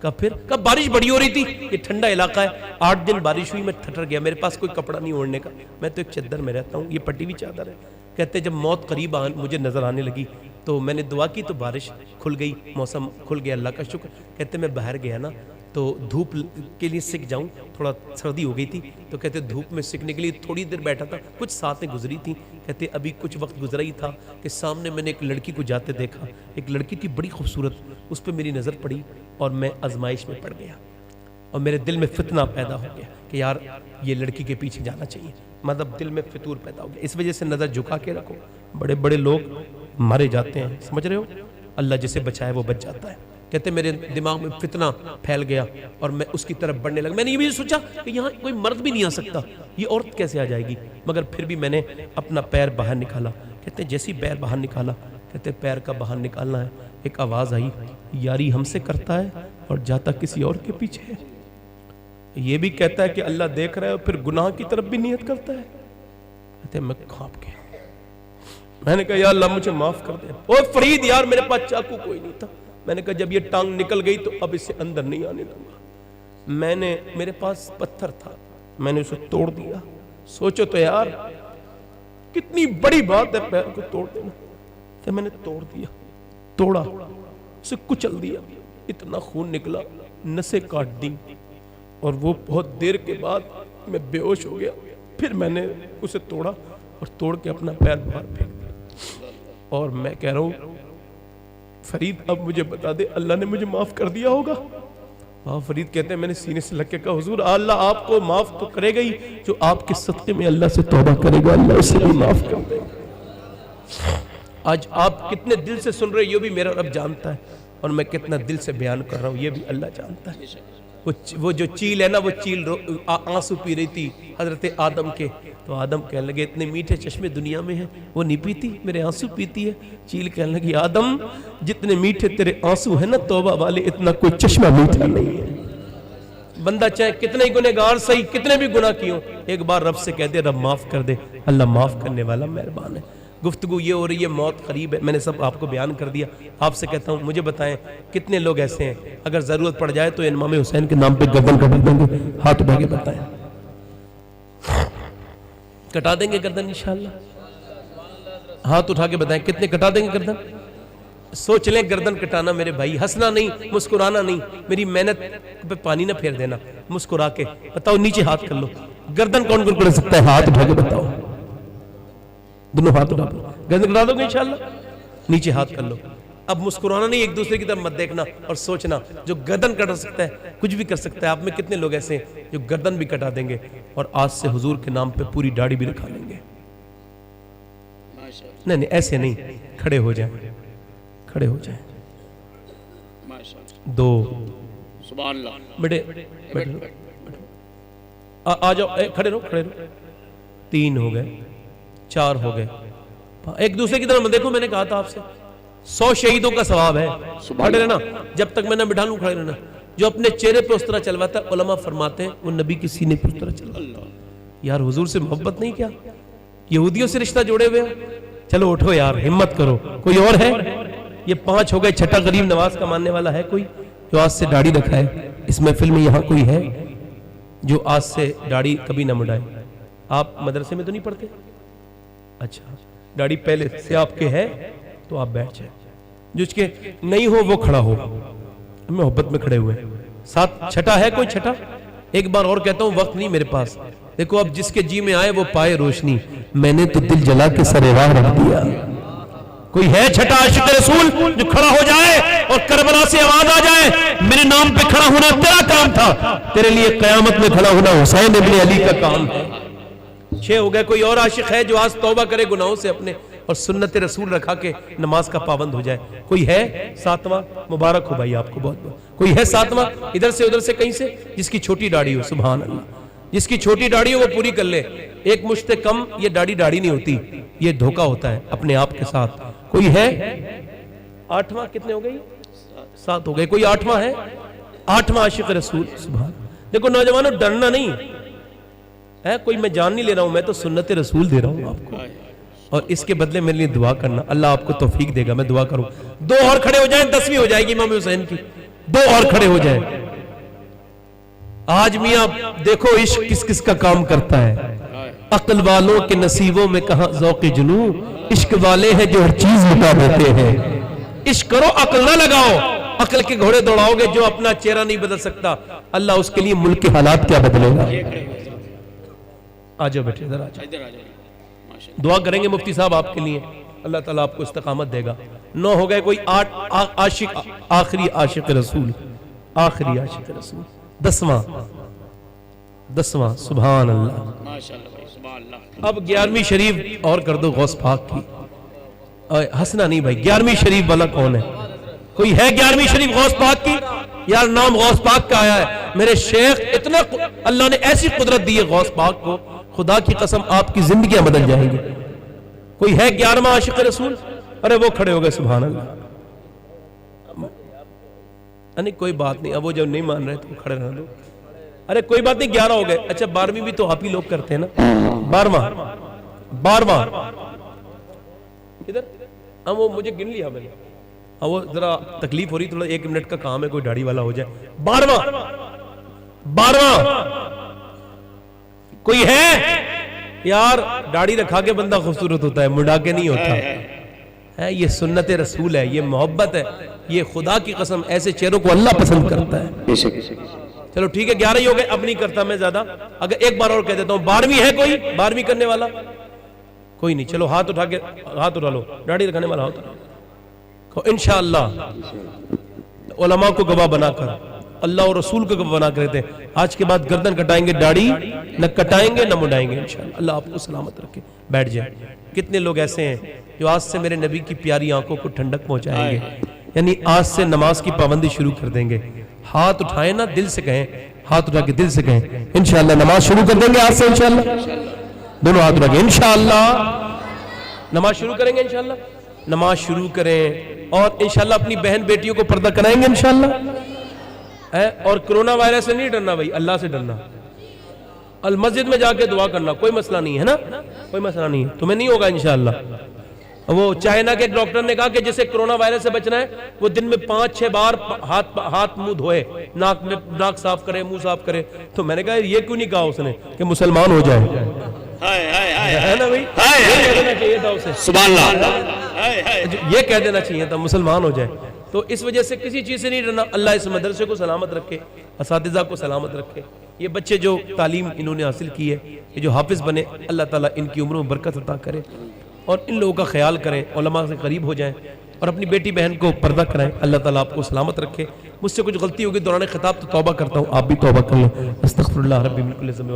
کہا پھر؟ کہا بارش بڑی ہو رہی تھی، یہ ٹھنڈا علاقہ ہے، 8 دن بارش ہوئی، میں تھٹر گیا، میرے پاس کوئی کپڑا نہیں اوڑھنے کا، میں تو ایک چادر میں رہتا ہوں، یہ پٹی ہوئی چادر ہے۔ کہتے جب موت قریب مجھے نظر آنے لگی تو میں نے دعا کی تو بارش کھل گئی، موسم کھل گیا، اللہ کا شکر۔ کہتے میں باہر گیا نا تو دھوپ کے لیے سکھ جاؤں، تھوڑا سردی ہو گئی تھی تو کہتے دھوپ میں سکھنے کے لیے تھوڑی دیر بیٹھا تھا، کچھ ساتیں گزری تھیں۔ کہتے ابھی کچھ وقت گزرا ہی تھا کہ سامنے میں نے ایک لڑکی کو جاتے دیکھا، ایک لڑکی تھی بڑی خوبصورت، اس پہ میری نظر پڑی اور میں آزمائش میں پڑ گیا اور میرے دل میں فتنہ پیدا ہو گیا کہ یار یہ لڑکی کے پیچھے جانا چاہیے، مطلب دل میں فتور پیدا ہو گیا۔ اس وجہ سے نظر جھکا کے رکھو، بڑے بڑے لوگ مارے جاتے ہیں، سمجھ رہے ہو؟ اللہ جسے بچائے وہ بچ جاتا ہے۔ کہتے میرے دماغ میں فتنہ پھیل گیا اور میں اس کی طرف بڑھنے لگا. میں نے یہ بھی سوچا کہ یہاں کوئی مرد بھی نہیں آ سکتا, یہ عورت کیسے آ جائے گی, مگر پھر بھی میں نے اپنا پیر باہر نکالا. کہتے جیسی پیر باہر نکالا, کہتے پیر کا باہر نکالنا ہے, ایک آواز آئی, یاری ہم سے کرتا ہے اور جاتا کسی اور کے پیچھے ہے. یہ بھی کہتا ہے کہ اللہ دیکھ رہا ہے اور پھر گناہ کی طرف بھی نیت کرتا ہے. کہتے میں کھانپ گیا. میں نے کہا یا اللہ مجھے معاف کر دے. اوہ فرید یار میرے پاس چاقو کوئی نہیں تھا. میں نے کہا جب یہ ٹانگ نکل گئی تو اب اسے اندر نہیں آنے دوں گا. میرے پاس پتھر تھا, میں نے اسے توڑ دیا. سوچو تو یار کتنی بڑی بات ہے پیر کو توڑ دینا. تو میں نے توڑ دیا, توڑا, اسے کچل دیا. اتنا خون نکلا, نسیں کاٹ دی, اور وہ بہت دیر کے بعد میں بے ہوش ہو گیا. پھر میں نے اسے توڑا اور توڑ کے اپنا پیر باہر پھینک دیا. اور میں کہہ رہا ہوں فرید اب مجھے بتا دے اللہ نے مجھے معاف کر دیا ہوگا. فرید کہتے ہیں میں نے سینے سے لگ کے کہا حضور اللہ آپ کو معاف تو کرے گا ہی, جو آپ کے صدقے میں اللہ سے توبہ کرے گا اللہ اسے بھی معاف کر دے گا. آج آپ کتنے دل سے سن رہے یہ بھی میرا رب جانتا ہے, اور میں کتنا دل سے بیان کر رہا ہوں یہ بھی اللہ جانتا ہے. وہ جو چیل ہے نا, وہ چیل آنسو پی رہی تھی حضرت آدم کے, تو آدم کہنے لگے اتنے میٹھے چشمے دنیا میں ہیں, وہ نہیں پیتی, میرے آنسو پیتی ہے. چیل کہنے لگی آدم جتنے میٹھے تیرے آنسو ہیں نا توبہ والے, اتنا کوئی چشمہ میٹھا نہیں ہے. بندہ چاہے کتنے ہی گنہگار صحیح, کتنے بھی گناہ کیوں, ایک بار رب سے کہہ دے رب معاف کر دے, اللہ معاف کرنے والا مہربان ہے. گفتگو یہ ہو رہی ہے موت قریب ہے, میں نے سب آپ کو بیان کر دیا. آپ سے کہتا ہوں مجھے بتائیں کتنے لوگ ایسے ہیں اگر ضرورت پڑ جائے تو امام حسین کے نام پہ گردن کٹا دیں گے, ہاتھ اٹھا کے بتائیں, کٹا دیں گے گردن انشاءاللہ. ہاتھ اٹھا کے بتائیں کتنے کٹا دیں گے گردن. سوچ لیں گردن کٹانا میرے بھائی, ہنسنا نہیں, مسکرانا نہیں, میری محنت پہ پانی نہ پھیر دینا, مسکرا کے بتاؤ. نیچے ہاتھ کر لو, گردن کون کون کر سکتا ہے, ہاتھ اٹھا کے بتاؤ, دونوں ہاتھ اٹھا دو, گردن کٹا دو گے انشاءاللہ. نیچے ہاتھ کر لو. اب مسکرانا نہیں, ایک دوسرے کی طرف مت دیکھنا اور سوچنا جو گردن کٹا سکتا ہے کچھ بھی کر سکتا ہے. آپ میں کتنے لوگ ایسے ہیں جو گردن بھی کٹا دیں گے اور آج سے حضور کے نام پہ پوری داڑھی بھی رکھا لیں گے. نہیں نہیں ایسے نہیں, کھڑے ہو جائیں, کھڑے ہو جائیں. دو سبحان اللہ بیٹے آ جاؤ, کھڑے رہو, کھڑے رہو. 3 ہو گئے, 4 ہو گئے. ایک دوسرے کی طرف دیکھو, میں نے کہا تھا آپ سے 100 شہیدوں کا ثواب ہے. کھڑے رہنا, جب تک میں نہ بٹھا لوں کھڑے رہنا. جو اپنے چہرے پہ اس طرح چلواتا ہے علماء فرماتے ہیں وہ نبی کی سینے پہ اس طرح چلواتا ہے. یار حضور سے محبت نہیں کیا, یہودیوں سے رشتہ جوڑے ہوئے ہیں. چلو اٹھو یار, ہمت کرو. کوئی اور ہے؟ یہ 5 ہو گئے. چھٹا غریب نواز کا ماننے والا ہے کوئی جو آج سے داڑھی رکھا ہے اس محفل میں؟ یہاں کوئی ہے جو آج سے داڑھی کبھی نہ مڈائے؟ آپ مدرسے میں تو نہیں پڑھتے؟ اچھا, داڑھی پہلے سے آپ کے ہے تو آپ بیٹھ جائیں. جو اس کے نہیں ہو وہ کھڑا ہو, محبت میں کھڑے ہوئے. ساتھ چھٹا ہے کوئی؟ چھٹا ایک بار اور کہتا ہوں, وقت نہیں میرے پاس. دیکھو اب جس کے جی میں آئے وہ پائے روشنی, میں نے تو دل جلا کے سر راہ رکھ دیا. کوئی ہے چھٹا عاشق رسول جو کھڑا ہو جائے اور کربلا سے آواز آ جائے میرے نام پہ کھڑا ہونا تیرا کام تھا, تیرے لیے قیامت میں کھڑا ہونا حسین ابن علی کا کام ہے. 6 ہو گئے. کوئی اور عاشق ہے جو آج توبہ کرے گناہوں سے اپنے اور سنت رسول رکھا کے نماز کا پابند ہو جائے؟ کوئی ہے 7واں؟ مبارک ہو بھائی آپ کو بہت بہت. کوئی ہے 7واں ادھر سے ادھر سے کہیں سے جس کی چھوٹی داڑھی ہو؟ سبحان اللہ, جس کی چھوٹی داڑھی ہو وہ پوری کر لے. ایک مشت کم یہ داڑھی نہیں ہوتی, یہ دھوکہ ہوتا ہے اپنے آپ کے ساتھ. کوئی ہے 8واں؟ کتنے ہو گئی؟ 7 ہو گئے. کوئی 8واں ہے؟ 8واں عاشق رسول. سبحان. دیکھو نوجوانوں ڈرنا نہیں ہے, کوئی میں جان نہیں لے رہا ہوں, میں تو سنت رسول دے رہا ہوں آپ کو, اور اس کے بدلے میرے لیے دعا کرنا. اللہ آپ کو توفیق دے گا, میں دعا کروں. 2 اور کھڑے ہو جائیں, 10ویں ہو جائے گی امام حسین کی. 2 اور کھڑے ہو جائیں. آج میاں دیکھو عشق کس کس کا کام کرتا ہے. عقل والوں کے نصیبوں میں کہاں ذوق جنوں, عشق والے ہیں جو ہر چیز مٹا دیتے ہیں. عشق کرو, عقل نہ لگاؤ. عقل کے گھوڑے دوڑاؤ گے, جو اپنا چہرہ نہیں بدل سکتا اللہ اس کے لیے ملک کے حالات کیا بدلے گا. آجاؤ بیٹھے, ادھر آجاؤ. دعا کریں گے مفتی صاحب آپ کے لیے, اللہ تعالیٰ آپ کو استقامت دے گا. 9 ہو گئے. کوئی 8 عاشق, آخری عاشق رسول, آخری عاشق رسول. 10واں. سبحان اللہ. اب 11ویں شریف اور کر دو غوث پاک کی. ہنسنا نہیں بھائی, 11ویں شریف والا کون ہے؟ کوئی ہے 11ویں شریف غوث پاک کی؟ یار نام غوث پاک کا آیا ہے، میرے شیخ اتنا اللہ نے ایسی قدرت دی ہے غوث پاک کو، خدا کی قسم آپ کی زندگیاں بدل جائیں گی۔ کوئی ہے 11واں عاشق رسول؟ ارے وہ کھڑے ہو گئے، سبحان اللہ۔ نہیں کوئی بات نہیں، اب وہ جب نہیں مان رہے تو کھڑے رہنا دو۔ ارے کوئی بات نہیں، 11 ہو گئے۔ اچھا 12ویں بھی تو آپ ہی لوگ کرتے ہیں نا، 12واں ادھر ہم، وہ مجھے گن لیا میں نے، اب وہ ذرا تکلیف ہو رہی، تھوڑا 1 منٹ کا کام ہے، کوئی داڑھی والا ہو جائے۔ 12واں کوئی ہے؟ یار داڑھی رکھا کے بندہ خوبصورت ہوتا ہے، مڈا کے نہیں ہوتا ہے۔ یہ سنت رسول ہے، یہ محبت ہے، یہ خدا کی قسم ایسے چہروں کو اللہ پسند کرتا ہے۔ چلو ٹھیک ہے 11 ہی ہو گئے، اب نہیں کرتا میں زیادہ۔ اگر ایک بار اور کہہ دیتا ہوں، 12ویں ہے کوئی 12ویں کرنے والا؟ کوئی نہیں، چلو ہاتھ اٹھا کے، ہاتھ اٹھا لو، داڑھی رکھنے والا ہاتھ اٹھا لو۔ انشاءاللہ علماء کو گواہ بنا کر، اللہ اور رسول کو گواہ بنا کر رہتے ہیں، آج کے بعد گردن کٹائیں گے، داڑھی نہ کٹائیں گے نہ مڈائیں گے انشاءاللہ۔ اللہ آپ کو سلامت رکھے، بیٹھ جائیں۔ کتنے لوگ ایسے ہیں جو آج سے میرے نبی کی پیاری آنکھوں کو ٹھنڈک پہنچائیں گے، یعنی آج سے نماز کی پابندی شروع کر دیں گے۔ ہاتھ اٹھائیں نا، دل سے کہیں، ہاتھ اٹھا کے دل سے کہیں انشاءاللہ نماز شروع کر دیں گے آج سے انشاءاللہ۔ دونوں ہاتھ اٹھا کے انشاءاللہ نماز شروع کریں گے، انشاءاللہ نماز شروع کریں، اور انشاءاللہ اپنی بہن بیٹیوں کو پردہ کرائیں گے انشاءاللہ۔ اور کرونا وائرس سے نہیں ڈرنا بھائی، اللہ سے ڈرنا۔ المسجد میں جا کے دعا کرنا، کوئی مسئلہ نہیں ہے نا، کوئی مسئلہ نہیں ہے، تمہیں نہیں ہوگا انشاءاللہ۔ وہ چائنا کے ڈاکٹر نے کہا کہ جسے کرونا وائرس سے بچنا ہے وہ دن میں 5-6 بار ہاتھ منہ دھوئے، ناک صاف کرے، منہ صاف کرے۔ تو میں نے کہا یہ کیوں نہیں کہا اس نے کہ مسلمان ہو جائے، ہے نا بھائی؟ یہ کہہ دینا چاہیے تھا اسے، سبحان اللہ، یہ کہہ دینا چاہیے تھا مسلمان ہو جائے۔ تو اس وجہ سے کسی چیز سے نہیں ڈرنا۔ اللہ اس مدرسے کو سلامت رکھے، اساتذہ کو سلامت رکھے، یہ بچے جو تعلیم انہوں نے حاصل کی ہے، یہ جو حافظ بنے، اللہ تعالیٰ ان کی عمروں میں برکت عطا کرے، اور ان لوگوں کا خیال کریں، علماء سے قریب ہو جائیں، اور اپنی بیٹی بہن کو پردہ کرائیں۔ اللہ تعالیٰ آپ کو سلامت رکھے۔ مجھ سے کچھ غلطی ہوگی دوران خطاب تو توبہ کرتا ہوں، آپ بھی توبہ کر لیں۔ استغفر اللہ ربی من کل ذنب۔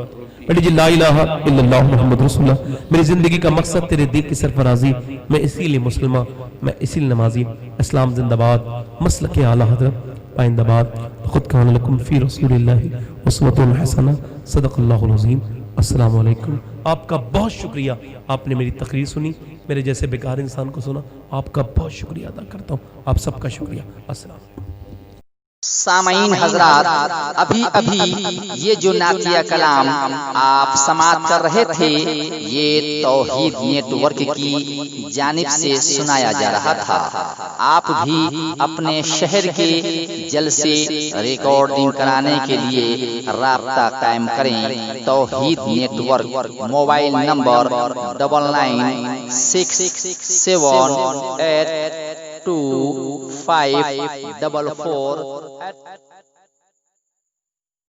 بیٹی جی لا الہ الا اللہ محمد رسول اللہ، میری زندگی کا مقصد تیرے دین کی سرفرازی، میں اسی لیے مسلمان، میں اسی لیے نمازی۔ اسلام زندہ باد، مسلک اعلیٰ حضرت پائندہ باد۔ خود کان لکم فی رسول اللہ اسوۃ حسنہ، صدق اللہ العظیم۔ السلام علیکم۔ آپ کا بہت شکریہ، آپ نے میری تقریر سنی، میرے جیسے بیکار انسان کو سنا، آپ کا بہت شکریہ ادا کرتا ہوں، آپ سب کا شکریہ۔ السلام علیکم۔ سامعین حضرات، ابھی یہ جو نعتیہ کلام آپ سماعت کر رہے تھے، یہ توحید نیٹ ورک کی جانب سے سنایا جا رہا تھا۔ آپ بھی اپنے شہر کے جلسے ریکارڈنگ کرانے کے لیے رابطہ قائم کریں۔ توحید نیٹ ورک، موبائل نمبر 9967825444